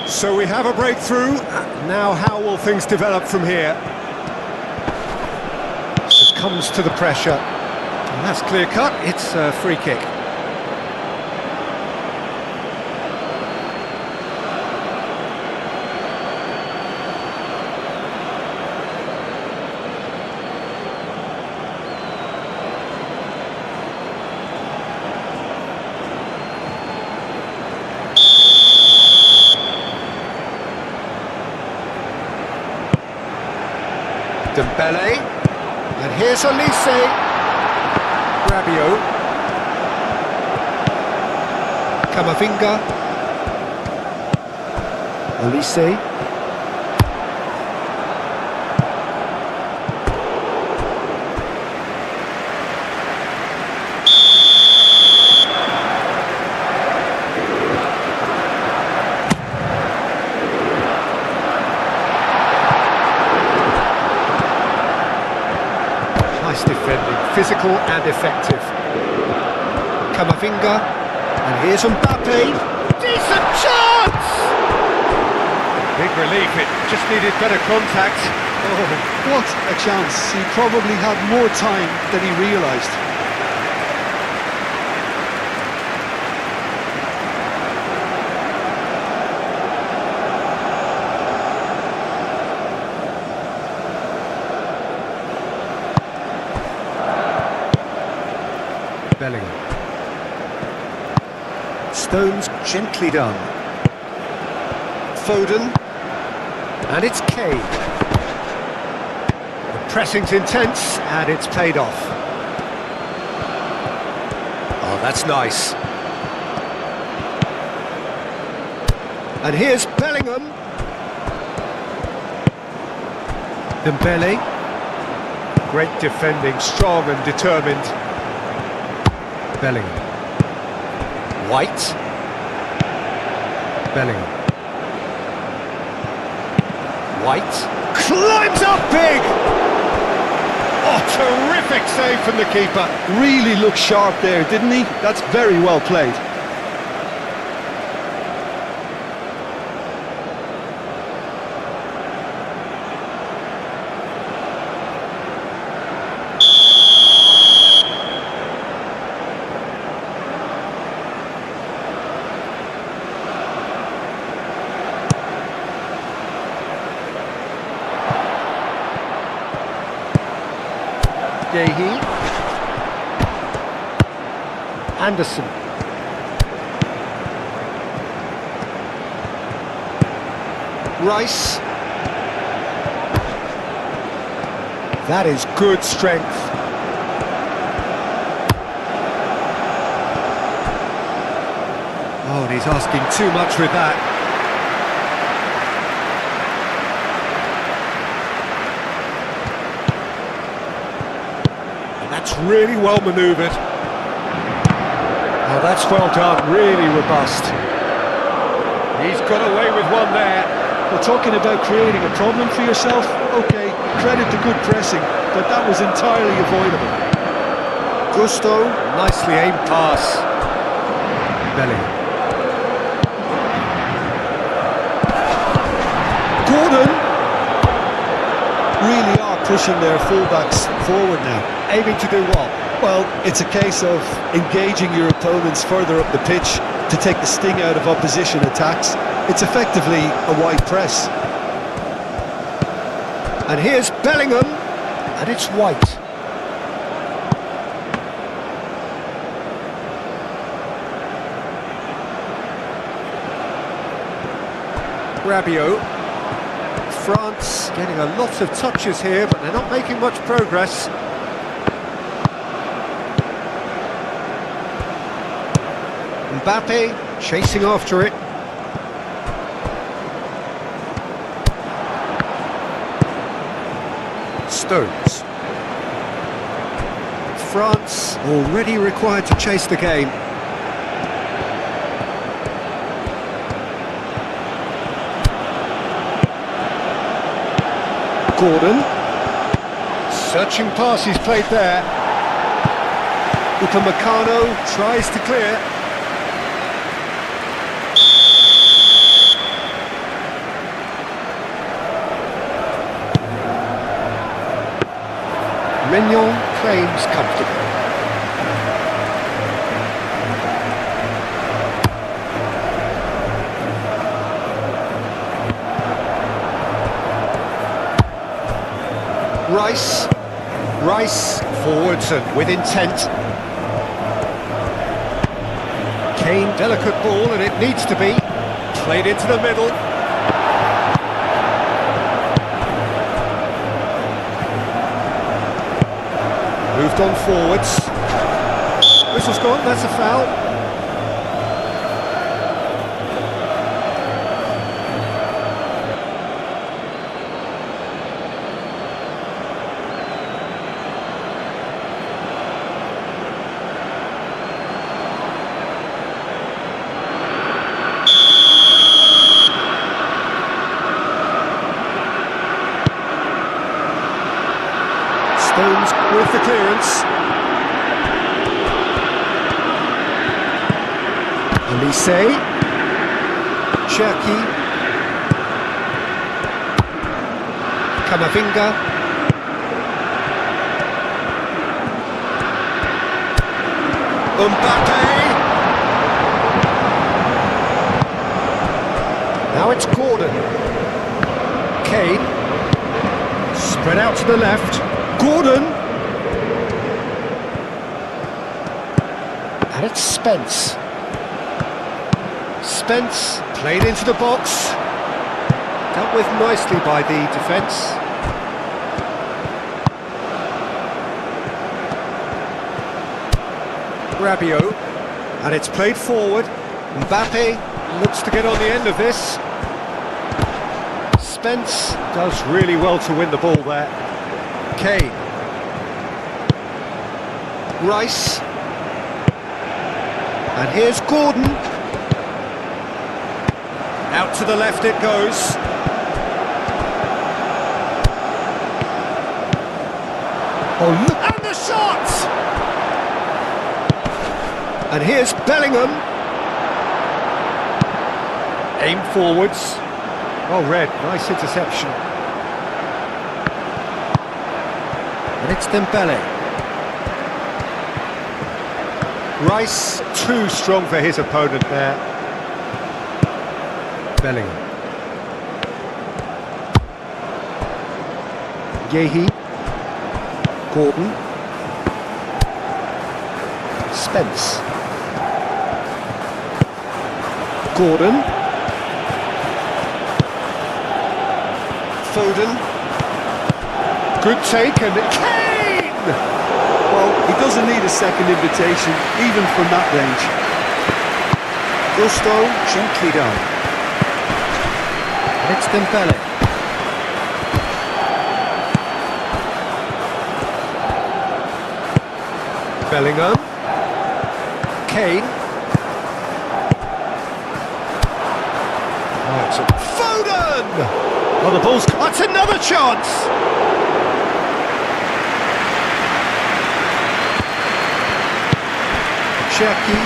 [SPEAKER 1] So we have a breakthrough. Now how will things develop from here? comes to the pressure. And that's clear cut, it's a free kick. Dembele, and here's Olise, Rabiot, Camavinga, Olise, defending, physical and effective. Camavinga, and here's Mbappe. Decent chance! Big relief, it just needed better contact.
[SPEAKER 2] Oh, what a chance. He probably had more time than he realised.
[SPEAKER 1] Bellingham. Stones gently done. Foden. And it's Kane. The pressing's intense and it's paid off. Oh, that's nice. And here's Bellingham. Dembele. Great defending, strong and determined. Bellingham. White. Bellingham. White. Climbs up big! Oh, terrific save from the keeper.
[SPEAKER 2] Really looked sharp there, didn't he? That's very well played.
[SPEAKER 1] Anderson. Rice. That is good strength. Oh, and he's asking too much with that. That's really well manoeuvred. Oh, that's well done, really robust. He's got away with one there.
[SPEAKER 2] Well, talking about creating a problem for yourself, okay, credit to good pressing, but that was entirely avoidable.
[SPEAKER 1] Gusto, nicely aimed pass. Bellingham. Gordon.
[SPEAKER 2] Really are pushing their fullbacks forward now.
[SPEAKER 1] Aiming to do what?
[SPEAKER 2] Well, it's a case of engaging your opponents further up the pitch to take the sting out of opposition attacks. It's effectively a wide press.
[SPEAKER 1] And here's Bellingham, and it's White. Rabiot. France getting a lot of touches here, but they're not making much progress. Mbappe chasing after it. Stones. France already required to chase the game. Gordon. Searching pass he's played there. Upamecano tries to clear. Mignon claims comfortable. Rice forwards and with intent. Kane, delicate ball, and it needs to be played into the middle. Moved on forwards. Whistle's gone, that's a foul. Stones with the clearance. Elise. Cherki. Camavinga. Mbappe. Now it's Gordon. Kane. Spread out to the left. Gordon! And it's Spence. Spence played into the box. Dealt with nicely by the defence. Rabiot. And it's played forward. Mbappe looks to get on the end of this. Spence does really well to win the ball there. Kane. Rice. And here's Gordon. Out to the left it goes. Oh, look! And the shot! And here's Bellingham. Aim forwards. Well read, nice interception. And it's Dembele. Rice, too strong for his opponent there. Bellingham. Yehi. Gordon. Spence. Gordon. Foden. Good take, and Kane!
[SPEAKER 2] Well, he doesn't need a second invitation, even from that range.
[SPEAKER 1] Gusto Junqueira. And it's Dembele. Bellingham. Kane. Oh, it's a Foden! Oh, the ball's... That's another chance! Cherki.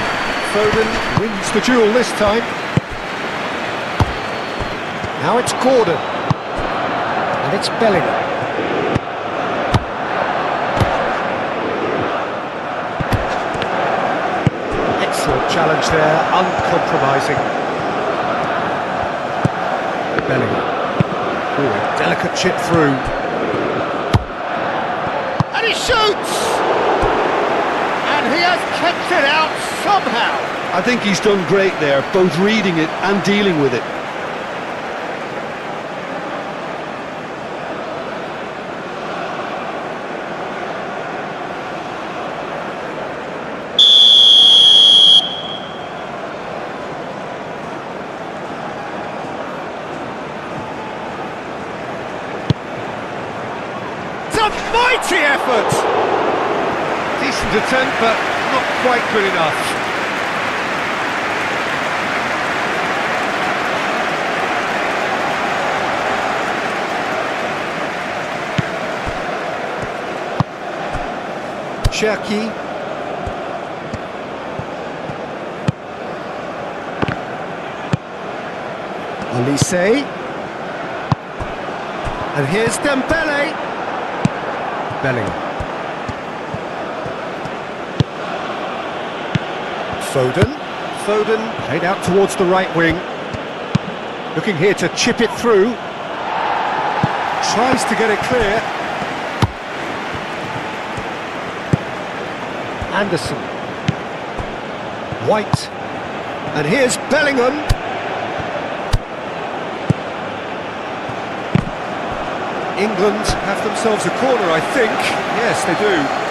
[SPEAKER 1] Foden wins the duel this time. Now it's Gordon. And it's Bellingham. Excellent challenge there, uncompromising. Bellingham. Ooh, a delicate chip through. And he shoots! And he has kept it out somehow.
[SPEAKER 2] I think he's done great there, both reading it and dealing with it.
[SPEAKER 1] Mighty effort! Decent attempt, but not quite good enough. Cherki. Elise. And here's Dembele. Bellingham. Foden. Foden played out towards the right wing. Looking here to chip it through. Tries to get it clear. Anderson. White. And here's Bellingham. England have themselves a corner, I think. Yes, they do.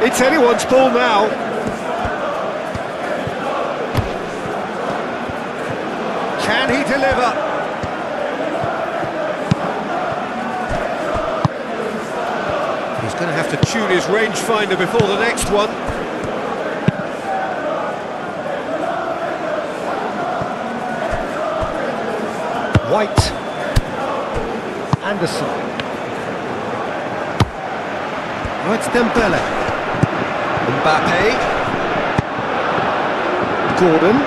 [SPEAKER 1] It's anyone's ball now. Can he deliver? He's going to have to tune his rangefinder before the next one. White. Anderson. Oh, it's Dembele. Mbappe. Gordon.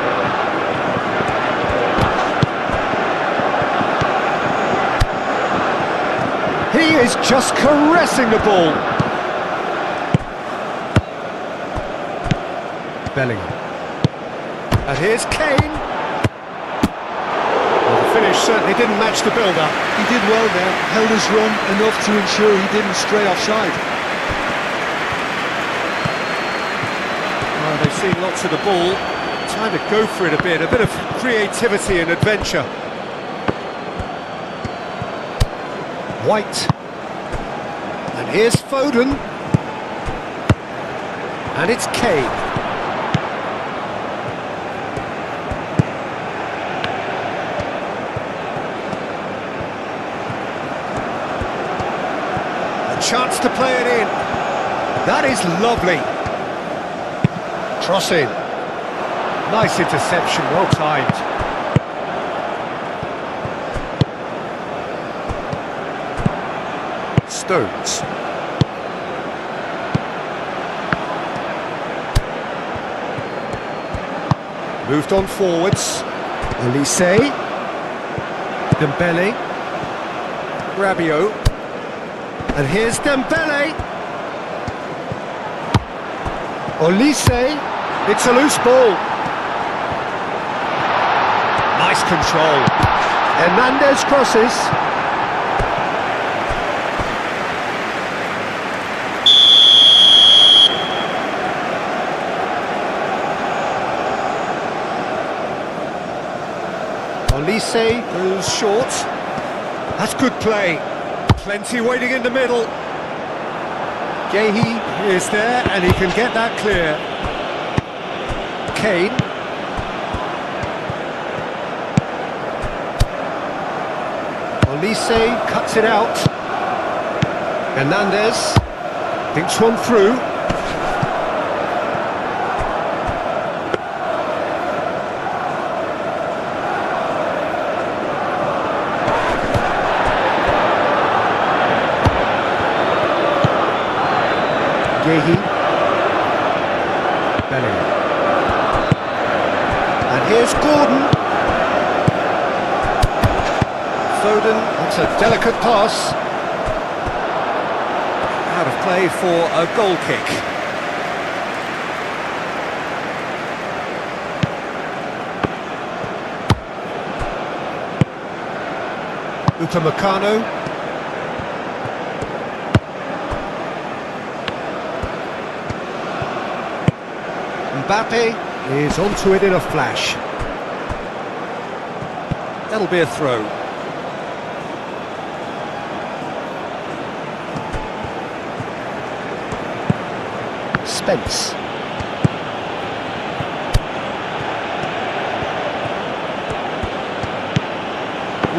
[SPEAKER 1] He is just caressing the ball. Bellingham. And here's Kane. Well, the finish certainly didn't match the build-up.
[SPEAKER 2] He did well there, held his run enough to ensure he didn't stray offside.
[SPEAKER 1] They've seen lots of the ball, time to go for it a bit of creativity and adventure. White. And here's Foden. And it's Kane. A chance to play it in. That is lovely. Cross in. Nice interception, well timed. Stones. Moved on forwards. Olise. Dembele. Rabiot. And here's Dembele. Olise. It's a loose ball. Nice control. Hernandez crosses. Olise goes short. That's good play. Plenty waiting in the middle. Gehi is there and he can get that clear. Kane. Olise cuts it out. Hernandez thinks one through. Gehi. Bellingham. And here's Gordon. Foden, that's a delicate pass. Out of play for a goal kick. Upamecano. Mbappe is onto it in a flash. That'll be a throw. Spence.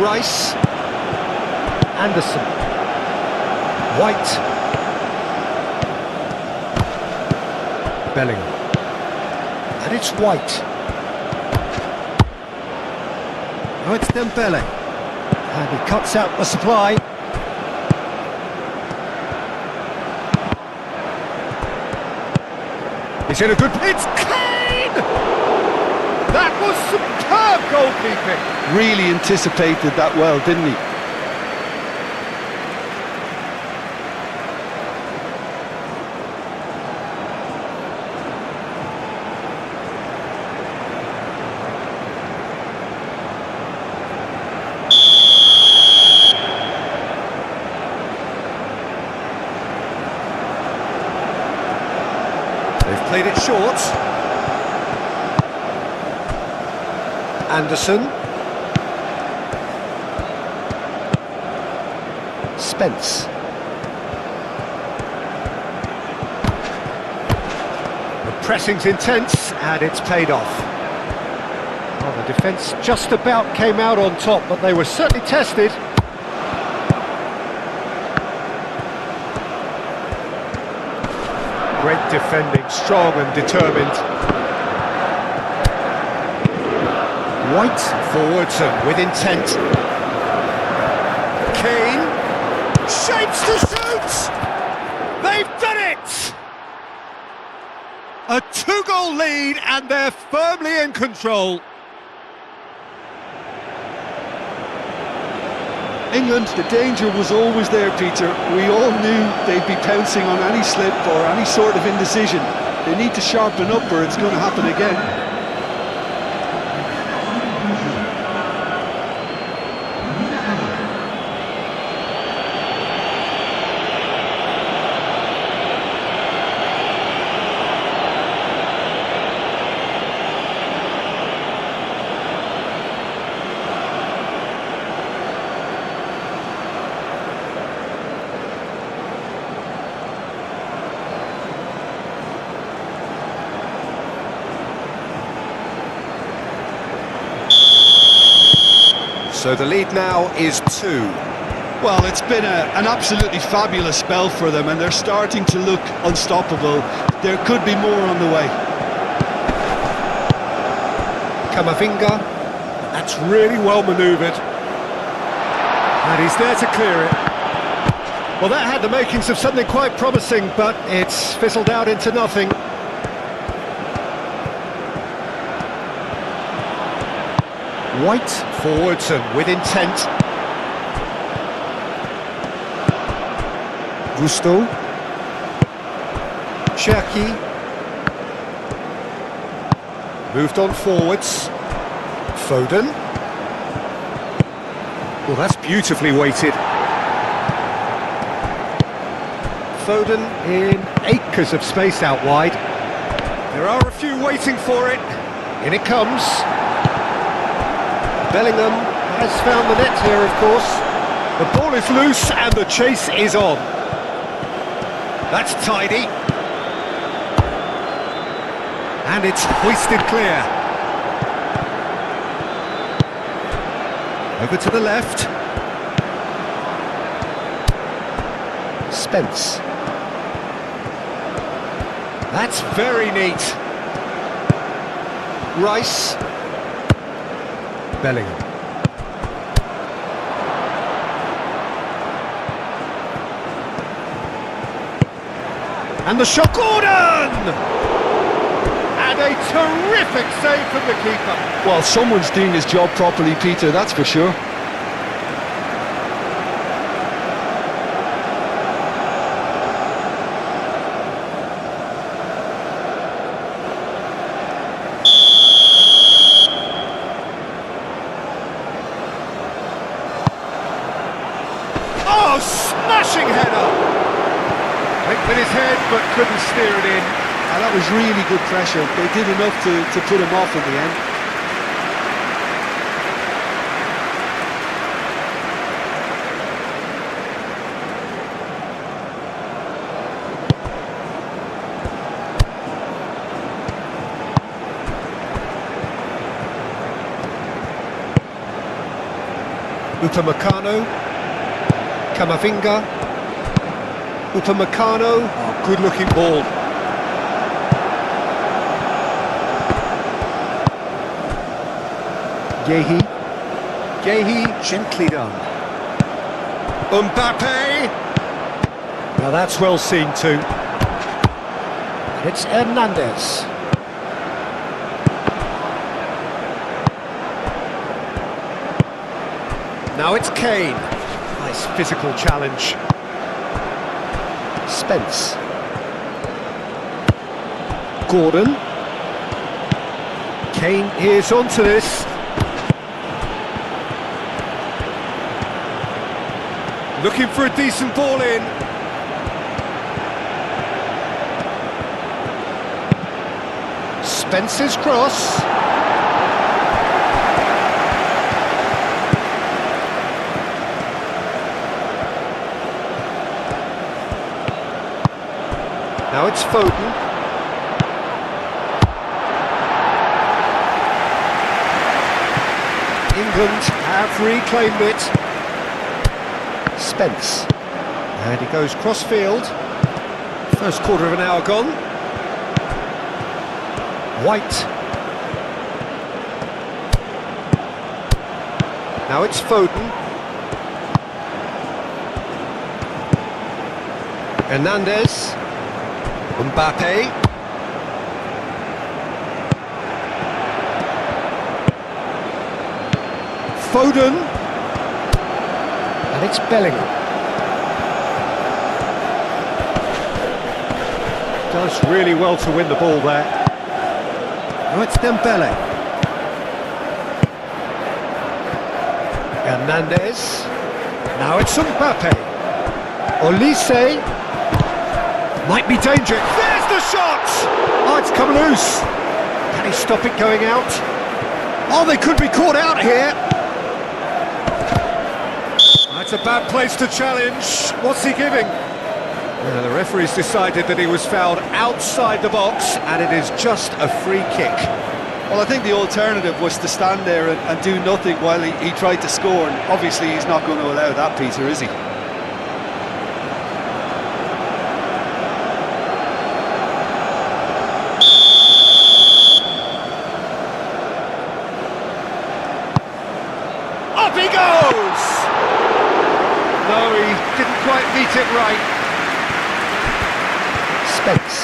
[SPEAKER 1] Rice. Anderson. White. Bellingham. And it's White. Oh, it's Dembele. And he cuts out the supply. He's in a good pitch. Kane! That was superb goalkeeping.
[SPEAKER 2] Really anticipated that well, didn't he?
[SPEAKER 1] Played it short. Anderson. Spence. The pressing's intense and it's paid off. Well, the defence just about came out on top, but they were certainly tested. Great defending, strong and determined. White forwards and with intent. Kane shapes to shoot! They've done it! A 2-goal lead and they're firmly in control.
[SPEAKER 2] England, the danger was always there, Peter. We all knew they'd be pouncing on any slip or any sort of indecision. They need to sharpen up or it's going to happen again.
[SPEAKER 1] So the lead now is 2.
[SPEAKER 2] Well, it's been an absolutely fabulous spell for them and they're starting to look unstoppable. There could be more on the way.
[SPEAKER 1] Camavinga, that's really well manoeuvred. And he's there to clear it. Well, that had the makings of something quite promising, but it's fizzled out into nothing. White forwards and with intent. Gusto. Cherki. Moved on forwards. Foden. Well, that's beautifully weighted. Foden in acres of space out wide. There are a few waiting for it. In it comes. Bellingham has found the net here, of course. The ball is loose and the chase is on. That's tidy. And it's hoisted clear. Over to the left. Spence. That's very neat. Rice. Bellingham. And the shot, Gordon! And a terrific save from the keeper.
[SPEAKER 2] Well, someone's doing his job properly, Peter, that's for sure.
[SPEAKER 1] Oh, smashing header! Went with his head, but couldn't steer it in.
[SPEAKER 2] And that was really good pressure. They did enough to put him off in the end.
[SPEAKER 1] Upamecano. Camavinga. Upamecano. Oh, good looking ball. Gehi, gently done. Mbappe! Now that's well seen too. It's Hernandez. Now it's Kane. Nice physical challenge. Spence. Gordon. Kane is onto this. Looking for a decent ball in. Spence's cross. Now it's Foden. England have reclaimed it. Spence. And he goes cross-field. First quarter of an hour gone. White. Now it's Foden. Hernandez. Mbappe. Foden. And it's Bellingham. Does really well to win the ball there. Now it's Dembele. Hernandez. Now it's Mbappe. Olise. Might be dangerous. There's the shot! Oh, it's come loose. Can he stop it going out? Oh, they could be caught out here. That's a bad place to challenge. What's he giving? The referee's decided that he was fouled outside the box, and it is just a free kick.
[SPEAKER 2] Well, I think the alternative was to stand there and do nothing while he tried to score, and obviously he's not going to allow that, Peter, is he?
[SPEAKER 1] Up he goes! No, he didn't quite beat it right. Spence.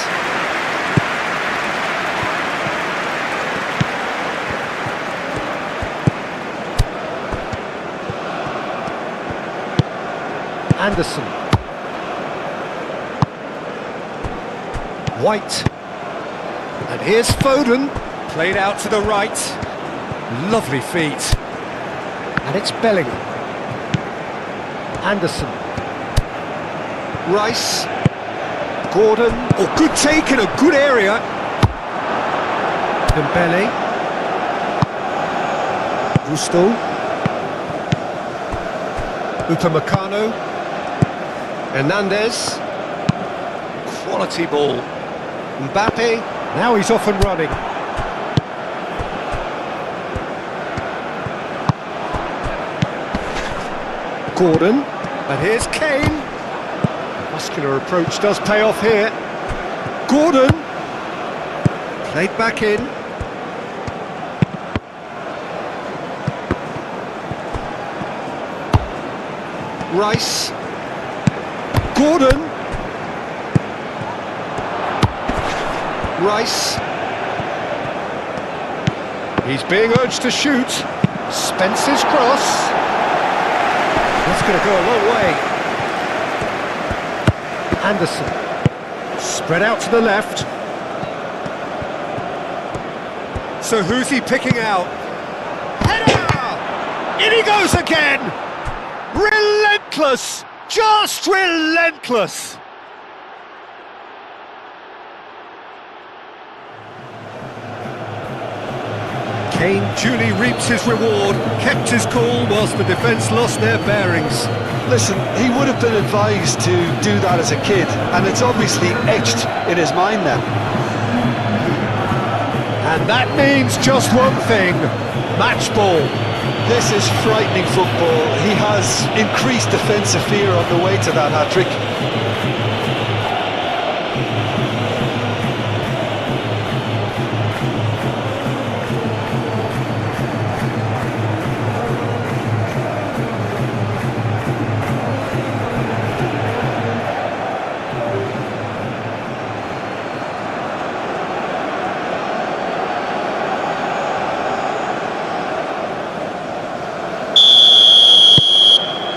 [SPEAKER 1] Anderson. White. And here's Foden. Played out to the right. Lovely feet. And it's Bellingham. Anderson. Rice. Gordon. Oh, good take in a good area. Dembele. Gusto. Upamecano. Hernandez. Quality ball. Mbappe. Now he's off and running. Gordon. And here's Kane. Muscular approach does pay off here. Gordon. Played back in. Rice. Gordon. Rice. He's being urged to shoot. Spence's cross. That's going to go a long way. Anderson. Spread out to the left. So who's he picking out? Header! In he goes again! Relentless! Just relentless! Kane duly reaps his reward, kept his cool whilst the defence lost their bearings.
[SPEAKER 2] Listen, he would have been advised to do that as a kid, and it's obviously etched in his mind now.
[SPEAKER 1] And that means just one thing, match ball.
[SPEAKER 2] This is frightening football. He has increased defensive fear on the way to that hat-trick.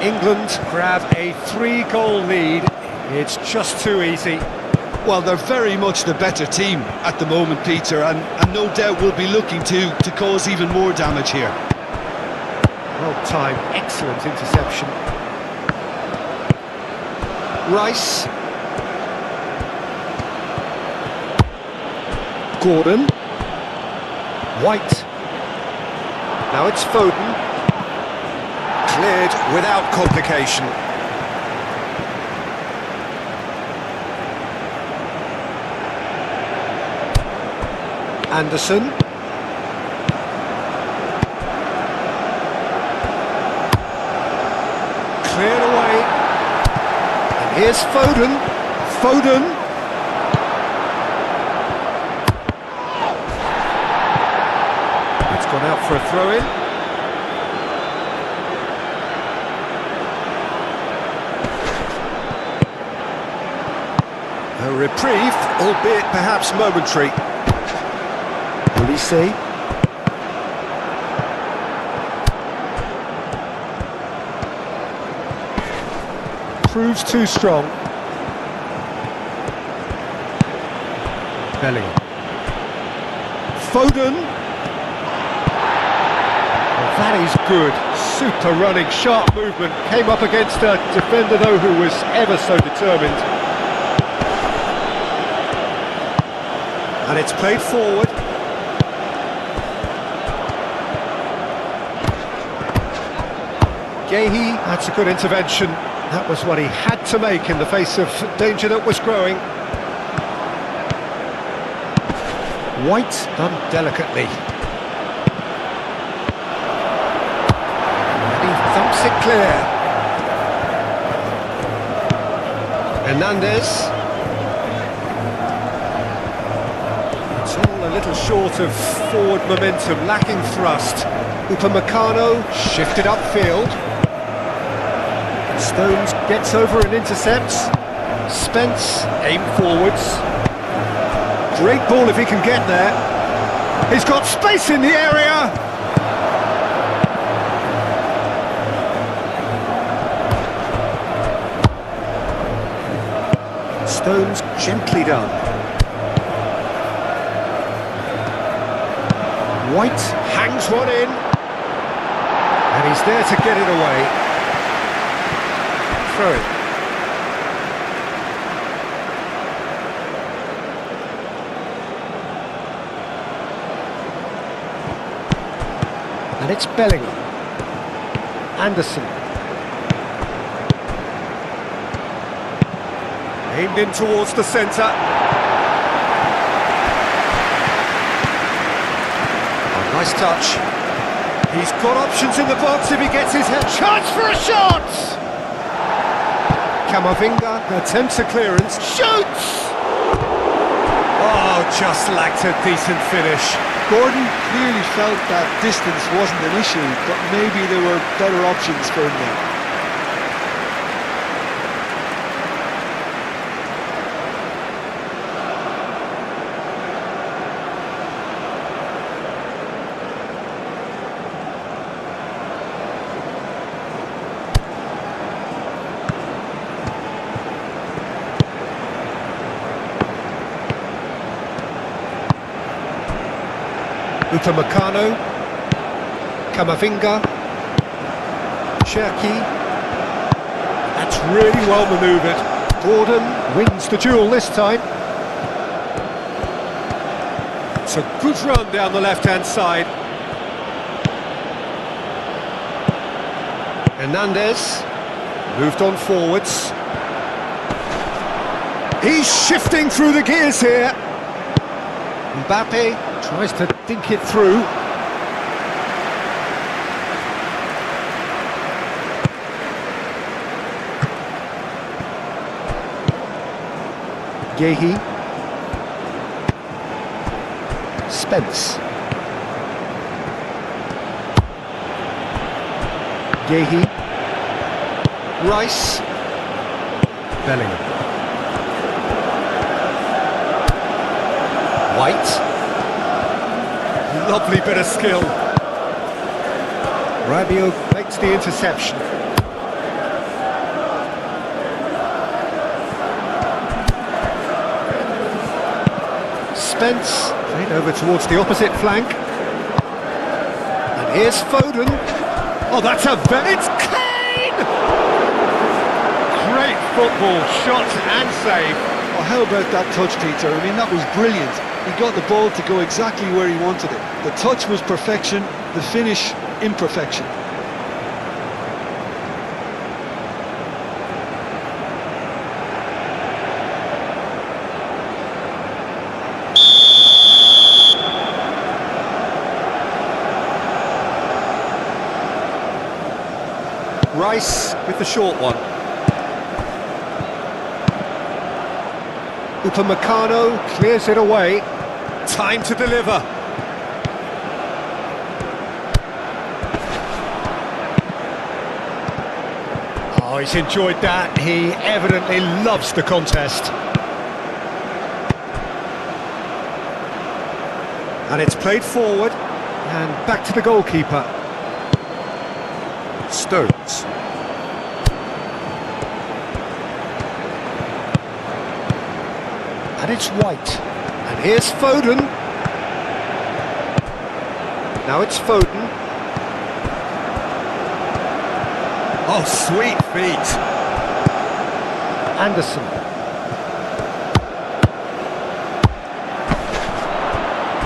[SPEAKER 1] England grab a 3-goal lead. It's just too easy.
[SPEAKER 2] Well, they're very much the better team at the moment, Peter, and no doubt will be looking to cause even more damage here.
[SPEAKER 1] Well timed, excellent interception. Rice. Gordon. White. Now it's Foden. Cleared without complication. Anderson. Cleared away. And here's Foden. Foden. It's gone out for a throw-in. A reprieve, albeit perhaps momentary. Will he see? Proves too strong. Bellingham. Foden. Well, that is good. Super running, sharp movement. Came up against a defender though who was ever so determined. And it's played forward. Gehi, that's a good intervention. That was what he had to make in the face of danger that was growing. White done delicately. And he thumps it clear. Hernandez. It's all a little short of forward momentum, lacking thrust. Upamecano shifted upfield. Stones gets over and intercepts. Spence aim forwards. Great ball if he can get there. He's got space in the area. Stones gently done. White hangs one in. And he's there to get it away. Throw it. And it's Bellingham. Anderson. Aimed in towards the centre. Oh, nice touch. He's got options in the box if he gets his head. Chance for a shot! Camavinga attempts a clearance. Shoots! Oh, just lacked a decent finish.
[SPEAKER 2] Gordon clearly felt that distance wasn't an issue, but maybe there were better options for him there.
[SPEAKER 1] Upamecano, Camavinga, Cherki. That's really well manoeuvred. Gordon wins the duel this time. It's a good run down the left-hand side. Hernandez moved on forwards. He's shifting through the gears here. Mbappe tries to dink it through. Gehi. Spence. Gehi. Rice. Bellingham. White. Lovely bit of skill. Rabiot makes the interception. Spence played over towards the opposite flank. And here's Foden. Oh, that's a it's Kane! Great football, shot and save.
[SPEAKER 2] Oh, how about that touch, Peter? I mean, that was brilliant. He got the ball to go exactly where he wanted it. The touch was perfection, the finish imperfection.
[SPEAKER 1] Rice with the short one. Upamecano clears it away. Time to deliver. Oh, he's enjoyed that. He evidently loves the contest. And it's played forward and back to the goalkeeper. Stones. And it's White. And here's Foden. Now it's Foden. Oh, sweet feet. Anderson.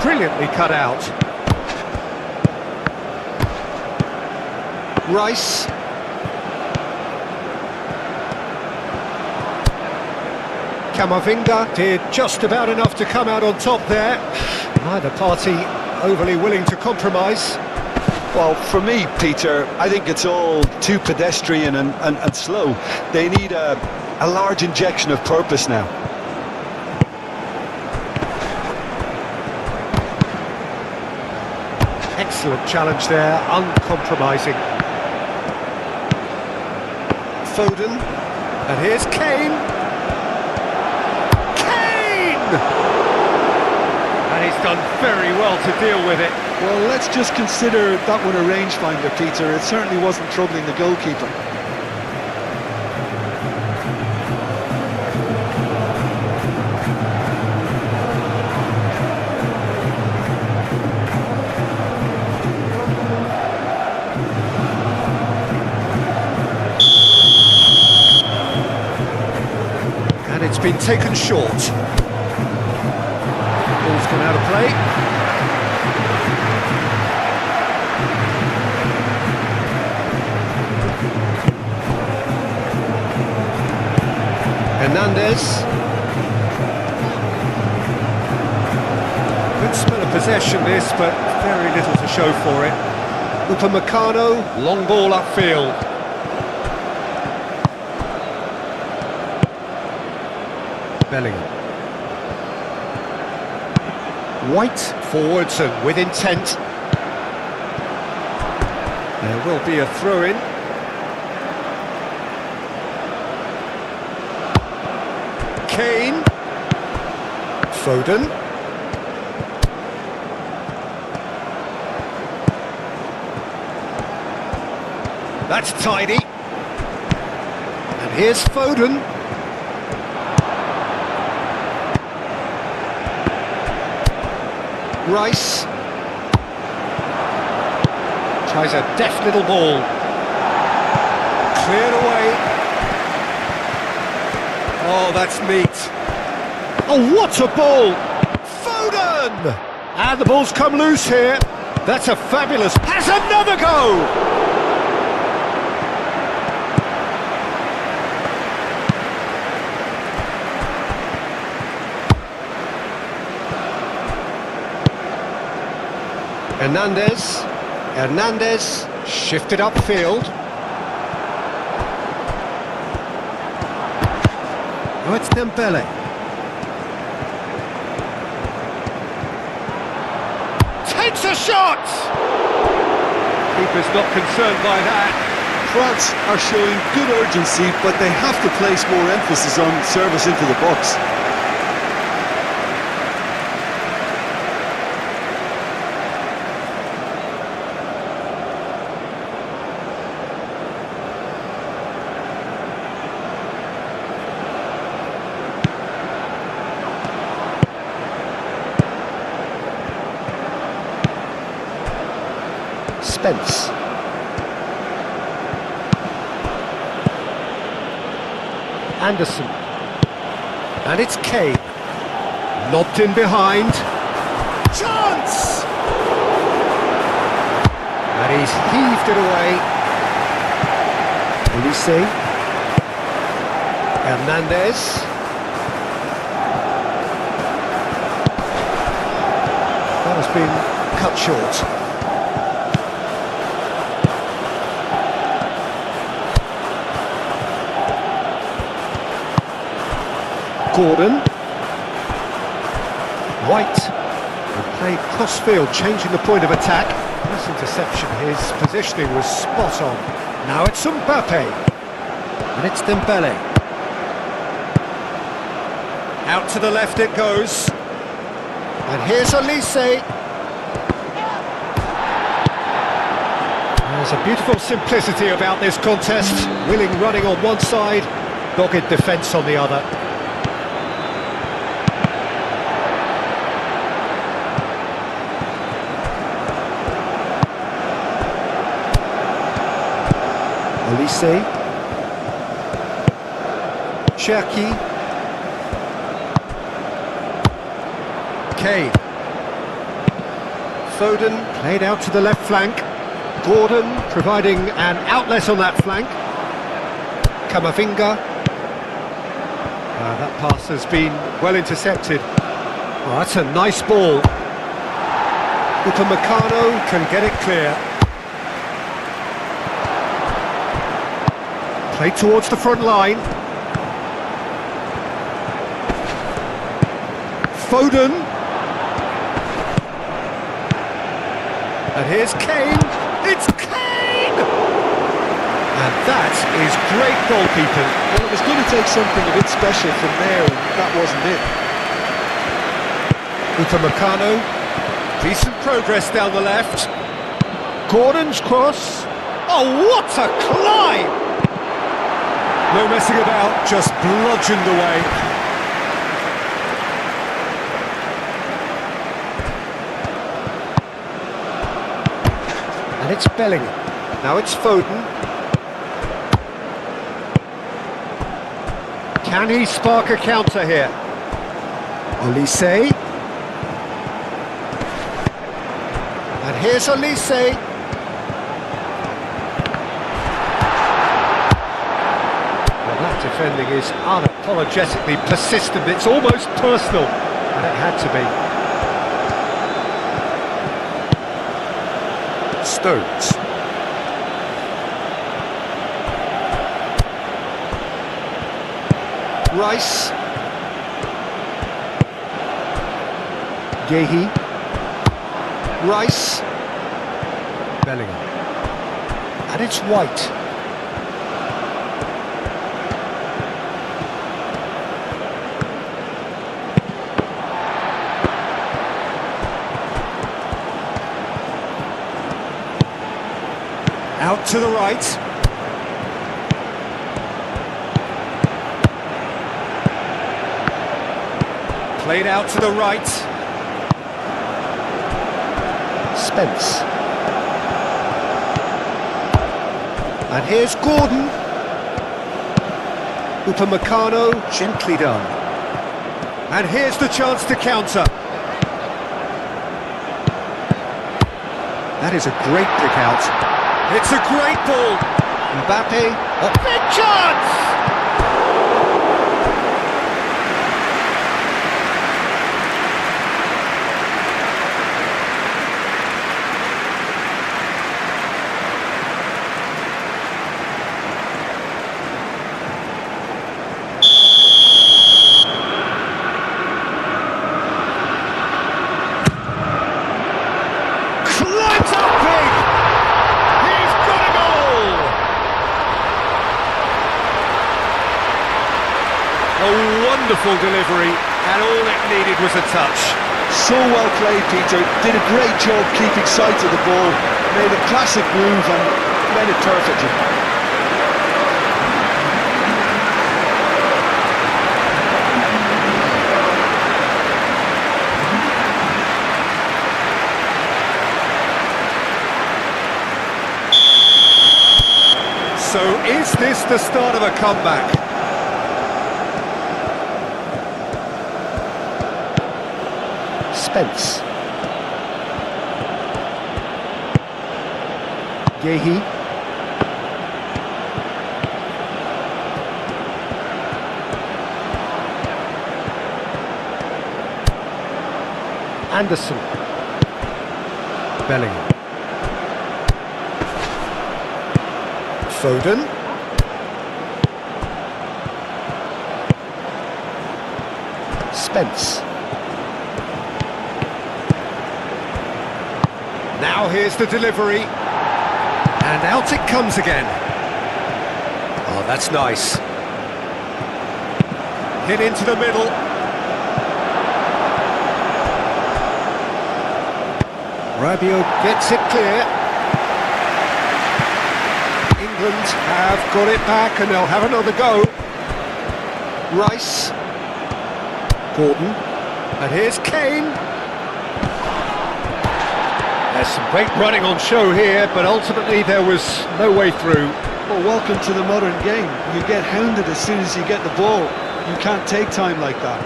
[SPEAKER 1] Brilliantly cut out. Rice. Camavinga did just about enough to come out on top there. Neither party overly willing to compromise.
[SPEAKER 2] Well, for me, Peter, I think it's all too pedestrian and slow. They need a large injection of purpose now.
[SPEAKER 1] Excellent challenge there, uncompromising. Foden, and here's Kane. And he's done very well to deal with it.
[SPEAKER 2] Well, let's just consider that one a rangefinder, Peter. It certainly wasn't troubling the goalkeeper.
[SPEAKER 1] And it's been taken short. Ball's gone out of play. Hernandez. Good spell of possession this, but very little to show for it. Upamecano, long ball upfield. Bellingham. White forwards and with intent. There will be a throw-in. Kane. Foden. That's tidy. And here's Foden. Rice. Tries a deft little ball. Cleared away. Oh, that's neat. Oh, what a ball! Foden! And the ball's come loose here. That's a fabulous... Has another go! Hernandez shifted upfield. Oh, it's Dembele. Takes a shot! Keeper's not concerned by that.
[SPEAKER 2] France are showing good urgency, but they have to place more emphasis on service into the box.
[SPEAKER 1] Spence. Anderson. And it's Kane. Lobbed in behind. Chance! And he's heaved it away. Ulisse. Hernandez. That has been cut short. Gordon. White will play cross-field, changing the point of attack. This interception, his positioning was spot on. Now it's Mbappe. And it's Dembele. Out to the left it goes. And here's Ulisse. There's a beautiful simplicity about this contest. Willing running on one side, dogged defence on the other. Ulisse. Cherki. Kane. Foden played out to the left flank. Gordon providing an outlet on that flank. Camavinga. That pass has been well intercepted. Oh, that's a nice ball. Upamecano can get it clear. Played towards the front line. Foden. And here's Kane. It's Kane! And that is great goalkeeping.
[SPEAKER 2] Well, it was going to take something a bit special from there, and that wasn't it.
[SPEAKER 1] Upamecano. Decent progress down the left. Gordon's cross. Oh, what a climb! No messing about, just bludgeoned away. And it's Bellingham. Now it's Foden. Can he spark a counter here? Ulisse. And here's Ulisse. Defending is unapologetically persistent. It's almost personal, and it had to be. Stones. Rice. Gehi. Rice. Bellingham. And it's White. Out to the right. Played out to the right. Spence. And here's Gordon. Upamecano, gently done. And here's the chance to counter. That is a great pick out. It's a great ball. Mbappe, a big chance! Climbs up big! He's got a goal! A wonderful delivery, and all it needed was a touch.
[SPEAKER 2] So well played, Peter. Did a great job keeping sight of the ball. Made a classic move and read it perfectly.
[SPEAKER 1] So is this the start of a comeback? Spence. Yehi. Anderson. Bellingham. Foden. Spence. Now here's the delivery. And out it comes again. Oh, that's nice. Hit into the middle. Rabiot gets it clear. England have got it back and they'll have another go. Rice. Gordon. And here's Kane. There's some great running on show here, but ultimately there was no way through.
[SPEAKER 2] Well, welcome to the modern game. You get hounded as soon as you get the ball. You can't take time like that.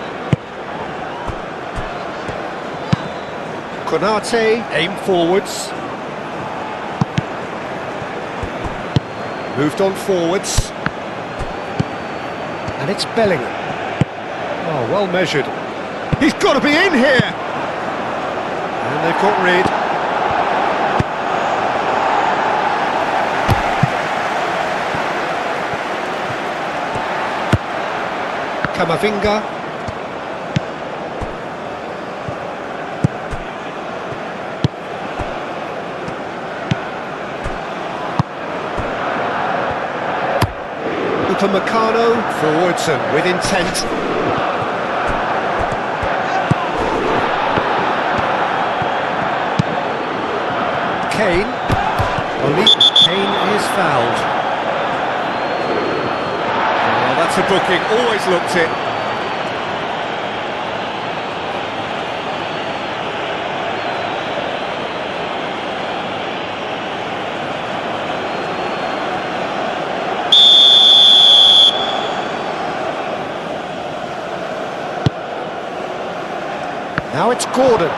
[SPEAKER 1] Konate, aim forwards. Moved on forwards. And it's Bellingham. Oh, well measured. He's got to be in here! And they've got rid. Camavinga. Upamecano, forwards and with intent. Kane. Kane is fouled. Oh, that's a booking, always looked it. Now it's Gordon.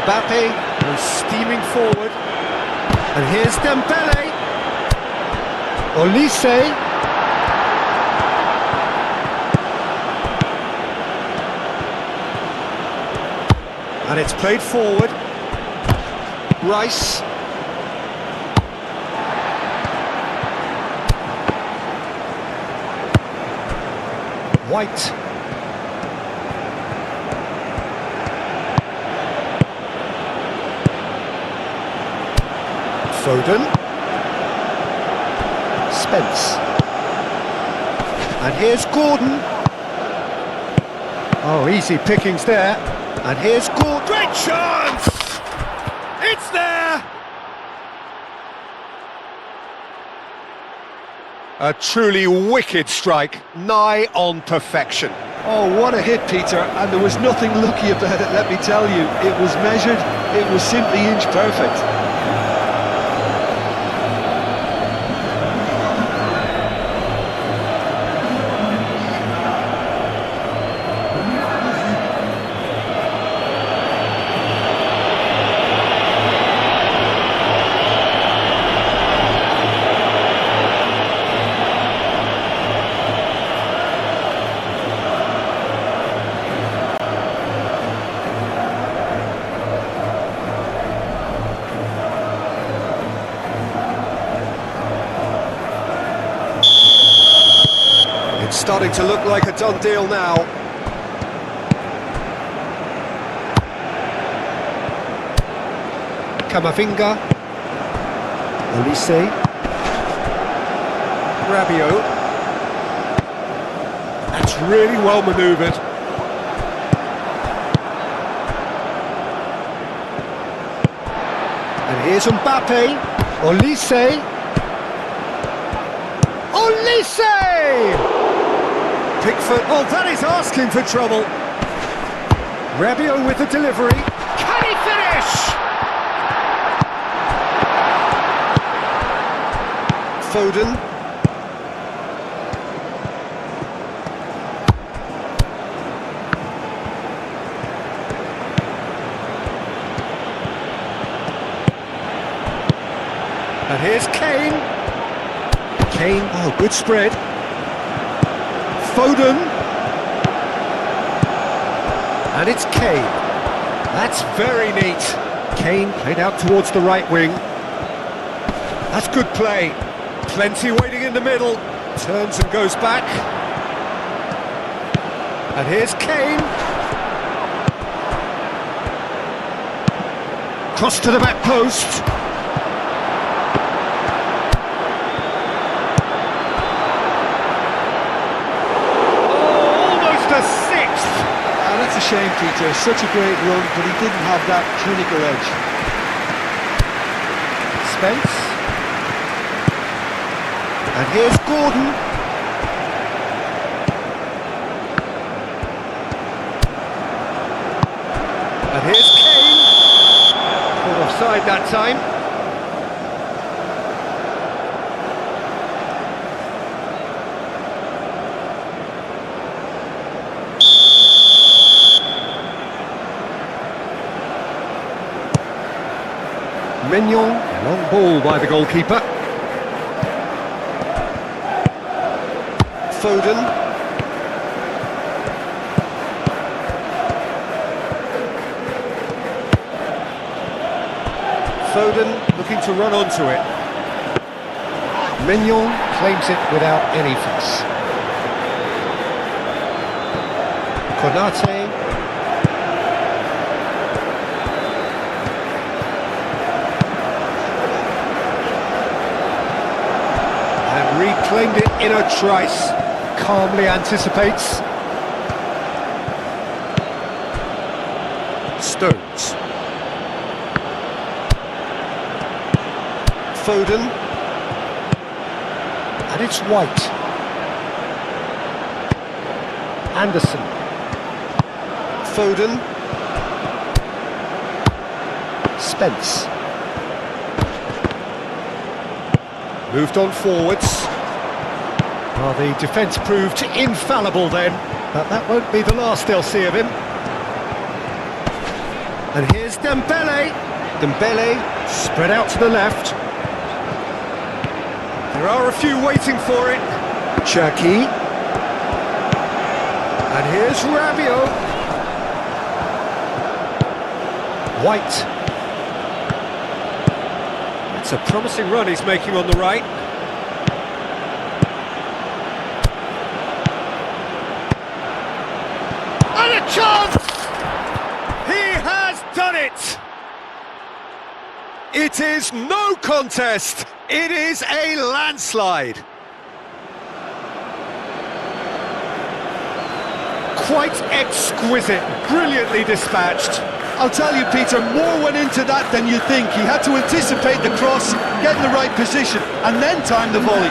[SPEAKER 1] Mbappe is steaming forward. And here's Dembele. Olise. And it's played forward. Rice. White. Foden. Spence. And here's Gordon. Oh, easy pickings there. And here's Gordon. Great chance! It's there! A truly wicked strike, nigh on perfection.
[SPEAKER 2] Oh, what a hit, Peter, and there was nothing lucky about it, let me tell you. It was measured, it was simply inch perfect.
[SPEAKER 1] Starting to look like a done deal now. Camavinga. Olise. Rabiot. That's really well manoeuvred. And here's Mbappe. Olise. Olise! Pickford, well, that is asking for trouble. Rabiot with the delivery. Can he finish? Foden. And here's Kane. Kane, oh, good spread. Foden. And it's Kane. That's very neat. Kane played out towards the right wing. That's good play. Plenty waiting in the middle. Turns and goes back. And here's Kane. Cross to the back post.
[SPEAKER 2] That's a shame, Peter. Such a great run, but he didn't have that clinical edge.
[SPEAKER 1] Spence. And here's Gordon. And here's Kane. Caught offside that time. Mignon, long ball by the goalkeeper. Foden. Foden looking to run onto it. Mignon claims it without any fuss. Konate. Reclaimed it in a trice, calmly anticipates. Stones. Foden. And it's White. Anderson. Foden. Spence. Moved on forwards. Well, the defence proved infallible then, but that won't be the last they'll see of him. And here's Dembele. Dembele spread out to the left. There are a few waiting for it. Cherki. And here's Rabiot. White. It's a promising run he's making on the right. And a chance! He has done it! It is no contest. It is a landslide. Quite exquisite, brilliantly dispatched.
[SPEAKER 2] I'll tell you, Peter, more went into that than you think. He had to anticipate the cross, get in the right position, and then time the volley.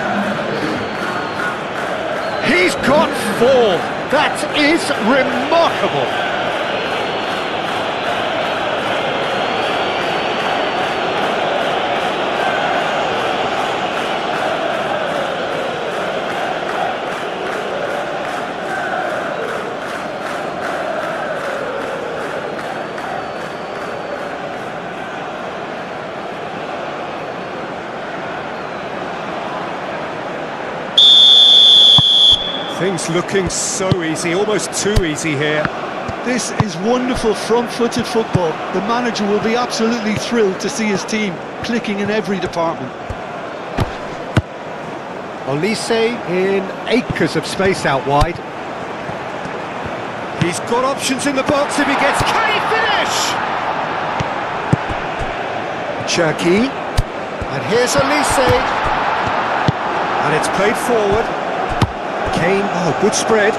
[SPEAKER 1] He's got four. That is remarkable. Things looking so easy, almost too easy here.
[SPEAKER 2] This is wonderful front-footed football. The manager will be absolutely thrilled to see his team clicking in every department.
[SPEAKER 1] Olise in acres of space out wide. He's got options in the box if he gets... Can he finish? Cherki. And here's Olise. And it's played forward. Kane, oh, good spread.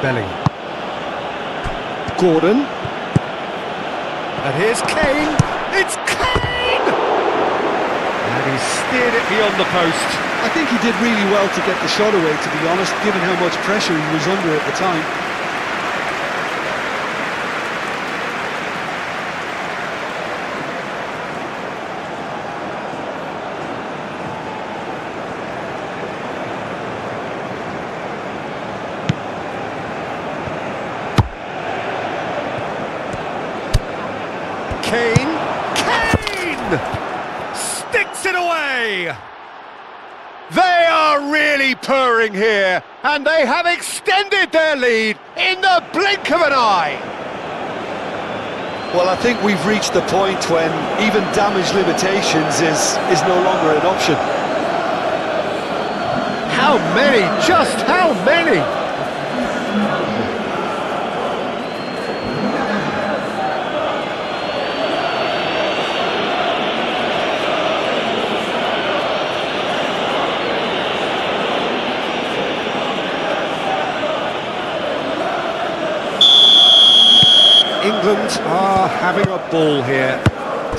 [SPEAKER 1] Bellingham. Gordon. And here's Kane. It's Kane! And he's steered it beyond the post.
[SPEAKER 2] I think he did really well to get the shot away, to be honest, given how much pressure he was under at the time.
[SPEAKER 1] Sticks it away! They are really purring here, and they have extended their lead in the blink of an eye.
[SPEAKER 2] Well, I think we've reached the point when even damage limitations is no longer an option.
[SPEAKER 1] How many? Just how many? England are having a ball here.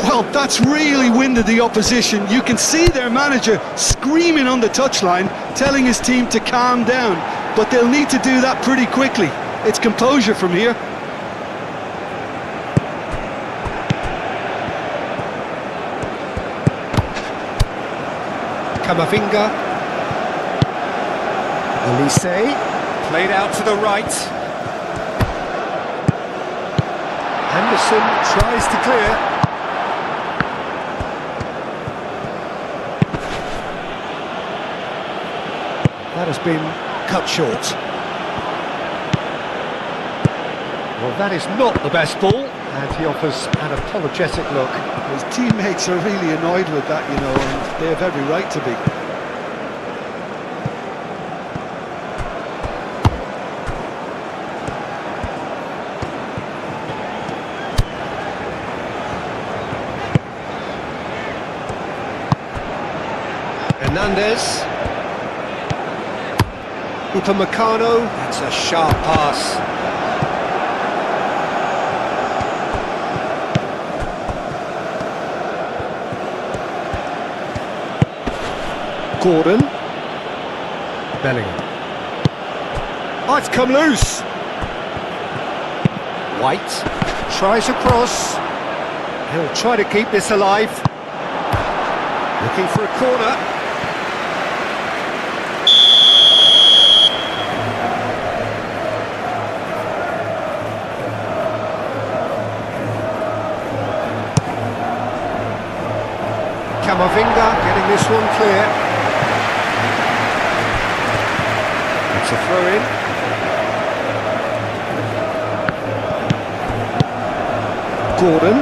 [SPEAKER 2] Well, that's really winded the opposition. You can see their manager screaming on the touchline, telling his team to calm down. But they'll need to do that pretty quickly. It's composure from here.
[SPEAKER 1] Camavinga. Elise. Played out to the right. Anderson tries to clear. That has been cut short. Well, that is not the best ball, and he offers an apologetic look.
[SPEAKER 2] His teammates are really annoyed with that, you know, and they have every right to be.
[SPEAKER 1] Hernandez. Upamecano, that's a sharp pass. Gordon. Bellingham. Oh, it's come loose. White tries a cross. He'll try to keep this alive. Looking for a corner. Camavinga getting this one clear. It's a throw-in. Gordon.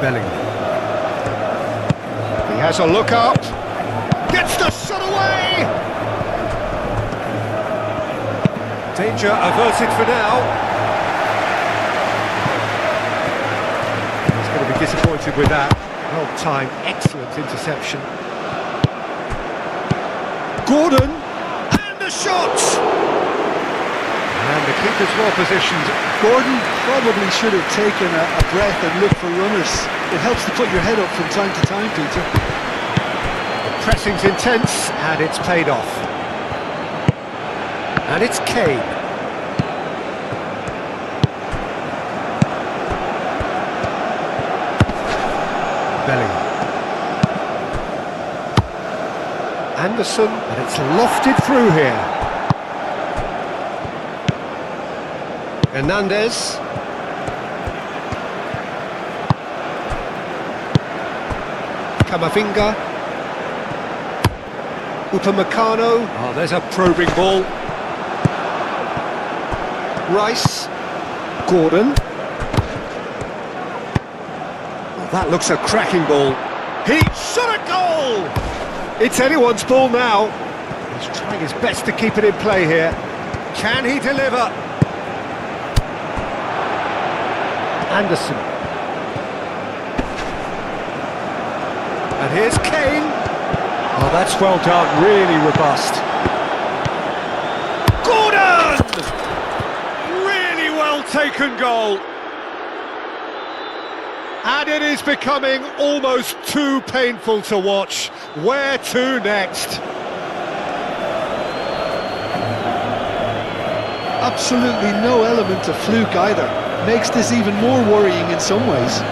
[SPEAKER 1] Bellingham. He has a look up. Gets the shot away! Danger averted for now. Disappointed with that. Well timed, excellent interception. Gordon, and the shot! And the keeper's well positioned.
[SPEAKER 2] Gordon probably should have taken a breath and looked for runners. It helps to put your head up from time to time, Peter.
[SPEAKER 1] The pressing's intense, and it's paid off. And it's Kane. Bellingham. Anderson, and it's lofted through here. Hernandez. Camavinga. Upamecano. Oh, there's a probing ball. Rice. Gordon. That looks a cracking ball. He shot a goal! It's anyone's ball now. He's trying his best to keep it in play here. Can he deliver? Anderson. And here's Kane. Oh, that's well done, really robust. Gordon! Really well taken goal. And it is becoming almost too painful to watch. Where to next?
[SPEAKER 2] Absolutely no element of fluke either. Makes this even more worrying in some ways.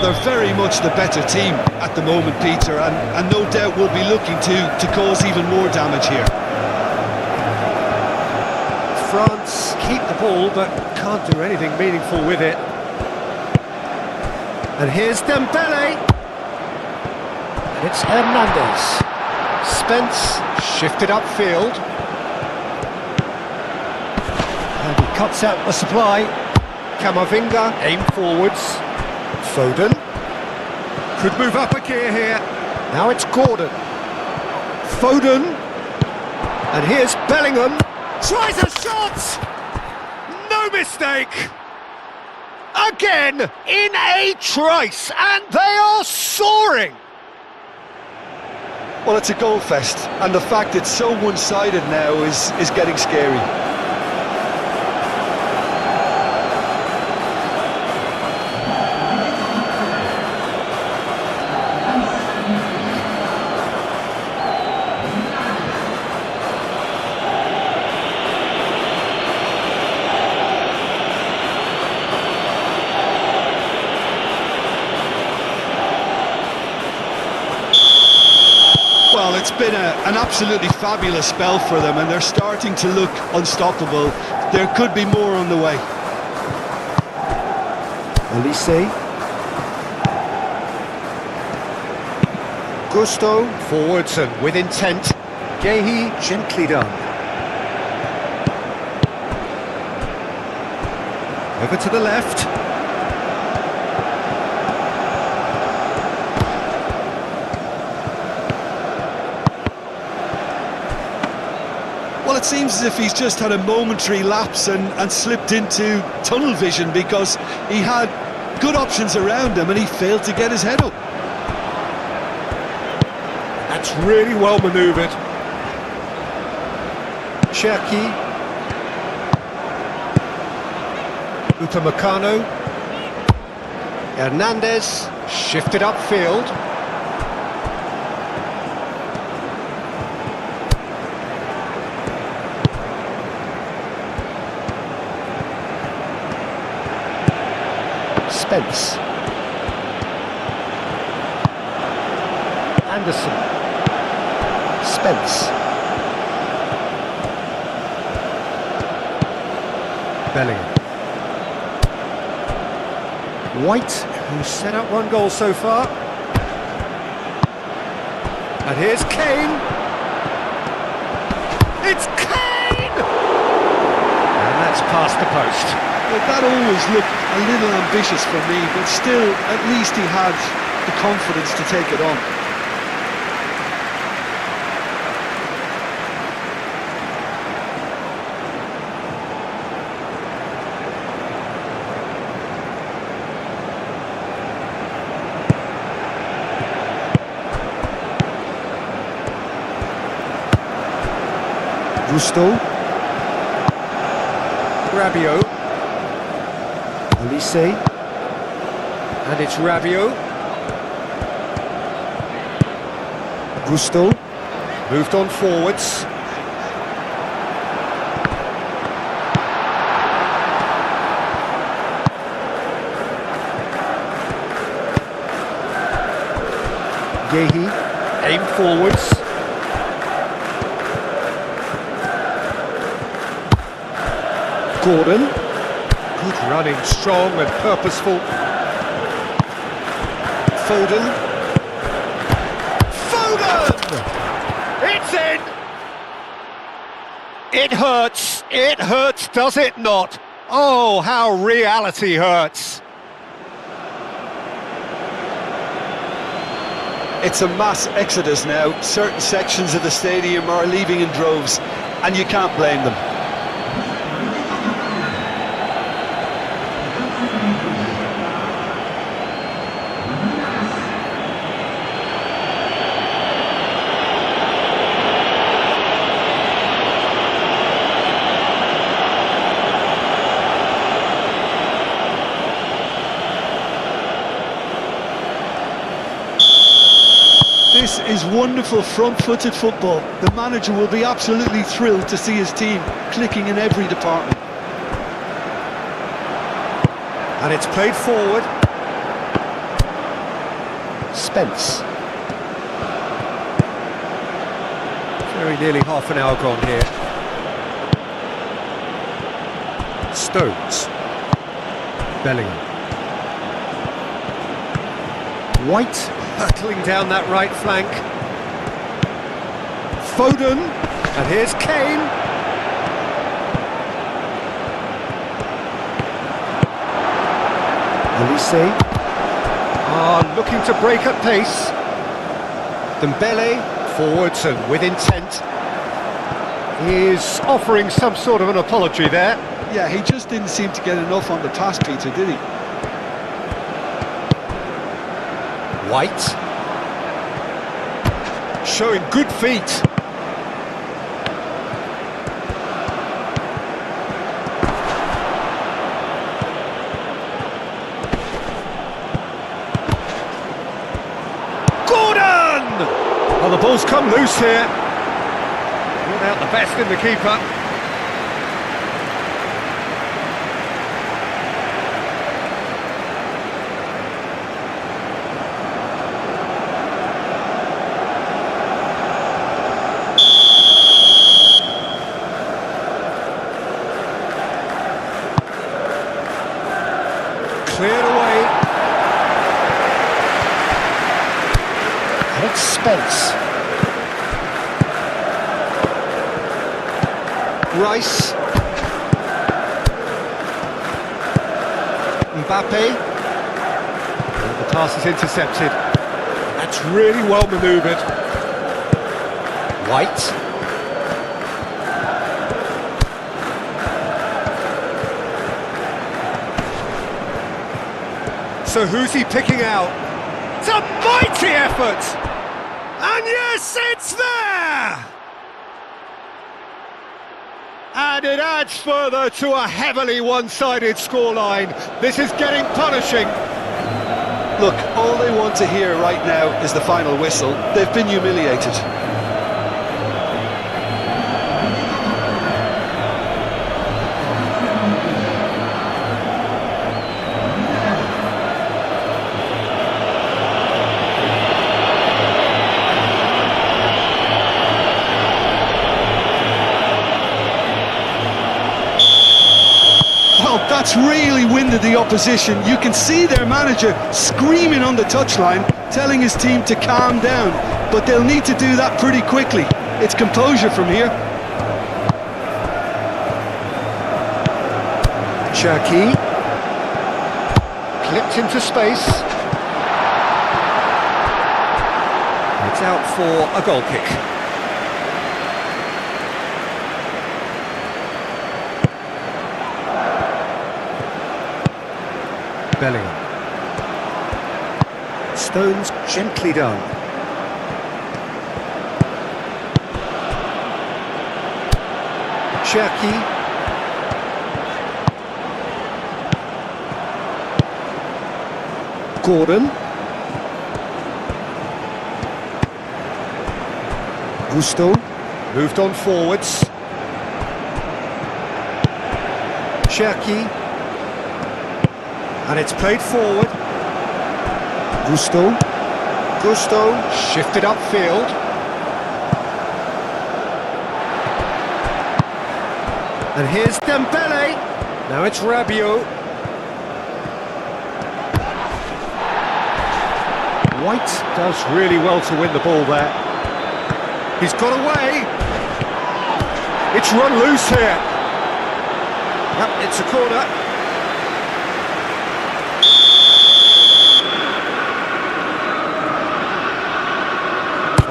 [SPEAKER 2] they're very much the better team at the moment, Peter, and no doubt will be looking to cause even more damage here.
[SPEAKER 1] France keep the ball, but can't do anything meaningful with it. And here's Dembele. And it's Hernandez. Spence shifted upfield. And he cuts out the supply. Camavinga aim forwards. Foden could move up a gear here. Now it's Gordon. Foden. And here's Bellingham. Tries a shot! No mistake! Again, in a trice, and they are soaring!
[SPEAKER 2] Well, it's a goal fest, and the fact it's so one-sided now is getting scary. Well, it's been an absolutely fabulous spell for them, and they're starting to look unstoppable. There could be more on the way.
[SPEAKER 1] Elise. Gusto, forwards and with intent. Gehi, gently done. Over to the left.
[SPEAKER 2] Well, it seems as if he's just had a momentary lapse and slipped into tunnel vision, because he had good options around him and he failed to get his head up.
[SPEAKER 1] That's really well manoeuvred. Cherki. Upamecano. Hernandez shifted upfield. Spence. Anderson. Spence. Bellingham. White, who's set up one goal so far. And here's Kane. It's Kane! And that's past the post.
[SPEAKER 2] But that always looked a little ambitious for me, but still, at least he had the confidence to take it on.
[SPEAKER 1] Gusto. Rabiot. Elise. And it's Rabiot. Gusto. Moved on forwards. Gehi. Aim forwards. Gordon. Good running, strong and purposeful. Foden. Foden! It's in! It hurts, does it not? Oh, how reality hurts.
[SPEAKER 2] It's a mass exodus now. Certain sections of the stadium are leaving in droves, and you can't blame them. This is wonderful front-footed football. The manager will be absolutely thrilled to see his team clicking in every department.
[SPEAKER 1] And it's played forward. Spence. Very nearly half an hour gone here. Stones. Bellingham. White hurtling down that right flank. Foden. And here's Kane. Olise. Looking to break at pace. Dembele forwards and with intent. He's offering some sort of an apology there.
[SPEAKER 2] Yeah, he just didn't seem to get enough on the pass, Peter, did he?
[SPEAKER 1] White. Showing good feet. Well, the ball's come loose here. Not out the best in the keeper. Cleared away. It's Spence. Rice. Mbappe. And the pass is intercepted. That's really well manoeuvred. White. So who's he picking out? It's a mighty effort! And yes, it's there! And it adds further to a heavily one-sided scoreline. This is getting punishing.
[SPEAKER 2] Look, all they want to hear right now is the final whistle. They've been humiliated. That's really winded the opposition. You can see their manager screaming on the touchline, telling his team to calm down, but they'll need to do that pretty quickly. It's composure from here.
[SPEAKER 1] Cherki. Clipped into space. It's out for a goal kick. Bellingham. Stones gently done. Cherki. Gordon. Gusto. Moved on forwards. Cherki. And it's played forward. Gusto. Shifted upfield. And here's Dembele. Now it's Rabiot. White does really well to win the ball there. He's got away. It's run loose here. Yep, it's a corner.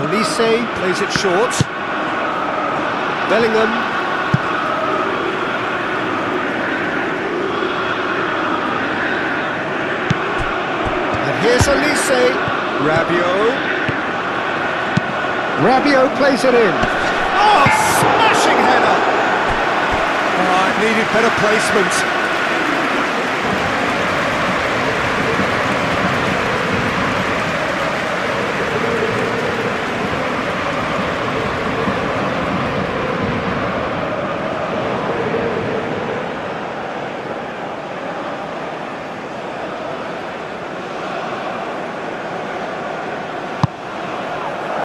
[SPEAKER 1] Olise plays it short. Bellingham. And here's Olise. Rabiot plays it in. Oh, smashing header! Oh, it needed better placement.